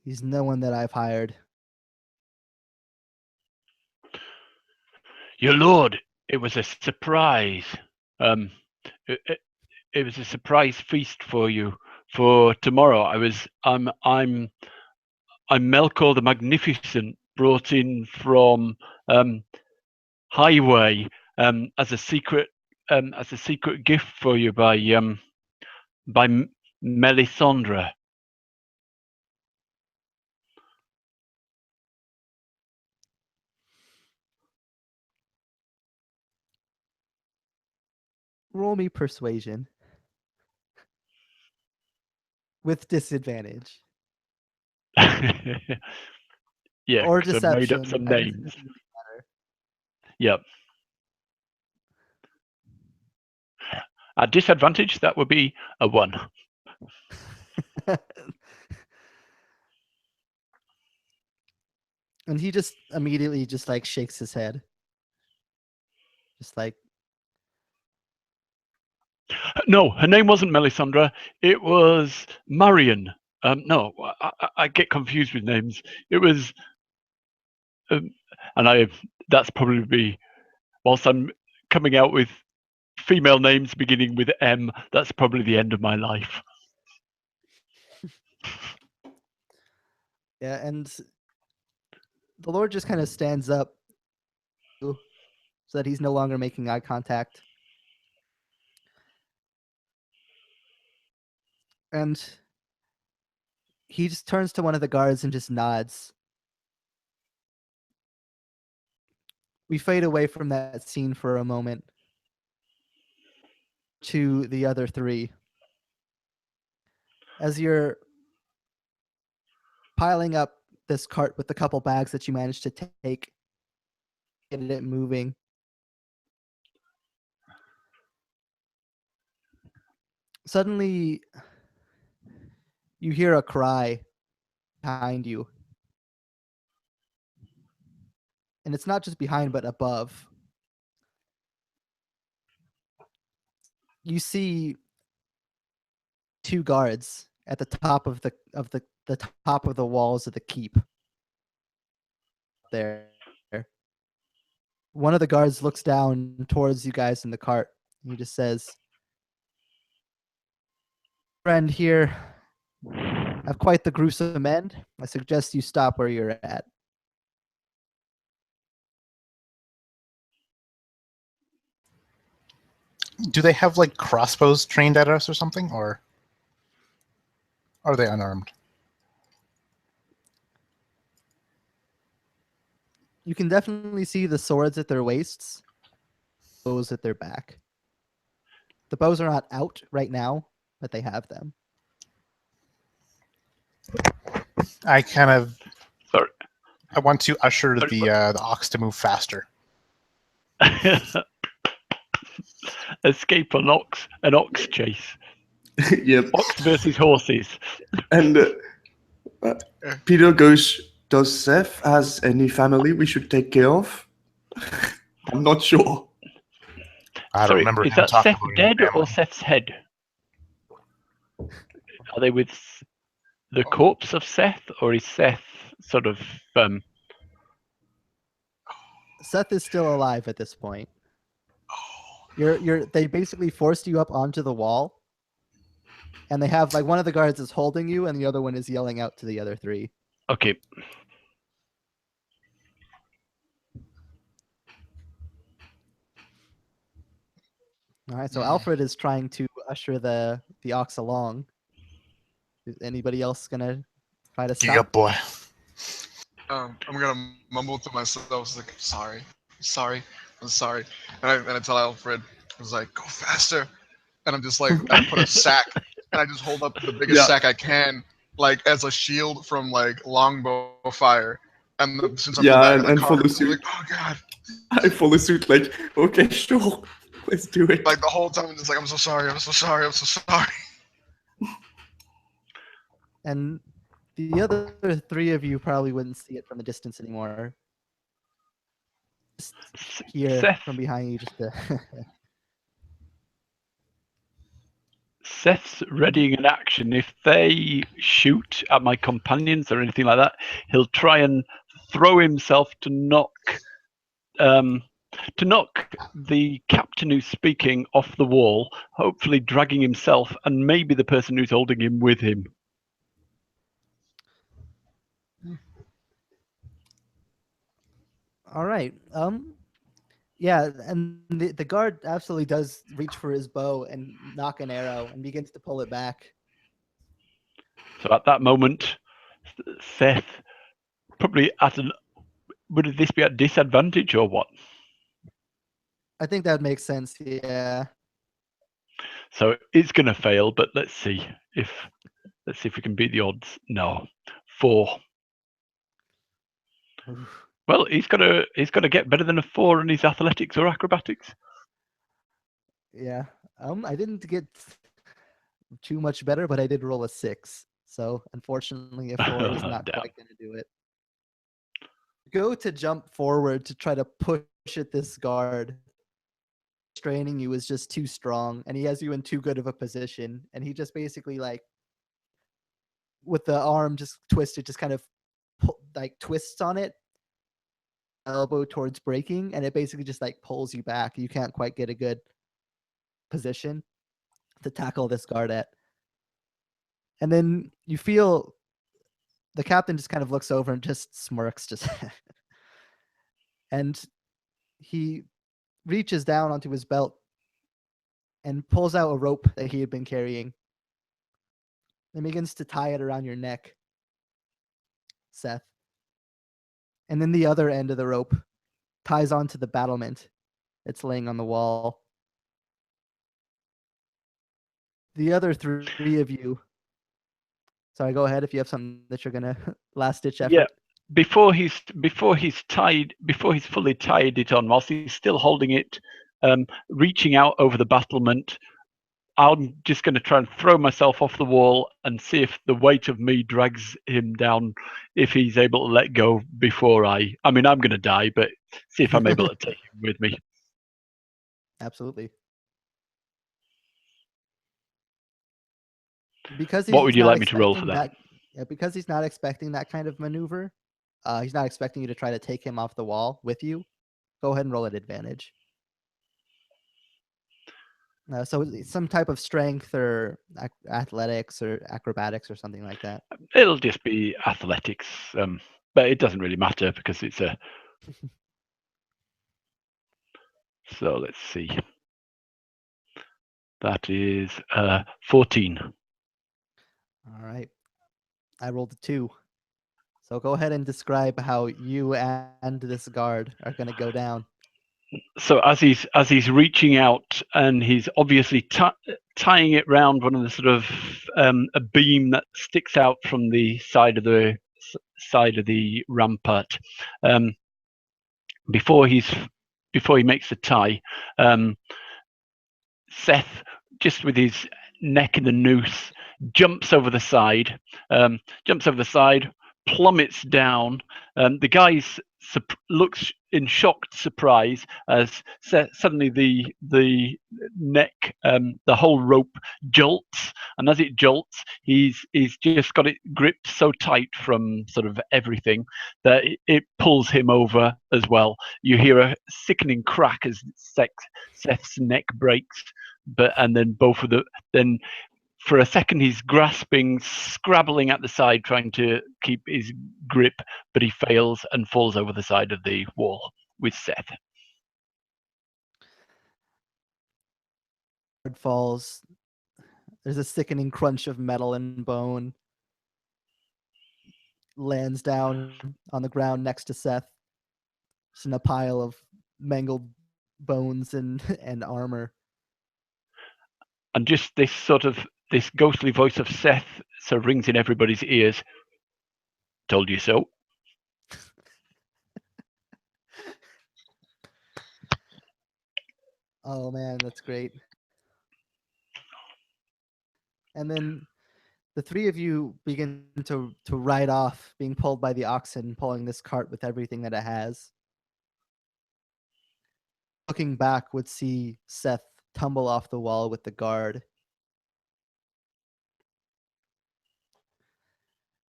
He's no one that I've hired. Your lord, it was a surprise. It was a surprise feast for you for tomorrow. I'm Melkor the Magnificent, brought in from Highway as a secret gift for you by Melisandre. Roll me persuasion with disadvantage. Yeah, Or 'cause I made up deception. some I think names. doesn't really Yep. At disadvantage, that would be a 1. matter. And he just immediately just like shakes his head. Just like, No, her name wasn't Melisandre. It was Marion. No, I get confused with names. It was, and that's probably, whilst I'm coming out with female names beginning with M, that's probably the end of my life. yeah, and the Lord just kind of stands up so that he's no longer making eye contact. And he just turns to one of the guards and just nods. We fade away from that scene for a moment to the other three. As you're piling up this cart with the couple bags that you managed to take, get it moving. Suddenly, you hear a cry behind you. And it's not just behind, but above. You see two guards at the top of the top of the walls of the keep. There. One of the guards looks down towards you guys in the cart. He just says, "Friend here have quite the gruesome end. I suggest you stop where you're at." Do they have like crossbows trained at us or something, or are they unarmed? You can definitely see the swords at their waists, bows at their back. The bows are not out right now, but they have them. I kind of Sorry. I want to usher Sorry, the ox to move faster. Escape an ox chase. Yep. Ox versus horses. And Peter goes, "Does Seth has any family we should take care of?" I'm not sure. I don't Sorry, remember is him that talking Seth about dead any or family. Seth's head? Are they with the corpse of Seth, or is Seth sort of Seth is still alive at this point. They basically forced you up onto the wall, and they have like one of the guards is holding you, and the other one is yelling out to the other three. okay? All right, so Alfred is trying to usher the ox along. Is anybody else gonna try to stop? Yep, boy. I'm gonna mumble to myself, like, sorry, I'm sorry, and I tell Alfred, I was like, go faster, and I'm just like, and I put a sack, and I just hold up the biggest Yeah. sack I can, like as a shield from like longbow fire, and since I'm the Yeah, back of the and car, follow I'm suit. like, oh god, I follow suit. Like, okay, sure, let's do it. like the whole time I'm just like, I'm so sorry, I'm so sorry, I'm so sorry. And the other three of you probably wouldn't see it from the distance anymore. Just hear Seth, from behind you, just the Seth's readying an action. If they shoot at my companions or anything like that, he'll try and throw himself to knock the captain who's speaking off the wall, hopefully dragging himself and maybe the person who's holding him with him. All right. Yeah, and the guard absolutely does reach for his bow and knock an arrow and begins to pull it back. So at that moment, Seth probably would this be at disadvantage or what? I think that makes sense. Yeah. So it's gonna fail, but let's see if we can beat the odds. No, 4. Oof. Well, he's got to get better than a 4 in his athletics or acrobatics. Yeah. I didn't get too much better, but I did roll a 6. So unfortunately, a 4 is not Damn. quite going to do it. Go to jump forward to try to push at this guard. Straining you is just too strong, and he has you in too good of a position, and he just basically like with the arm just twisted, just kind of like twists on it, elbow towards breaking, and it basically just like pulls you back. You can't quite get a good position to tackle this guard at. And then you feel the captain just kind of looks over and just smirks, just and he reaches down onto his belt and pulls out a rope that he had been carrying and begins to tie it around your neck, Seth. And then the other end of the rope ties onto the battlement that's laying on the wall. The other three of you. Sorry, go ahead if you have something that you're gonna last ditch effort. Yeah. Before he's fully tied it on, whilst he's still holding it, reaching out over the battlement, I'm just going to try and throw myself off the wall and see if the weight of me drags him down. If he's able to let go before I'm going to die, but see if I'm able to take him with me. Absolutely. Because he's What would you not like me to roll for expecting that? Yeah, because he's not expecting that kind of maneuver. He's not expecting you to try to take him off the wall with you. Go ahead and roll at advantage. So some type of strength or athletics or acrobatics or something like that. It'll just be athletics, but it doesn't really matter because it's a. So let's see. That is 14. All right. I rolled a 2. So go ahead and describe how you and this guard are going to go down. So as he's reaching out, and he's obviously tying it round one of the sort of a beam that sticks out from the side of the rampart. Before he makes the tie, Seth, just with his neck in the noose, jumps over the side, plummets down. The guy looks in shocked surprise as suddenly the neck, the whole rope jolts, and as it jolts, he's just got it gripped so tight from sort of everything that it pulls him over as well. You hear a sickening crack as Seth's neck breaks, and then then for a second he's grasping, scrabbling at the side, trying to keep his grip, but he fails and falls over the side of the wall with Seth. Falls. There's a sickening crunch of metal and bone. Lands down on the ground next to Seth. Just in a pile of mangled bones and armor. And just this ghostly voice of Seth sort of rings in everybody's ears. Told you so. Oh man, that's great. And then the three of you begin to ride off, being pulled by the oxen, pulling this cart with everything that it has. Looking back, would see Seth tumble off the wall with the guard.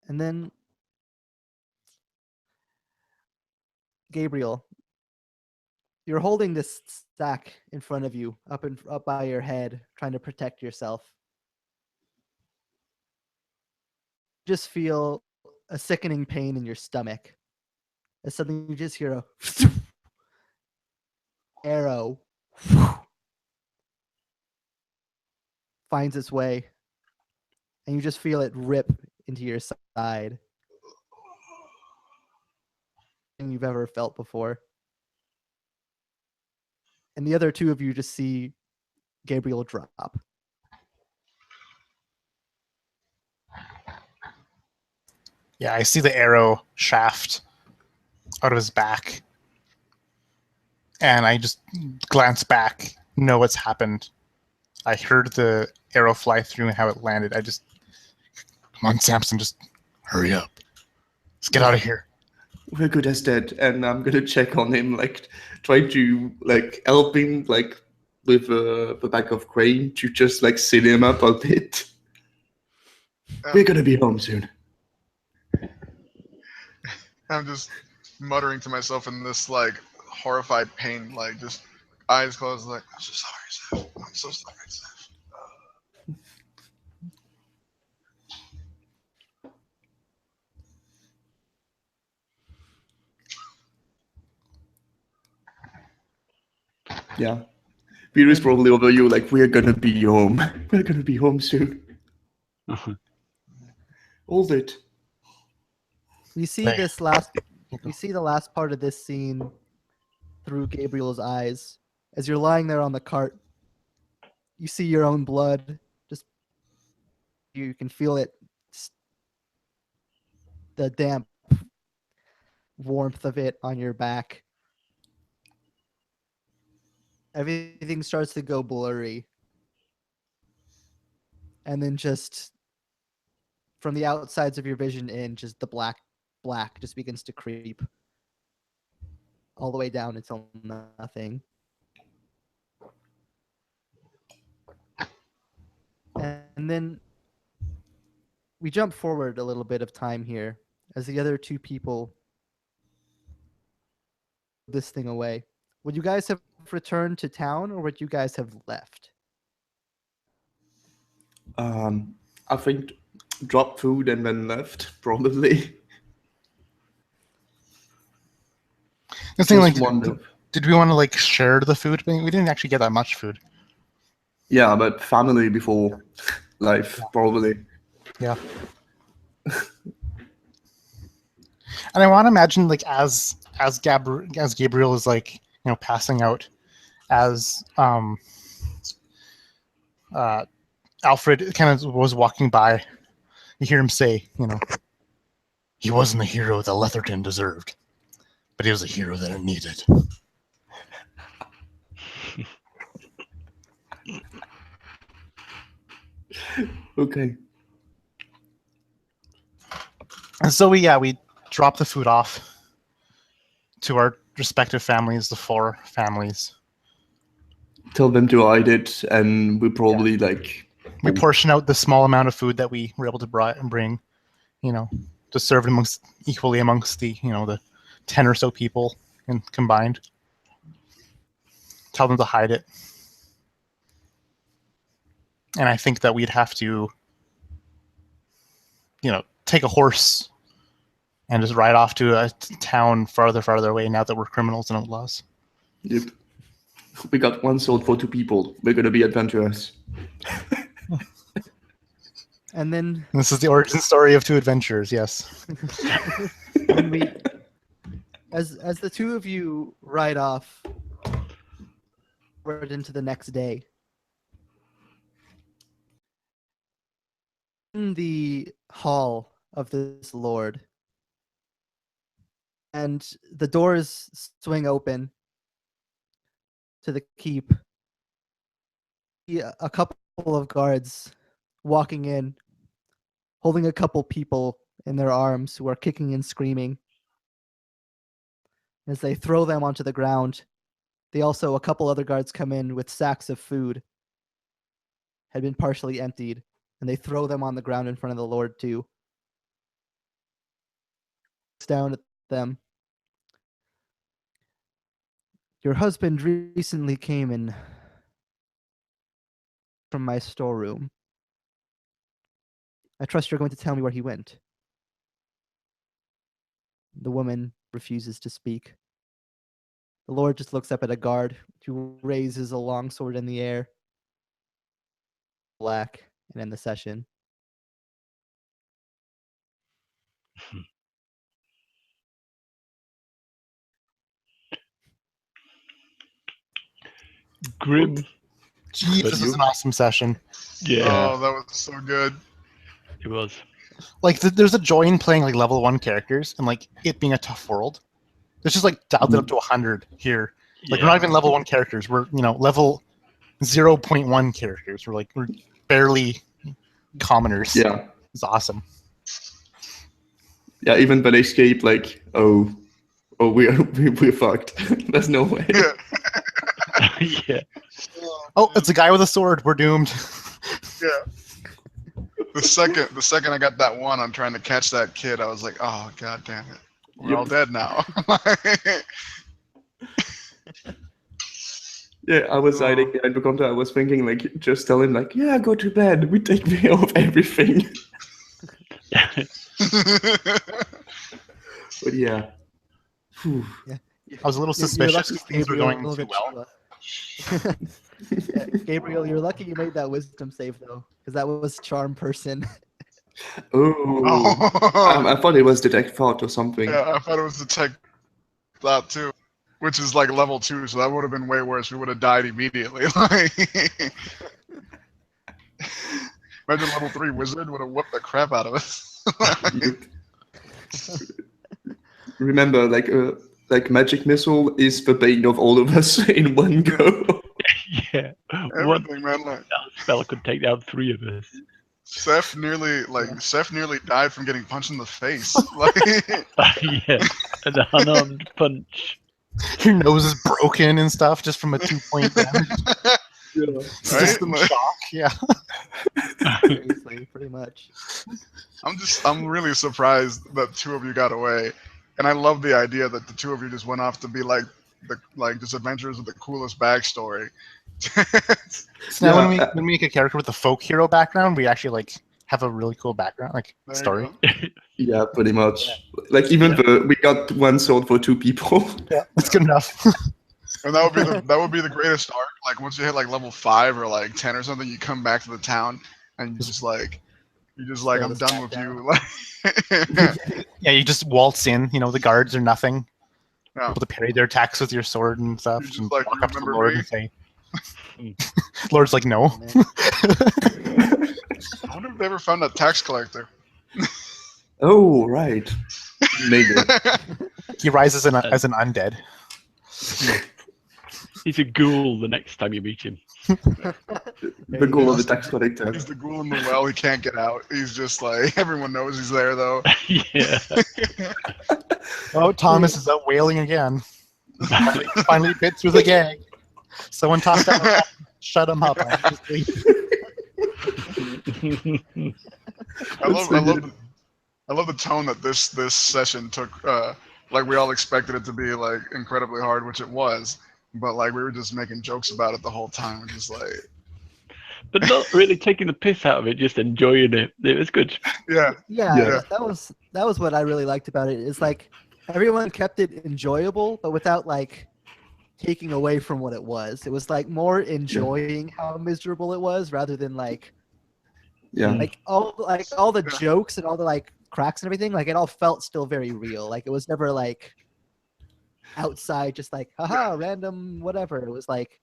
And then Gabriel, you're holding this stack in front of you, up by your head, trying to protect yourself. Just feel a sickening pain in your stomach. And suddenly you just hear a arrow finds its way, and you just feel it rip into your side. Than you've ever felt before. And the other two of you just see Gabriel drop. Yeah, I see the arrow shaft out of his back. And I just glance back, know what's happened. I heard the arrow fly through and how it landed. Come on, Samson, just hurry up. Let's get out of here. We're good as dead, and I'm gonna check on him, like try to help him, with the back of Crane to just sit him up a bit. We're gonna be home soon. I'm just muttering to myself in this horrified pain, just eyes closed, I'm so sorry, Seth. I'm so sorry, Seth. Yeah. Peter is probably over you, we're gonna be home. We're gonna be home soon. Hold it. We see this we see the last part of this scene through Gabriel's eyes. As you're lying there on the cart, you see your own blood. Just you can feel it, the damp warmth of it on your back. Everything starts to go blurry. And then just from the outsides of your vision in, just the black just begins to creep all the way down until nothing. And then we jump forward a little bit of time here as the other two people this thing away. Would you guys have returned to town, or would you guys have left? I think drop food and then left, probably. The thing, Just one did we want to share the food? We didn't actually get that much food. Yeah, but family before life, probably. Yeah. And I want to imagine like as Gabriel is like passing out, as Alfred kind of was walking by, you hear him say, he wasn't the hero that Letherton deserved, but he was a hero that it needed. Okay. And so we drop the food off to our respective families, the 4 families. Tell them to hide it, and we probably We portion out the small amount of food that we were able to bring, to serve equally amongst the the 10 or so people combined. Tell them to hide it. And I think that we'd have to, take a horse and just ride off to a town farther away now that we're criminals and outlaws. Yep. We got 1 sword for 2 people. We're gonna be adventurous. And then This is the origin story of 2 adventurers. Yes. when we, as the 2 of you ride off forward into the next day, in the hall of this lord, and the doors swing open to the keep. A couple of guards walking in, holding a couple people in their arms who are kicking and screaming. As they throw them onto the ground, a couple other guards come in with sacks of food, had been partially emptied, and they throw them on the ground in front of the Lord too. Looks down at them. Your husband recently came in from my storeroom. I trust you're going to tell me where he went. The woman refuses to speak. The Lord just looks up at a guard who raises a long sword in the air. Black, and end the session. Grim. Jeez, this is an awesome session. Yeah, Oh, that was so good. it was. Like, there's a joy in playing like level 1 characters and like it being a tough world. It's just like dialed it up to 100 here. Like, we're not even level 1 characters. We're level 0.1 characters. We're barely commoners. Yeah. It's awesome. Yeah, even when they escape, we're fucked. There's no way. Yeah. Yeah. Oh, it's a guy with a sword. We're doomed. Yeah. The second I got that one, I'm trying to catch that kid. I was like, oh god damn it, we're all dead now. Yeah, I was hiding behind the counter. I was thinking, just tell him, yeah, go to bed. We take care of everything. But yeah. Whew. I was a little suspicious. Things were going too well. Yeah, Gabriel, you're lucky you made that wisdom save though, because that was charm person. Oh, I thought it was detect thought or something. Yeah, I thought it was detect thought too, which is like level 2, so that would have been way worse. We would have died immediately. Imagine level 3 wizard would have whooped the crap out of us. Remember, magic missile is the bane of all of us in one go. Yeah. Everything, man. That spell could take down 3 of us. Seth nearly died from getting punched in the face. Yeah. An unarmed punch. Your nose is broken and stuff just from a 2-point damage. Yeah. System shock. Yeah. Seriously, pretty much. I'm really surprised that 2 of you got away, and I love the idea that the 2 of you just went off to be just adventurers with the coolest backstory. So now when we make a character with a folk hero background, we actually have a really cool background, There story. you Yeah, pretty much. We got 1 sword for 2 people. Yeah, that's good enough. And that would be the greatest arc. Once you hit level 5 or 10 or something, you come back to the town and you just You're just Stay like, on I'm the done with SmackDown. you. Like, Yeah, you just waltz in. You know, the guards are nothing. yeah. Able to parry their attacks with your sword and stuff, You're just and like, walk you up to the remember Lord me? and say, "Lord's like, no." Oh, man. I wonder if they ever found that tax collector. Oh, right. Maybe. He rises as an undead. He's a ghoul the next time you meet him. There The you goal go. of the tax collector. He's the ghoul in the well. He can't get out. He's just like, everyone knows he's there though. Yeah. Oh, Thomas is out wailing again. Finally bit through the gag. Someone talked to him. Shut him up. I have to sleep. I love the tone that this session took. Like we all expected it to be like incredibly hard, which it was, but like we were just making jokes about it the whole time. We're just like, But not really taking the piss out of it, just enjoying it. It was good. yeah, Yeah, Yeah. that was what I really liked about it. It's like everyone kept it enjoyable, but without like taking away from what it was. It was like more enjoying how miserable it was rather than like Yeah. all the Yeah. jokes and all the like cracks and everything. Like it all felt still very real. Like it was never like outside, just like haha, random whatever. It was like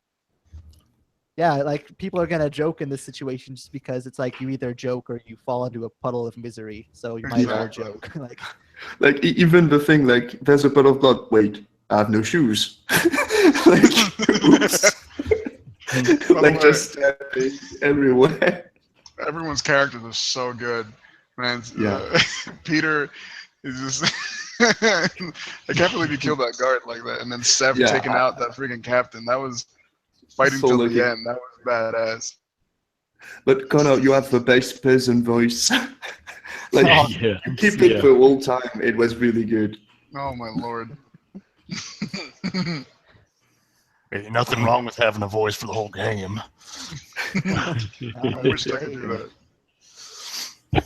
yeah, like people are gonna joke in this situation just because it's like you either joke or you fall into a puddle of misery. So you might as well Exactly. joke. Like Like even the thing, like there's a bit of blood. Wait, I have no shoes. Like, oops. By the Like way, just stabbing everywhere. everyone's characters are so good, man. Yeah. Peter is just. I can't believe you killed that guard like that, and then Sev Yeah, taking out that freaking captain. That was fighting So till lucky. the end. That was badass. But Connor, you have the best peasant voice. Like Oh, Yeah. you keep it Yeah. the whole time. It was really good. Oh my lord. Ain't nothing wrong with having a voice for the whole game. I wish I could do that.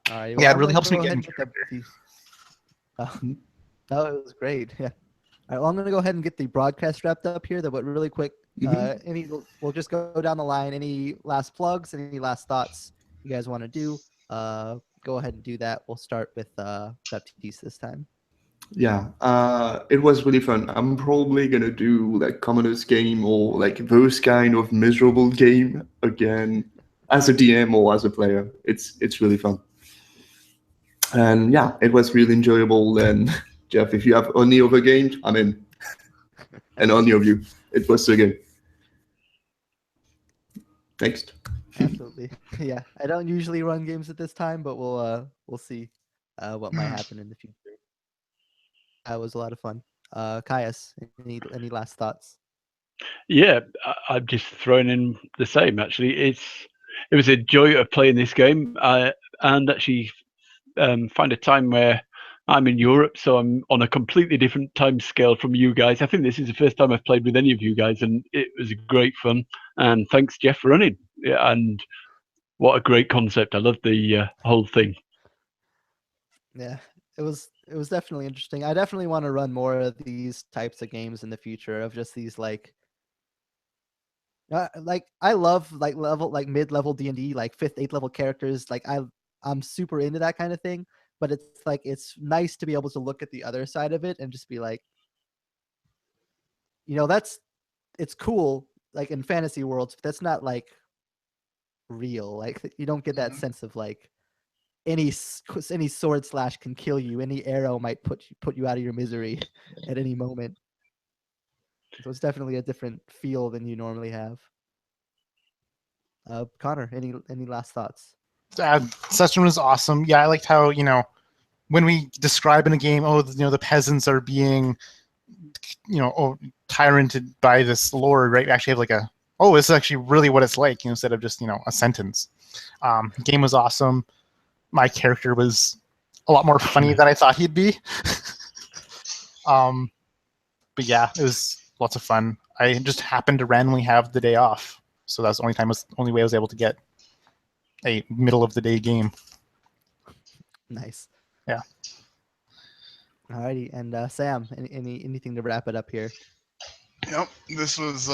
All right. Yeah, it I'm really gonna helps me go get ahead in and get no, it was great. Yeah. All right. Well, I'm gonna go ahead and get the broadcast wrapped up here. But really quick, we'll just go down the line. Any last plugs? Any last thoughts you guys want to do? Go ahead and do that. We'll start with Baptiste this time. Yeah, it was really fun. I'm probably gonna do like Commoners game or like those kind of miserable game again as a DM or as a player. It's really fun. And yeah, it was really enjoyable. And Jeff, if you have any other games, I'm in. And any of you, it was so good. Next. Absolutely. Yeah. I don't usually run games at this time, but we'll see what might happen in the future. That was a lot of fun. Caius, any last thoughts? Yeah, I'm just throwing in the same. Actually, it was a joy of playing this game, and actually find a time where I'm in Europe, so I'm on a completely different time scale from you guys. I think this is the first time I've played with any of you guys, and it was great fun. And thanks, Jeff, for running. Yeah, and what a great concept! I love the whole thing. Yeah, it was definitely interesting. I definitely want to run more of these types of games in the future of just these like I love like mid-level D&D, like 5th, 8th level characters. Like I'm super into that kind of thing, but it's like it's nice to be able to look at the other side of it and just be like, it's cool like in fantasy worlds, but that's not like real. Like you don't get that sense of like any sword slash can kill you. Any arrow might put you out of your misery at any moment. So it's definitely a different feel than you normally have. Connor, any last thoughts? Session was awesome. Yeah, I liked how when we describe in a game, the peasants are being tyranted by this lord, right? We actually have like this is actually really what it's like, instead of just a sentence. Game was awesome. My character was a lot more funny than I thought he'd be. But yeah, it was lots of fun. I just happened to randomly have the day off, so that's the only way I was able to get a middle of the day game. Nice. Yeah. Alrighty, and Sam, anything to wrap it up here? Yep, this was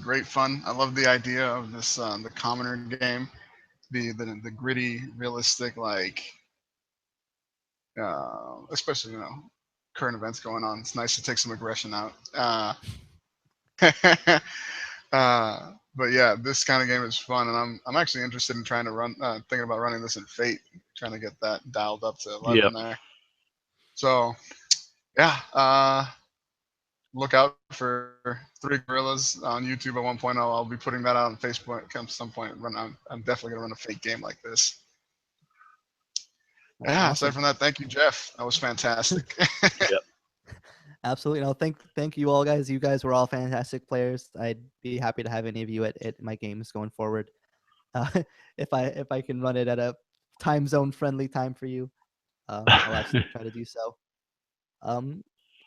great fun. I love the idea of this the commoner game. the gritty, realistic, like especially current events going on. It's nice to take some aggression out. But yeah, this kind of game is fun, and I'm actually interested in trying to thinking about running this in Fate, trying to get that dialed up to 11 Yep. there. So yeah, look out for Three Gorillas on YouTube at 1.0. I'll be putting that out on Facebook at some point. I'm definitely gonna run a Fate game like this. Well, Yeah. Aside awesome. from that, thank you, Jeff. That was fantastic. Yep. Absolutely. No, thank you all guys. You guys were all fantastic players. I'd be happy to have any of you at my games going forward. Uh, if I can run it at a time zone friendly time for you, I'll absolutely try to do so. Um,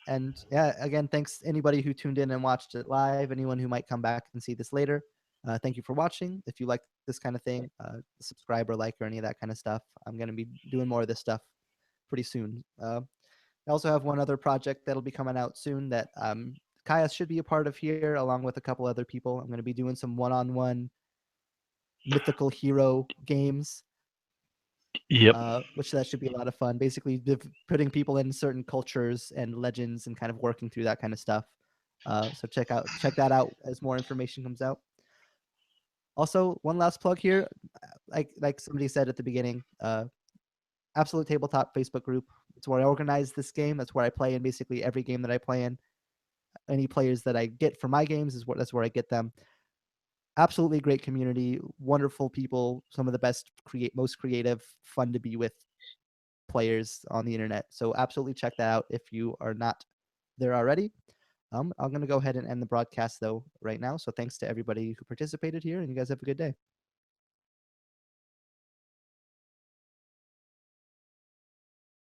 and yeah, again, thanks anybody who tuned in and watched it live. Anyone who might come back and see this later. Thank you for watching. If you like this kind of thing, subscribe or like or any of that kind of stuff. I'm gonna be doing more of this stuff pretty soon. I also have one other project that'll be coming out soon that Kaya should be a part of here, along with a couple other people. I'm going to be doing some one-on-one mythical hero games, Yep. which that should be a lot of fun. Basically, putting people in certain cultures and legends and kind of working through that kind of stuff. So check that out as more information comes out. Also, one last plug here, like somebody said at the beginning, Absolute Tabletop Facebook group. It's where I organize this game. That's where I play in basically every game that I play in. Any players that I get for my games that's where I get them. Absolutely great community, wonderful people, some of the best, most creative, fun to be with players on the internet. So absolutely check that out if you are not there already. I'm going to go ahead and end the broadcast though right now. So thanks to everybody who participated here, and you guys have a good day.